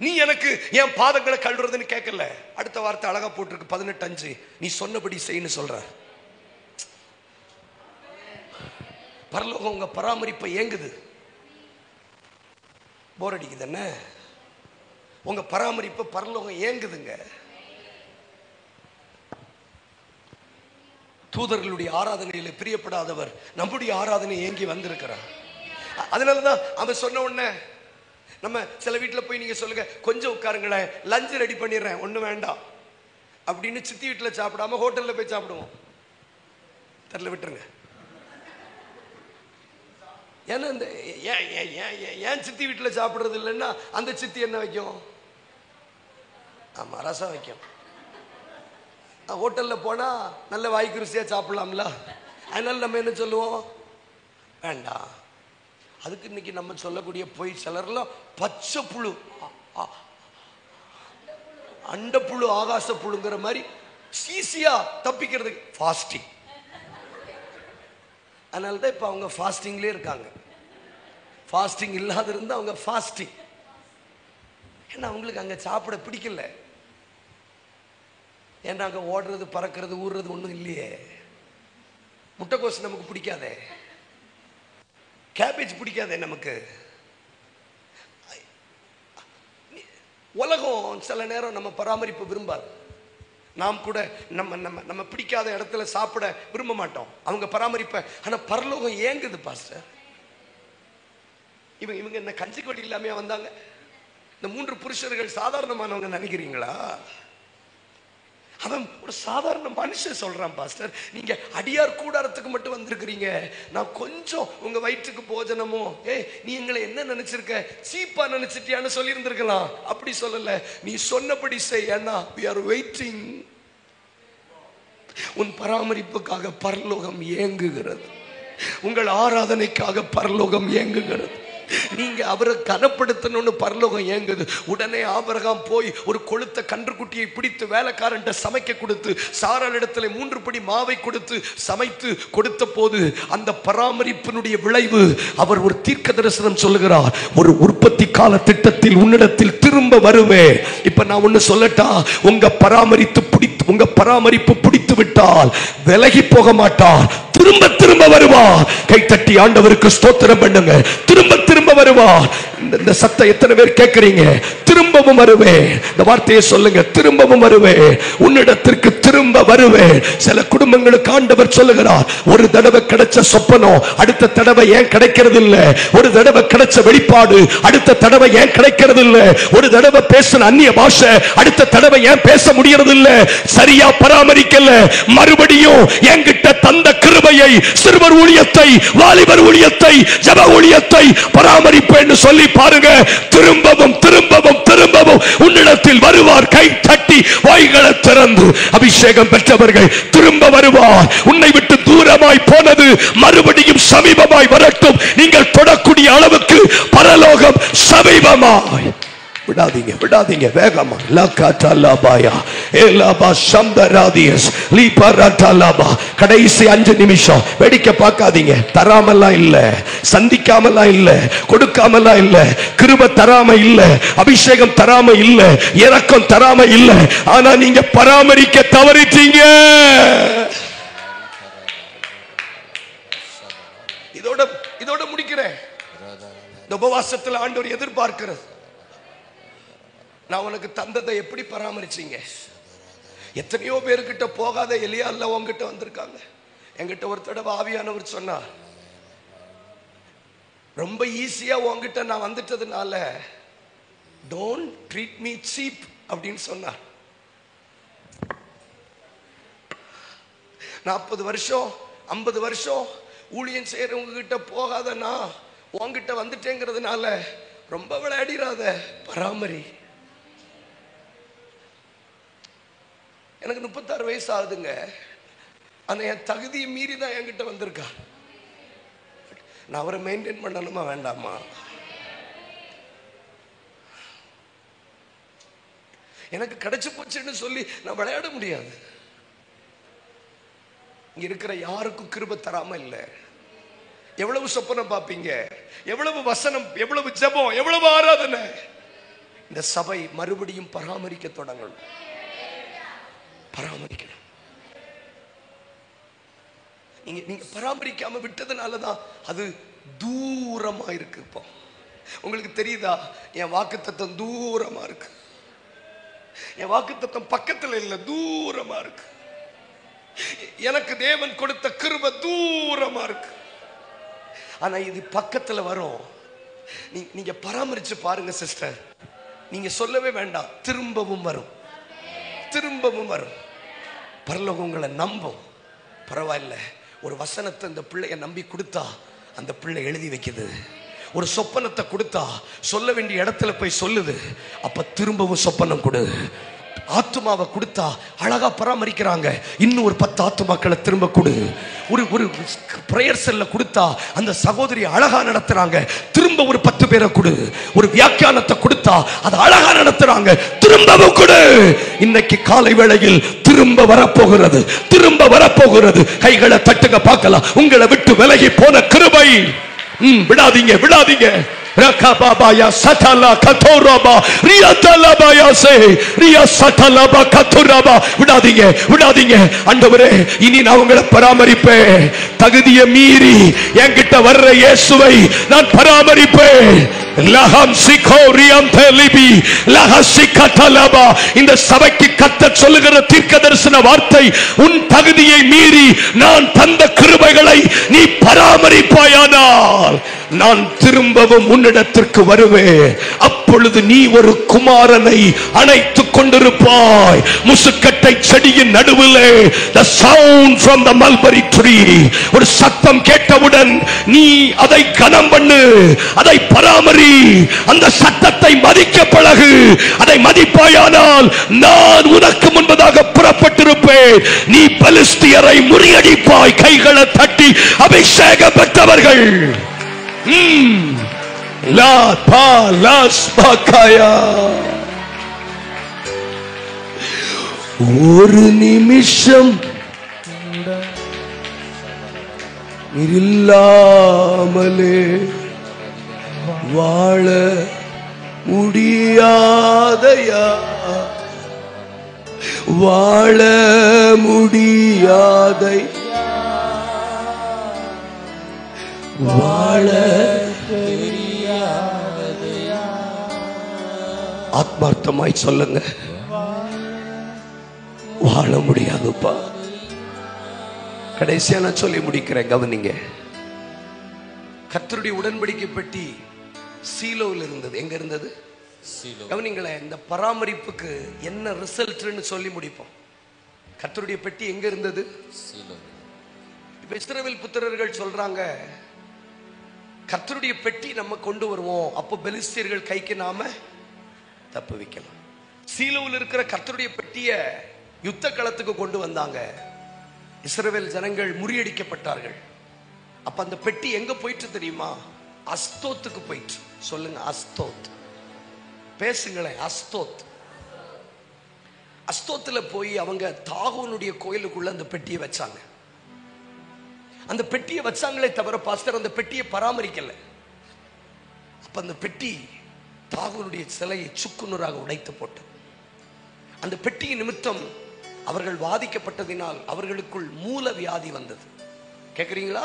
நீ எனக்கு என் பாதங்களை கழுவுறதுன்னு கேட்கல. அடுத்த வார்த்தை அழகா போட்டிருக்கு 18:5, நீ சொன்னபடி செய்யு சொல்ற. பரலோகம் உங்க பராமரிப்பை ஏங்குது. போர் அடிக்குது என்ன? உங்க பராமரிப்பை பரலோகம் ஏங்குதுங்க. தூதர்களுடைய ஆராதனையில பிரியப்படாதவர் நம்முடைய ஆராதனை ஏங்கி வந்திருக்கிறார். அதனாலதான் அவன் சொன்ன உடனே, நம்ம சில வீட்டில் போய் நீங்க சொல்லுங்க, கொஞ்சம் உட்காருங்களேன், லஞ்ச் ரெடி பண்ணிடுறேன், ஒன்றும் வேண்டாம் அப்படின்னு சித்தி வீட்டில் சாப்பிடாம ஹோட்டல்ல போய் சாப்பிடுவோம். தெரியல, விட்டுருங்க. ஏன்னா இந்த ஏன் சித்தி வீட்டில் சாப்பிட்றது இல்லைன்னா அந்த சித்தி என்ன வைக்கும்? ஆமா, ரசம் வைக்கும். ஹோட்டல்ல போனா நல்ல வாய்க்கு ருசியா சாப்பிடலாம்ல. அதனால நம்ம என்ன சொல்லுவோம்? வேண்டாம். அதுக்கு இன்னைக்கு நம்ம சொல்லக்கூடிய போய் சிலர்லாம் பச்சை புழு, அண்ட புழு, ஆகாச புழுங்கிற மாதிரி ஈஸியா தப்பிக்கிறதுக்கு ஃபாஸ்டிங். அதனால்தான் இப்ப அவங்க ஃபாஸ்டிங்லேயே இருக்காங்க. ஃபாஸ்டிங் இல்லாத இருந்தா அவங்க ஃபாஸ்டிங். ஏன்னா அவங்களுக்கு அங்க சாப்பிட பிடிக்கல. ஏன்னா அங்க ஓடுறது, பறக்கிறது, ஊடுறது ஒன்றும் இல்லையே. முட்டைக்கோஸ் நமக்கு பிடிக்காதே, கேபேஜ் பிடிக்காதே நமக்கு. உலகம் சில நேரம் நம்ம பராமரிப்பு விரும்பாது. நாம் கூட நம்ம நம்ம நம்ம பிடிக்காத இடத்துல சாப்பிட விரும்ப மாட்டோம், அவங்க பராமரிப்ப. ஆனா பரலோகம் ஏங்குது பாஸ்டர். இவங்க என்ன கஞ்சிக்கு வழி இல்லாமையா வந்தாங்க? இந்த 3 புருஷர்கள் சாதாரணமானவங்க நினைக்கிறீங்களா? அவன் ஒரு சாதாரண மனுஷன் சொல்றான், பாஸ்டர் நீங்க அடியார் கூடாரத்துக்கு மட்டும் வந்திருக்கிறீங்க, நான் கொஞ்சம் உங்க வயிற்றுக்கு போஜனமோ, நீ எங்களை என்ன நினைச்சிருக்க, சீப்பா நினைச்சிட்டியான்னு சொல்லி இருந்திருக்கலாம். அப்படி சொல்லல, நீ சொன்னபடி செய், அண்ணா we are waiting. உன் பராமரிப்புக்காக பரலோகம் ஏங்குகிறது, உங்கள் ஆராதனைக்காக பரலோகம் ஏங்குகிறது. நீங்க அவரை கனப்படுத்தணும்னு பரலோகம் ஏங்குது. உடனே ஆபிரகாம் போய் ஒரு கொழுத்த கன்றுக்குட்டியை பிடித்து வேலைக்காரன் சமைக்க கொடுத்து, சாராள் இடத்துல 3 படி மாவை கொடுத்து சமைத்து கொடுத்த போது அந்த பராமரிப்பினுடைய விளைவு, அவர் ஒரு தீர்க்க தரிசனம் சொல்லுகிறார், ஒரு உற்பத்தி கால திட்டத்தில் உன்னிடத்தில் திரும்ப வருவேன். இப்ப நான் ஒண்ணு சொல்லட்டா, உங்க பராமரிப்பு பிடித்து விட்டால் விலகி போக மாட்டார், திரும்ப திரும்ப வருவார். கைத்தட்டி ஆண்டவருக்கு ஸ்தோத்திரம் பண்ணுங்க. திரும்ப திரும்ப வருவார். இந்த சத்தம் எத்தனை பேர் கேட்கறீங்க? திரும்பவும் வருவேன். இந்த வார்த்தையை சொல்லுங்க, திரும்பவும் வருவேன், உன்னிடத்திற்கு திரும்ப வருவேன். சில குடும்பங்களுக்கு ஆண்டவர் சொல்லுகிறார், ஒரு தடவை கிடைச்ச சொப்பனம் அடுத்த தடவை ஏன் கிடைக்கிறது இல்ல? ஒரு தடவை கிடைச்ச வெளிப்பாடு அடுத்த தடவை ஏன் கிடைக்கிறது இல்ல? ஒரு தடவை பேசின அந்நிய பாஷை அடுத்த தடவை ஏன் பேச முடியறது இல்ல? சரியா பராமரிக்கல. மறுபடியும் என்கிட்ட தந்த கிருபையை, சிறுவர் ஊழியத்தை, வாலிபர் ஊழியத்தை, ஜெப ஊழியத்தை பராமரிப்பேன்னு சொல்லி பாருங்க. திரும்பவும் திரும்பவும் திரும்பவும் உன்னிடத்தில் வருவார். கை தட்டி வாய்களை திறந்து அபிஷேகம் பெற்றவர்கள் திரும்ப வருவார். உன்னை விட்டு தூரமாய் போனது மறுபடியும் சமீபமாய் வரட்டும். நீங்கள் தொடக்கூடிய அளவுக்கு பரலோகம் சமீபமாய். விடாதீங்க, விடாதீங்க, வேகமா. கடைசி 5 நிமிஷம் வேடிக்கை பார்க்காதீங்க. தராமலாம் இல்ல, சந்திக்காமலாம் இல்ல, கொடுக்காமலாம் இல்ல, கிருபை தராம இல்ல, அபிஷேகம் தராம இல்ல, இரக்கம் தராம இல்ல. ஆனா நீங்க பராமரிக்க தவறிட்டீங்க. இதோட முடிக்கிறேன். இந்த உபவாசத்தில் ஆண்டவர் எதிர்பார்க்கிறது, நான் உனக்கு தந்ததை எப்படி பராமரிச்சீங்க? எத்தனையோ பேர்கிட்ட போகாத எலியா இல்ல உங்ககிட்ட வந்திருக்காங்க. என்கிட்ட ஒரு தடவை ஆவியானவர் சொன்னார், ரொம்ப ஈஸியா உங்ககிட்ட நான் வந்துட்டதுனால டோன்ட் ட்ரீட் மீ சீப் அப்படின்னு சொன்னார். 40 வருஷம் 50 வருஷம் ஊழியம் செய்யறவங்க கிட்ட போகாதனா உங்ககிட்ட வந்துட்டேங்கிறதுனால ரொம்ப விளையாடிராத, பராமரி. எனக்கு 36 வயசு ஆகுதுங்க. ஆனா என் தகுதியை மீறி தான் என்கிட்ட வந்திருக்கா. நான் அவரை மெயின்டைன் பண்ணணுமா வேண்டாமா? எனக்கு கிடைச்சு போச்சுன்னு சொல்லி நான் விளையாட முடியாது. இங்க இருக்கிற யாருக்கும் கிருபை தராம இல்ல. எவ்வளவு சொப்பனம் பார்ப்பீங்க, எவ்வளவு வசனம், எவ்வளவு ஜெபம், எவ்வளவு ஆராதனை. இந்த சபை மறுபடியும் பராமரிக்க தொடங்கணும். பராமரிக்கணும். நீங்க பராமரிக்காம விட்டதுனாலதான் அது தூரமா இருக்கு. இப்போ உங்களுக்கு தெரியுதா, என் வாக்குத்தத்தம் தூரமா இருக்கு. என் வாக்குத்தத்தம் பக்கத்துல இல்ல, தூரமா இருக்கு. எனக்கு தேவன் கொடுத்த கிருபை தூரமா இருக்கு. ஆனா இது பக்கத்துல வரும். நீங்க பராமரிச்சு பாருங்க சிஸ்டர், நீங்க சொல்லவே வேண்டாம், திரும்பவும் வரும், திரும்பவும் வரும். பரலோகம் உங்களை நம்பும். பரவாயில்ல, ஒரு வசனத்தை இந்த பிள்ளைய நம்பி கொடுத்தா அந்த பிள்ளை எழுதி வைக்குது. ஒரு சொப்பனத்தை கொடுத்தா சொல்ல வேண்டிய இடத்துல போய் சொல்லுது. அப்ப திரும்பவும் சொப்பனம் கொடு. ஆத்துமாவை கொடுத்தா அழகா பராமரிக்கிறாங்க. இன்னும் ஒரு 10 ஆத்துமாக்களை திரும்ப கொடு. ஒரு பிரேயர் செல்ல கொடுத்தா அந்த சகோதரி அழகா நடத்துறாங்க. திரும்ப ஒரு 10 பேரை கொடு. ஒரு வியாக்கியானத்தை கொடுத்தா அதை அழகா நடத்துறாங்க. திரும்பவும் கொடு. இன்னைக்கு காலை வேளையில் திரும்ப வரப்போகிறது, திரும்ப வரப்போகிறது. கைகளை தட்டுங்க பார்க்கலாம். உங்களை விட்டு விலகி போன கிருபை விடாதீங்க, விடாதீங்க. ரகபாபாயா சதலா கதோரபா ரியதலபாயா சே ரிய சதலபா கதோரபா. விடாதீங்க, விடாதீங்க. ஆண்டவரே, இனி நான் உங்களை பராமரிப்பேன். தகுதியை மீறி என்கிட்ட வர்ற இயேசுவை நான் பராமரிப்பேன். லஹம் சிகோரியம் தெலிபி லஹசிகதலபா. இந்த சபைக்கு கர்த்தர் சொல்லுகிற தீர்க்கதரிசன வார்த்தை, உன் தகுதியை மீறி நான் தந்த கிருபைகளை நீ பராமரிப்பாயானால் நான் திரும்பவும் உன்னிடத்திற்கு வருவேன். அப்பொழுது நீ ஒரு குமாரனை அணைத்துக் கொண்டிருப்பாய். முசுக்கட்டை செடியின் நடுவிலே the sound from the mulberry tree. ஒரு சத்தம் கேட்டவுடன் நீ அதை கனம் பண்ணு, அதை பராமரி. அந்த சத்தத்தை மதிக்க பழகு. அதை மதிப்பாயானால் நான் உனக்கு முன்பதாக புறப்பட்டிருப்பேன். நீ பெலிஸ்தியரை முறியடிப்பாய். கைகளை தட்டி அபிஷேகம் பெற்றவர்கள் ஒரு நிமிஷம் இல்லாமலே வாழ முடியாதையா, வாழ முடியாதை, வாழ தெரியாதே. ஆத்மார்த்தமாய் சொல்லுங்க, வாழ முடியாதுப்பா. கடைசியா நான் சொல்லி முடிக்கிறேன், கவனிங்க. கர்த்தருடைய உடன்படிக்கை பெட்டி சீலோவில் இருந்தது. எங்க இருந்தது? கவனிங்களேன். இந்த பராமரிப்புக்கு என்ன ரிசல்ட்னு சொல்லி முடிப்போம். கர்த்தருடைய பெட்டி எங்க இருந்தது? இப்ப இஸ்ரவேல் புத்திரர்கள் சொல்றாங்க, கர்த்தருடைய பெட்டி நம்ம கொண்டு வருவோம், அப்போ பெலிஸ்தியர்கள் கைக்கு நாம தப்பு வைக்கலாம். சீலோவில் இருக்கிற கர்த்தருடைய பெட்டிய யுத்த களத்துக்கு கொண்டு வந்தாங்க. இஸ்ரவேல் ஜனங்கள் முறியடிக்கப்பட்டார்கள். அப்ப அந்த பெட்டி எங்க போயிட்டு தெரியுமா? அஸ்தோத்துக்கு போயிட்டு. சொல்லுங்க, அஸ்தோத். பேசுங்களேன், அஸ்தோத். அஸ்தோத்துல போய் அவங்க தாகோனுடைய கோயிலுக்குள்ள அந்த பெட்டியை வச்சாங்க. அந்த பெட்டியை வச்சாங்களே தவிர பாஸ்டர் அந்த பெட்டியை பராமரிக்கல. அப்ப அந்த பெட்டி தாகோனுடைய சிலையை சுக்குநூறாக உடைத்து போட்டது. அந்த பெட்டியின் நிமித்தம் அவர்கள் வாதிக்கப்பட்டதினால் அவர்களுக்குள் மூல வியாதி வந்தது. கேக்குறீங்களா?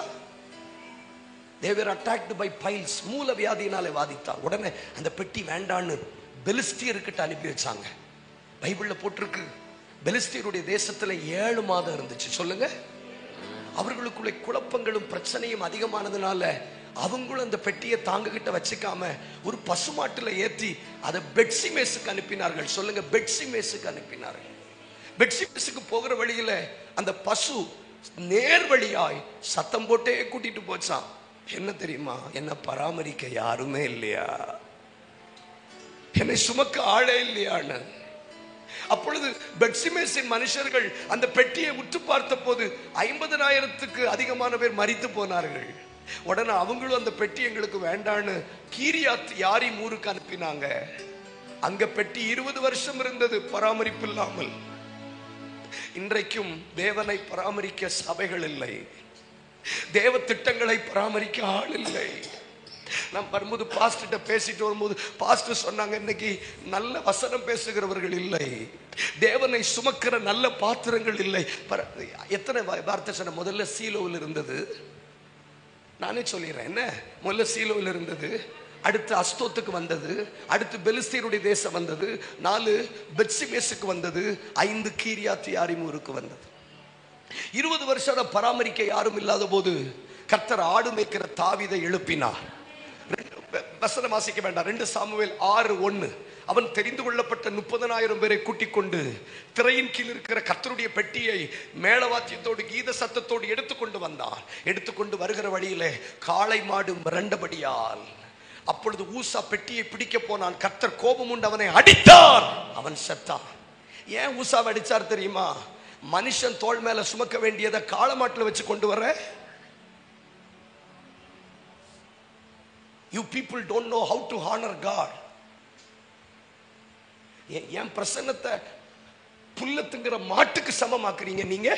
They were attacked by piles. மூல வியாதியினாலே வாதித்தார். உடனே அந்த பெட்டி வேண்டான்னு பெலிஸ்தியர்கிட்ட அனுப்பி வச்சாங்க. பைபிள்ல போட்டிருக்கு, பெலிஸ்தியருடைய தேசத்துல 7 மாதம் இருந்துச்சு. சொல்லுங்க. அவர்களுக்குள்ள குழப்பங்களும் பிரச்சனையும் அதிகமானதுனால அவங்களும் அந்த பெட்டியை தாங்ககிட்ட வச்சுக்காம ஒரு பசுமாட்டுல ஏற்றி அதை பெட்சிமேஸுக்கு அனுப்பினார்கள். சொல்லுங்க, பெட்சிமேஸுக்கு அனுப்பினார்கள். பெட்சிமேஸுக்கு போகிற வழியில அந்த பசு நேர் வழியாய் சத்தம் போட்டே கூட்டிட்டு போச்சான். என்ன தெரியுமா? என்ன பராமரிக்க யாருமே இல்லையா, என்னை சுமக்க ஆளே இல்லையான்னு. அப்பொழுது பெட்சிமேஸின் மனுஷர்கள் அந்த பெட்டியை உற்று பார்த்த போது 50,000க்கு அதிகமான பேர் மரித்து போனார்கள். உடனே அவங்களும் அந்த பெட்டி எங்களுக்கு வேண்டான்னு கீரியாத் யாரீம் ஊருக்கு அனுப்பினாங்க. அங்க பெட்டி 20 வருஷம் இருந்தது பராமரிப்பு இல்லாமல். இன்றைக்கும் தேவனை பராமரிக்க சபைகள் இல்லை, தேவ திட்டங்களை பராமரிக்க ஆள் இல்லை. நான் வரும்போது பாஸ்டர்கிட்ட பேசிட்டு வரும்போது பாஸ்டர் சொன்னாங்க, இன்னைக்கு நல்ல வசனம் பேசுகிறவர்கள் இல்லை, தேவனை சுமக்கிற நல்ல பாத்திரங்கள் இல்லை. எத்தனை வார்த்தை சொன்ன? முதல்ல சீலோவில் இருந்தது. நானே சொல்லிடுறேன், என்ன முதல்ல சீலோவில் இருந்தது, அடுத்து அஸ்தோத்துக்கு வந்தது, அடுத்து பெலிஸ்தியருடைய தேசம் வந்தது, 4 பெத்சிமேசுக்கு வந்தது, 5 கீரியாத் யாரீமுக்கு வந்தது. 20 வருஷம் பராமரிக்க யாரும் இல்லாத போது கர்த்தர் ஆடு மேய்க்கிற தாவீதை எழுப்பினார். வசனம் வாசிக்க வேண்டாம், 2 சாமுவேல் 6:1. அவன் தெரிந்து கொள்ளப்பட்ட 30,000 பேரை கூட்டிக் கொண்டு திரையின் கீழ் இருக்கிற கர்த்தருடைய பெட்டியை மேளவாத்தியத்தோடு கீத சத்தத்தோடு எடுத்துக்கொண்டு வந்தான். எடுத்துக்கொண்டு வருகிற வழியிலே காளை மாடு மிரண்டபடியால் அப்பொழுது ஊசா பெட்டியை பிடிக்க போனான். கர்த்தர் கோபம் உண்டு அவனை அடித்தார், அவன் செத்தான். ஏன் ஊசாவை அடிச்சார் தெரியுமா? மனுஷன் தோள் மேல சுமக்க வேண்டியதை காளமாட்டில் வச்சு கொண்டு வர. You people don't know how to honor God. என் பிரசன்னத்தை புல்லத்துங்கிற மாட்டுக்கு சமமாக்குறீங்க நீங்க.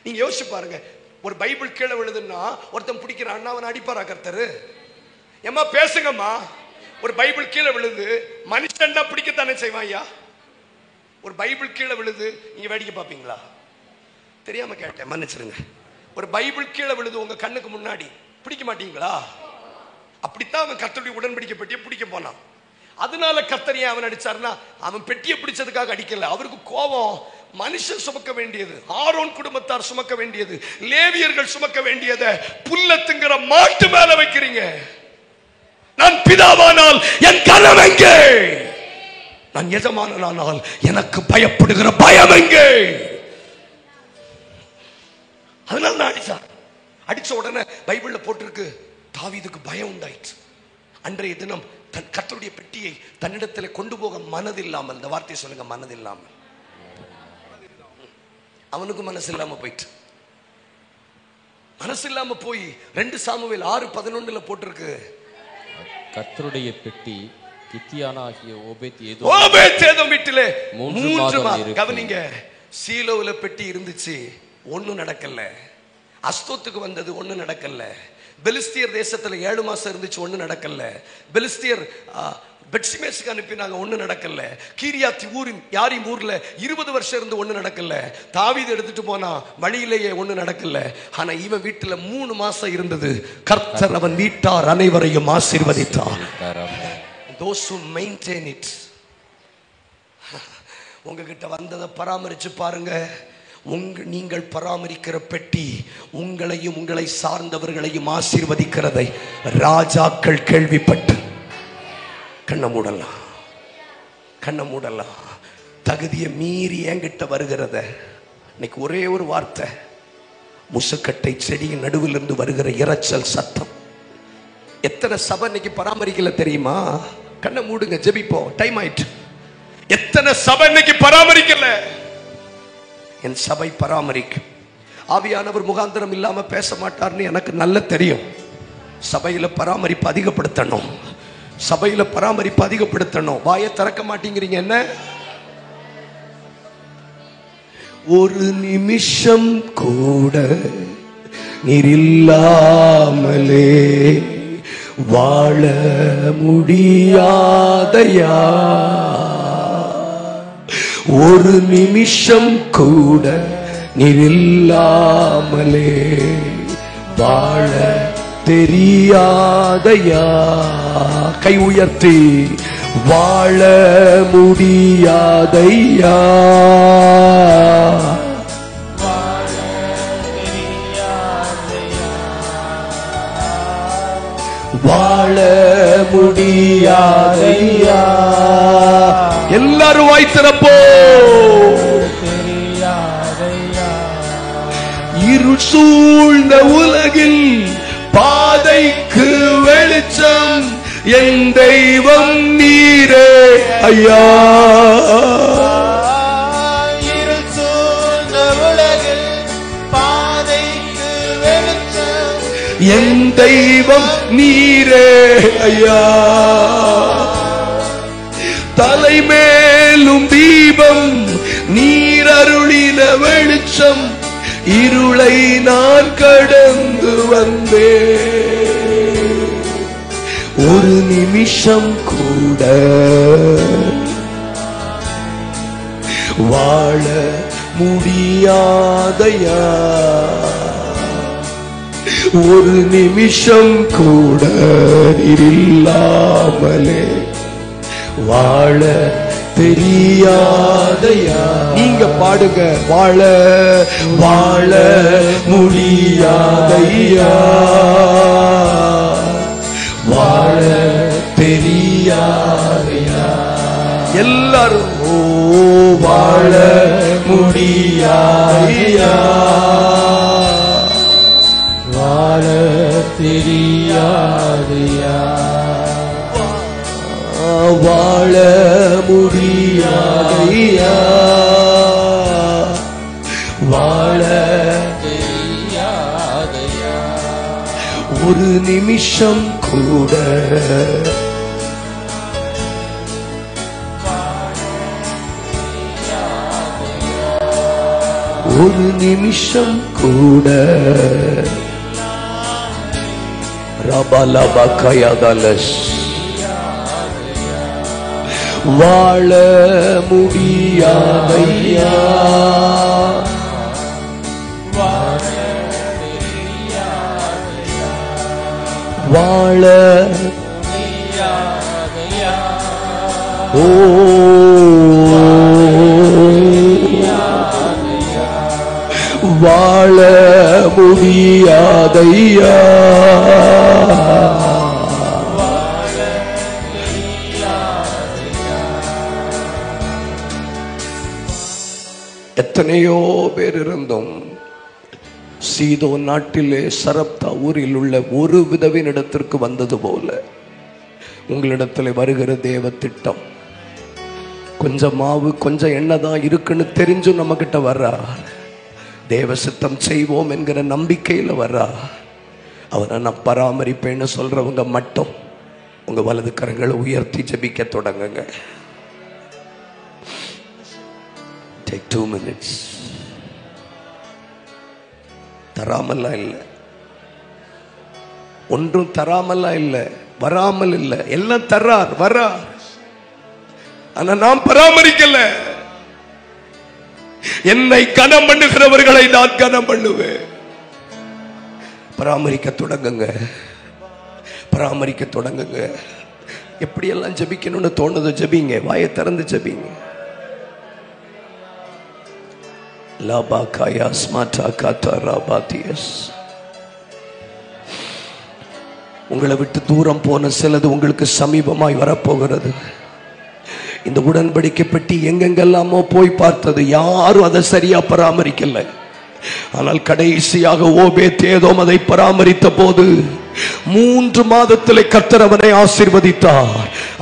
நீங்க யோசிச்சு பாருங்க, ஒரு பைபிள் கீழே விழுதுன்னா ஒருத்தன் பிடிக்கிற அண்ணாவன் அடிப்பாரா கர்த்தர்? ஏமா பேசுங்கம்மா, ஒரு பைபிள் கீழே விழுது மனுஷன்டா பிடிக்கத்தானே செய்வான் ஐயா. ஒரு பைபிள் கீழே விழுது நீங்க வேடிக்கை பார்ப்பீங்களா? தெரியாம கேட்டேன், மன்னிச்சிருங்க. ஒரு பைபிள் கீழே விழுது உங்க கண்ணுக்கு முன்னாடி பிடிக்க மாட்டீங்களா? அப்படித்தான் அவன் கர்த்தருடைய உடன்படிக்கை பெட்டியை பிடிக்க போனான். அதனால கர்த்தர் ஏன் அவன் அடிச்சார்னா, அவன் பெட்டியை பிடிச்சதுக்காக அடிக்கல. அவருக்கு கோபம், மனுஷன் சுமக்க வேண்டியது, ஆரோன் குடும்பத்தார் சுமக்க வேண்டியது, லேவியர்கள் சுமக்க வேண்டியதை புல்லத்துங்கிற மாட்டு மேல வைக்கிறீங்க. நான் பிதாவானால் என் கரம் எங்கே? நான் எஜமானனால் எனக்கு பயப்படுகிற பயம் எங்கே? அதனால நான் அடிச்சார். அடிச்ச உடனே பைபிள்ல போட்டிருக்கு, தாவீதுக்கு பயம் உண்டாயிற்று. அன்றைய தினம் தன் கர்த்தருடைய பெட்டியை தன்னிடத்தில் கொண்டு போக மனதில்லாமல், இந்த வார்த்தையை சொல்லுங்க, மனதில்லாமல். அவனுக்கு மனசு இல்லாம போயிட்டு, மனசு இல்லாம போய் 2 சாமுவேல் 6:11 போட்டிருக்கு, கர்த்தருடைய பெட்டி கித்தியானாகிய ஓபேத்ஏதோம் வீட்டிலே 3 மாதம். கவனிங்க, சீலோவுல பெட்டி இருந்துச்சு, ஒண்ணும் நடக்கல. அஸ்தோத்துக்கு வந்தது, ஒண்ணும் நடக்கல. பெலிஸ்தியர் தேசத்துல 7 மாசம் இருந்துச்சு, ஒண்ணு நடக்கல. பெலிஸ்தியர் பெட்சிமேசுக்கு அனுப்பினாங்க, ஒண்ணு நடக்கல. கீரியாத் யாரீம் ஊர்ல 20 வருஷம் இருந்து ஒண்ணு நடக்கல. தாவீது எடுத்துட்டு போனா வழியிலேயே ஒண்ணு நடக்கல. ஆனா இவன் வீட்டுல 3 மாசம் இருந்தது. கர்த்தர் அவன் வீட்டார் அனைவரையும் ஆசீர்வதித்தார். Those who maintain it உங்ககிட்ட வந்ததை பராமரிச்சு பாருங்க. நீங்கள் பராமரிக்கிற பெட்டி உங்களையும் உங்களை சார்ந்தவர்களையும் ஆசீர்வதிக்கிறதை ராஜாக்கள் கேள்விப்பட்டு கண்ணை மூடலாம், கண்ணை மூடலாம். தகுதியை மீறி என்கிட்ட வருகிறத இன்னைக்கு ஒரே ஒரு வார்த்தை, முசுக்கட்டை செடியின் நடுவில் இருந்து வருகிற இரைச்சல் சத்தம். எத்தனை சபை இன்னைக்கு பராமரிக்கல தெரியுமா? கண்ணை மூடுங்க, ஜெபிப்போம், டைம் ஆயிட்டு. எத்தனை சபை இன்னைக்கு பராமரிக்கல? என் சபை பராமரிக்கும். ஆவியானவர் முகாந்திரம் இல்லாம பேச மாட்டார்னு எனக்கு நல்ல தெரியும். சபையில பராமரிப்பு அதிகப்படுத்தணும், சபையில பராமரிப்பு அதிகப்படுத்தணும். வாயை திறக்க மாட்டேங்கிறீங்க என்ன? ஒரு நிமிஷம் கூட நீர் இல்லாமலே வாழ முடியாதையா, ஒரு நிமிஷம் கூட நீர் இல்லாமலே வாழ தெரியாதையா. கை உயர்த்தி வாழ முடியாதையா, வாழ முடியாதையா. எல்லாரும் வாய்த்திறப்போ. இருள் சூழ்ந்த உலகில் பாதைக்கு வெளிச்சம் என் தெய்வம் நீரே ஐயா. இருள் சூழ்ந்த உலகில் பாதைக்கு வெளிச்சம் என் தெய்வம் நீரே ஐயா. தலைமேலும் தீபம் நீர் அருளின வெளிச்சம், இருளை நான் கடந்து வந்தேன். ஒரு நிமிஷம் கூட வாழ முடியாதையா, ஒரு நிமிஷம் கூட இல்லாமலே வாழ தெரியாதையா. நீங்க பாடுங்க, வாழ வாழ முடியாதையா, வாழ தெரியாதையா. எல்லாரும் ஓ வாழ முடியாதையா, வாழ தெரியாதையா, வாழ முடியாதையா, வாழ தெரியாதையா. ஒரு நிமிஷம் கூட ஒரு நிமிஷம் கூட ரபலபகயதலஸ் வாழ முடியாதையா, வாழ ஓ வாழ முடியாதையா, எத்தனையோ பேர் இருந்தும் சீதோ நாட்டிலே சரப்தா ஊரில் உள்ள ஒரு விதவினிடத்திற்கு வந்தது போல உங்களிடத்தில் வருகிற தேவ திட்டம். கொஞ்சம் மாவு கொஞ்சம் எண்ணெய் தான் இருக்குன்னு தெரிஞ்சும் நம்ம கிட்ட வர்றா. தேவ சித்தம் செய்வோம் என்கிற நம்பிக்கையில் வர்றா. அவனை நான் பராமரிப்பேன்னு சொல்றவங்க மட்டும் உங்க வலது கரங்களை உயர்த்தி ஜெபிக்க தொடங்குங்க. Take 2 minutes. தராமல்லாம் இல்லை, ஒன்றும் தராமல்லாம் இல்லை, வராமல் இல்லை, எல்லாம் தர்றார் வர்றார். ஆனா நான் பராமரிக்கல. என்னை கனம் பண்ணுகிறவர்களை நான் கனம் பண்ணுவேன். பராமரிக்க தொடங்குங்க, பராமரிக்க தொடங்குங்க. எப்படியெல்லாம் ஜெபிக்கணும்னு தோணுதோ ஜெபிங்க, வாயை திறந்து ஜெபிங்க. லாபாகாயாஸ் மாட்டாகாத்தா ராபாத்தியஸ். உங்களை விட்டு தூரம் போன சிலது உங்களுக்கு சமீபமாய் வரப்போகிறது. இந்த உடன்படிக்கை பெட்டி எங்கெங்கெல்லாமோ போய் பார்த்தது, யாரும் அதை சரியா பராமரிக்கல. ஆனால் கடைசியாக ஓபேத்-ஏதோம் அதை பராமரித்த போது 3 மாதத்திலே கர்த்தர் அவனை ஆசீர்வதித்தார்.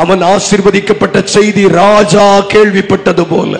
அவன் ஆசீர்வதிக்கப்பட்ட செய்தி ராஜா கேள்விப்பட்டது போல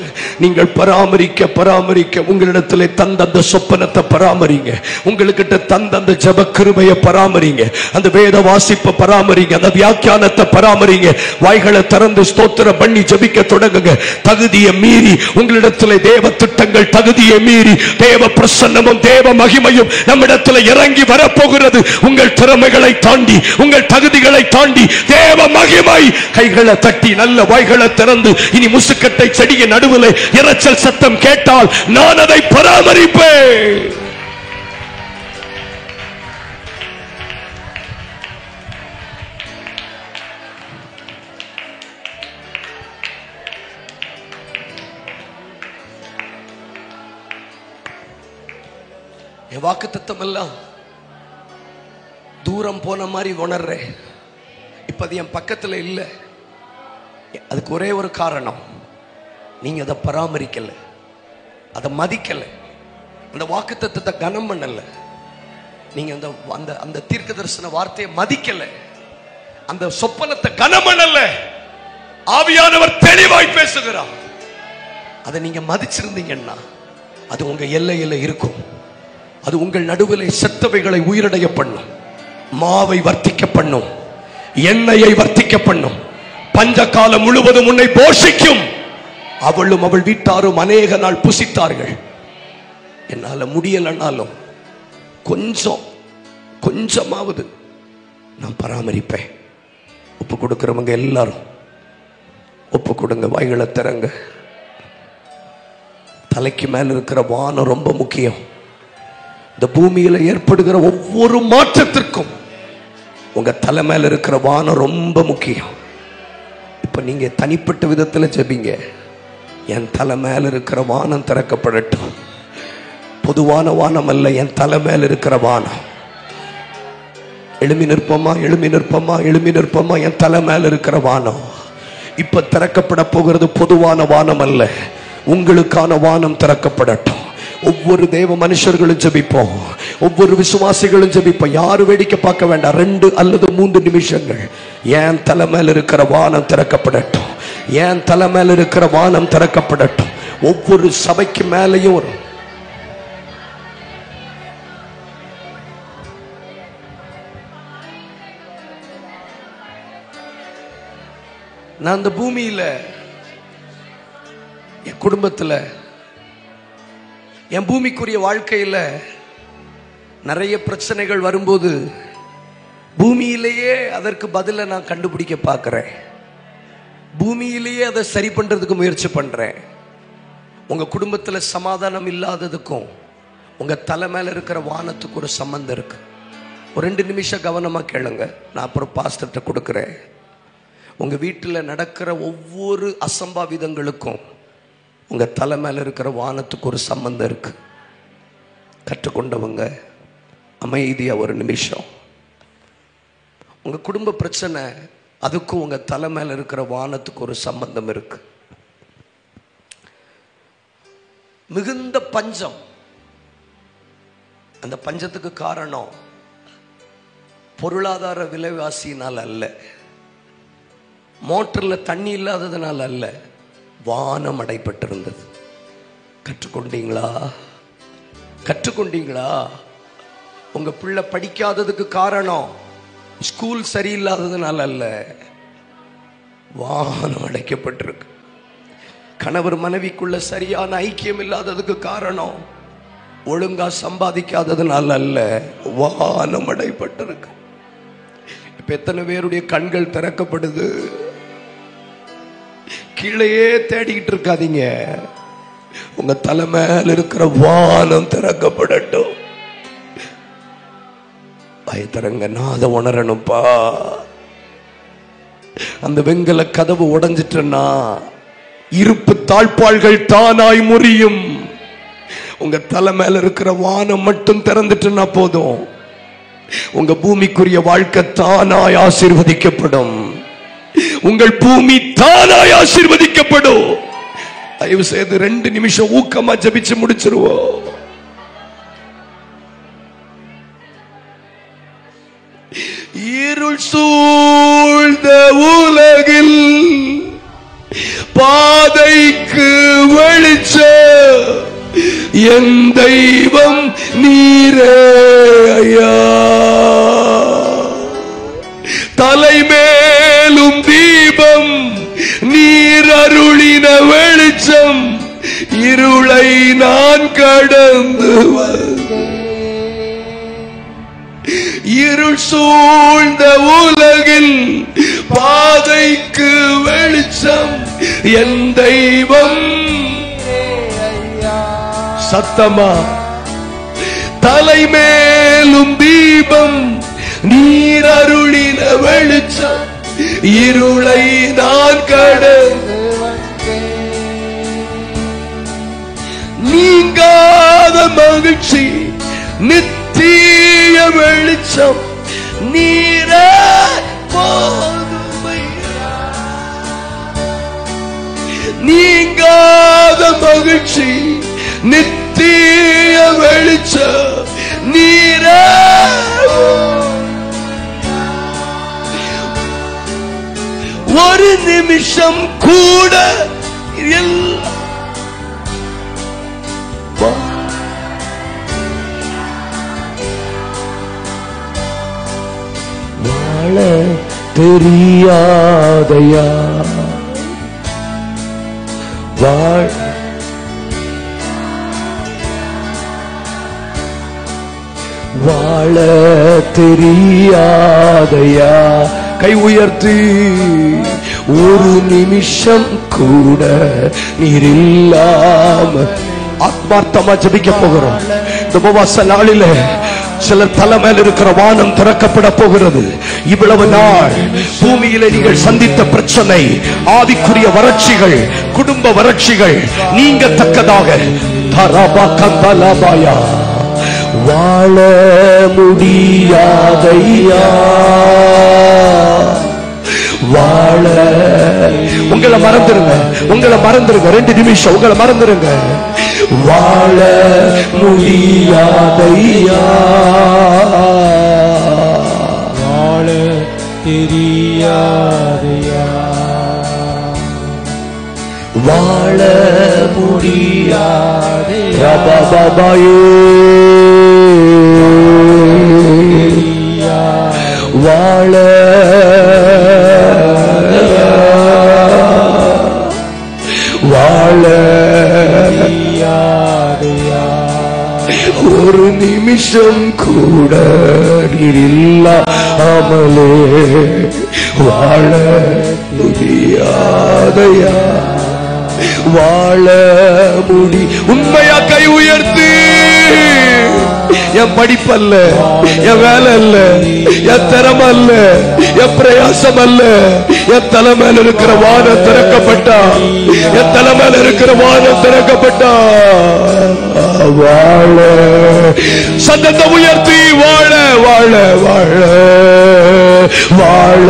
நீங்கள் பராமரிக்க பராமரிக்க உங்களிடத்திலே தந்த அந்த சொப்பனத்தை பராமரிங்க, உங்களுக்கிட்ட தந்த அந்த ஜெப கிருபையை பராமரிங்க, அந்த வேத வாசிப்பை பராமரிங்க, அந்த வியாக்கியானத்தை பராமரிங்க. வாய்களை திறந்து ஸ்தோத்திரம் பண்ணி ஜெபிக்க தொடங்குங்க. தகுதியை மீறி உங்களிடத்திலே தேவ திட்டங்கள், தகுதியை மீறி தேவ பிரசன்னமும் தேவ மகிமையும் நம்மிடத்தில் இறங்கி வரப்போகிறது. உங்கள் திறமைகளை தாண்டி, உங்கள் தகுதிகளை தாண்டி தேவ மகிமை. கைகளை தட்டி நல்ல வாய்களை திறந்து, இனி முசுக்கட்டை செடியின் நடுவில் இரைச்சல் சத்தம் கேட்டால் நான் அதை பராமரிப்பேன். வாக்குத்தத்தம் எல்லாம் தூரம் போன மாதிரி உணர்றேன். இப்ப அது என் பக்கத்துல இல்லை. அதுக்கு ஒரே ஒரு காரணம், நீங்க அதை பராமரிக்கல, அதை மதிக்கல, அந்த வாக்குத்தத்தத்தை கனம் பண்ணல, நீங்க அந்த தீர்க்க தரிசன வார்த்தையை மதிக்கல, அந்த சொப்பனத்தை கனம் பண்ணல. ஆவியானவர் தெளிவாய் பேசுகிறார். அதை நீங்க மதிச்சிருந்தீங்கன்னா அது உங்க எல்லையில இருக்கும். அது உங்கள் நடுவில் செத்தவைகளை உயிரடைய பண்ணும், மாவை வர்த்திக்க பண்ணும், எண்ணெயை வர்த்திக்க பண்ணும், பஞ்ச காலம் முழுவதும் உன்னை போஷிக்கும். அவளும் அவள் வீட்டாரும் அநேக நாள் புசித்தார்கள். என்னால முடியலனாலும் கொஞ்சமாவது நான் பராமரிப்பேன். ஒப்பு கொடுக்கிறவங்க எல்லாரும் ஒப்பு கொடுங்க. வாய்களை திறங்க. தலைக்கு மேல இருக்கிற வானம் ரொம்ப முக்கியம். இந்த பூமியில ஏற்படுகிற ஒவ்வொரு மாற்றத்திற்கும் உங்க தலை மேல இருக்கிற வானம் ரொம்ப முக்கியம். இப்ப நீங்க தனிப்பட்ட விதத்துல ஜெபிங்க, என் தலை மேல இருக்கிற வானம் திறக்கப்படட்டும். பொதுவான வானம் அல்ல, என் தலை மேல இருக்கிற வானம். எழுமி நிற்பமா, எழுமி நிற்பமா, எழுமி நிற்பமா. என் தலை மேல இருக்கிற வானம் இப்ப திறக்கப்பட போகிறது. பொதுவான வானம் அல்ல, உங்களுக்கான வானம் திறக்கப்படட்டும். ஒவ்வொரு தேவ மனுஷர்களும் ஜெபிப்போம், ஒவ்வொரு விசுவாசிகளும் ஜெபிப்போம். யாரும் வேடிக்கை பார்க்க வேண்டாம். 2 அல்லது 3 நிமிஷங்கள் என் தலை மேல இருக்கிற வானம் திறக்கப்படட்டும், என் தலை மேல இருக்கிற வானம் திறக்கப்படட்டும். ஒவ்வொரு சபைக்கு மேலையும் வரும். நான் இந்த பூமியில என் குடும்பத்துல என் பூமிக்குரிய வாழ்க்கையில் நிறைய பிரச்சனைகள் வரும்போது பூமியிலேயே அதற்கு பதிலை நான் கண்டுபிடிக்க பார்க்கிறேன். பூமியிலேயே அதை சரி பண்றதுக்கு முயற்சி பண்றேன். உங்க குடும்பத்தில் சமாதானம் இல்லாததுக்கும் உங்க தலை மேல இருக்கிற வானத்துக்கு ஒரு சம்பந்தம் இருக்கு. ஒரு 2 நிமிஷம் கவனமா கேளுங்க. நான் அப்புறம் பாஸ்டர்கிட்ட கொடுக்கிறேன். உங்க வீட்டில் நடக்கிற ஒவ்வொரு அசம்பாவிதங்களுக்கும் உங்க தலை மேல இருக்கிற வானத்துக்கு ஒரு சம்பந்தம் இருக்கு. கற்றுக்கொண்டவங்க அமைதியா ஒரு நிமிஷம். உங்க குடும்ப பிரச்சனை, அதுக்கும் உங்க தலை மேல இருக்கிற வானத்துக்கு ஒரு சம்பந்தம் இருக்கு. மிகுந்த பஞ்சம், அந்த பஞ்சத்துக்கு காரணம் பொருளாதார விலைவாசியினால் அல்ல, மோட்டர்ல தண்ணி இல்லாததுனால அல்ல, வானம் அடைபட்டிருந்தது. கற்றுக்கொண்டீங்களா? கற்றுக்கொண்டீங்களா? உங்க பிள்ளை படிக்காததுக்கு காரணம் ஸ்கூல் சரியில்லாததுனால அல்ல, வானம் அடைக்கப்பட்டிருக்கு. கணவர் மனைவிக்குள்ள சரியான ஐக்கியம் இல்லாததுக்கு காரணம் ஒழுங்கா சம்பாதிக்காததுனால அல்ல, வானம் அடைபட்டிருக்கு. இப்ப எத்தனை பேருடைய கண்கள் திறக்கப்படுது? கீழையே தேடிக்கிட்டு இருக்காதீங்க, உங்க தலை மேல இருக்கிற வானம் திறக்கப்படட்டும். பயத்தரங்க, நான் அதை உணரணும்பா. அந்த வெங்கல கதவு உடைஞ்சிட்டா இருப்பு தாழ்பாள்கள் தானாய் முறியும். உங்க தலை மேல இருக்கிற வானம் மட்டும் திறந்துட்டுனா போதும், உங்க பூமிக்குரிய வாழ்க்கை தானாய் ஆசீர்வதிக்கப்படும். உங்கள் பூமி தானாய் ஆசீர்வதிக்கப்படும். தயவு செய்து 2 நிமிஷம் ஊக்கமா ஜெபிச்சு முடிச்சிருவோம். இருள் சூழ்ந்த உலகில் பாதைக்கு வெளிச்சம் என் தெய்வம் நீரே ஐயா. தலைமேலும் தீபம் நீர் அருளின வெளிச்சம், இருளை நான் கடந்து இருள் சூழ்ந்த உலகில் பாதைக்கு வெளிச்சம் என் தெய்வம். சத்தமா தலைமேலும் தீபம் நீர் அருளின வெளிச்சம், இருளை நான் கடந்து நீங்காத மகிழ்ச்சி நித்திய வெளிச்சம் நீரே போதுமையா. நீங்காத மகிழ்ச்சி நித்திய வெளிச்சம் நீரே. ஒரு நிமிஷம் கூட வாழ தெரியாதையா, வாழ தெரியாதையா. கை உயர்த்தி ஒரு நிமிஷம் கூட நீர் இல்லாம ஆத்மார்த்தமா ஜெபிக்க போகிறோம். இந்த உபவாச நாளில சிலர் தலை மேல் இருக்கிற வானம் திறக்கப்பட போகிறது. இவ்வளவு நாள் பூமியில நீங்கள் சந்தித்த பிரச்சனை, ஆவிக்குரிய வறட்சிகள், குடும்ப வறட்சிகள் நீங்கத்தக்கதாக வாழ முடியாதையா. வாழ உங்களை மறந்துருங்க, உங்களை மறந்துருங்க. 2 நிமிஷம் உங்களை மறந்துருங்க. வாழ முடியாதையா, வாழ தெரியாதையா, வாழ முடியாதையா. வாழ வாழ ஒரு நிமிஷம் கூட இல்லாமலே வாழ முடியாதையா. வாழ முடி உண்மையா கை உயர்த்து. என் படிப்பல்ல, என் வேலை அல்ல, என் திறமை அல்ல, என் பிரயாசம் அல்ல, என் தலைமையில் இருக்கிற வானம் திறக்கப்பட்டா, என் தலைமையில் இருக்கிற வானம் திறக்கப்பட்டா. வாழ சத்தத்தை உயர்த்தி வாழ வாழ வாழ வாழ.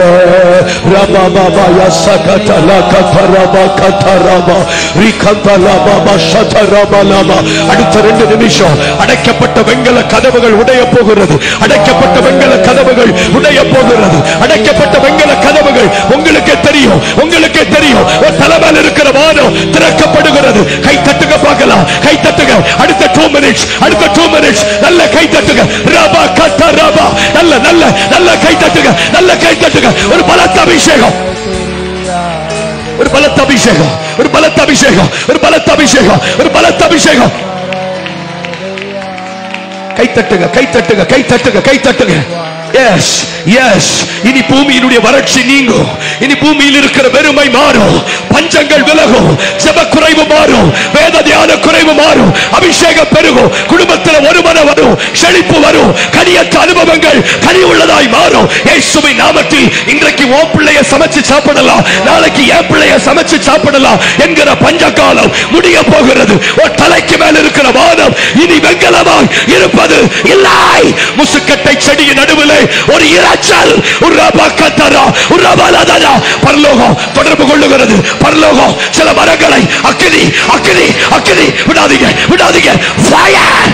ரபாபாயா சகதலா கதரபா கதரபா ரிகதலபா ஷதரபலபா. அடுத்த 2 நிமிஷம் அடைக்கப்பட்ட வெங்கல கதவுகள் உடைய போகிறது. அடைக்கப்பட்ட வெங்கல கதவுகள் உடைய போகிறது. அடைக்கப்பட்ட வெங்கல கதவுகள் உங்களுக்கே தெரியும், உங்களுக்கே தெரியும். தலைமையில் இருக்கிற வானம் திறக்கப்படுகிறது. கை தட்டுங்க பார்க்கலாம், கை தட்டுங்க. அடுத்த 2 மினிட்ஸ், அடுத்த 2 மினிட்ஸ் நல்ல கை தட்டுங்க. ரபா கதரபா நல்ல நல்ல நல்ல கை தட்டுங்க, நல்ல கை தட்டுங்க. ஒரு பலத்த அபிஷேகம், ஒரு பலத்த அபிஷேகம், ஒரு பலத்த அபிஷேகம், ஒரு பலத்த அபிஷேகம், ஒரு பலத்த அபிஷேகம். கை தட்டுங்க, கை தட்டுங்க, கை தட்டுங்க, கை தட்டுங்க. Yes yes. இனி பூமியினுடைய வறட்சி நீங்கும். இனி பூமியில் இருக்கிற வெறுமை மாறும், பஞ்சங்கள் விலகும், ஜெப குறைவு மாறும், வேத தியான குறைவு மாறும், அபிஷேகம் பெருகும், குடும்பத்தில் ஒருமன வரும், செழிப்பு வரும், கனியற்ற அனுபவங்கள் கனி உள்ளதாய் மாறும். இயேசுவின் நாமத்தில் இன்றைக்கு ஓ பிள்ளைய சமைச்சு சாப்பிடலாம், நாளைக்கு என் பிள்ளைய சமைச்சு சாப்பிடலாம் என்கிற பஞ்சகாலம் முடிய போகிறது. ஒரு தலைக்கு மேல் இருக்கிற வானம் இனி வெங்கலமாய் இருப்பது இல்லை. முசுக்கட்டை செடியின் நடுவிலே ஒரு இரைச்சல், ஒரு ரபக்கத்தரா, ஒரு ரபலதரா, பரலோகம் தொடர்பு கொள்ளுகிறது. பரலோகம் சில மரங்களை அக்கினி அக்கினி அக்கினி, விடாதீங்க விடாதீங்க, ஃபயர்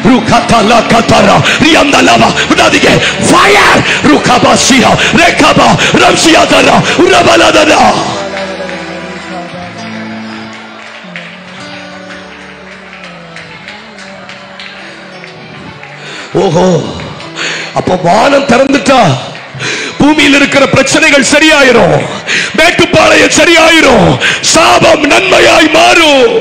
ருகதலா கதரா ரியந்தலவா, விடாதீங்க ஃபயர் ருகபாசியா ரேகபா ரம்சியாதரா ரபலதரா. ஓஹோ, அப்ப வானம் திறந்துட்டா பூமியில் இருக்கிற பிரச்சனைகள் சரியாயிரும், மேட்டுப்பாளையம் சரியாயிரும், சாபம் நன்மையாய் மாறும்.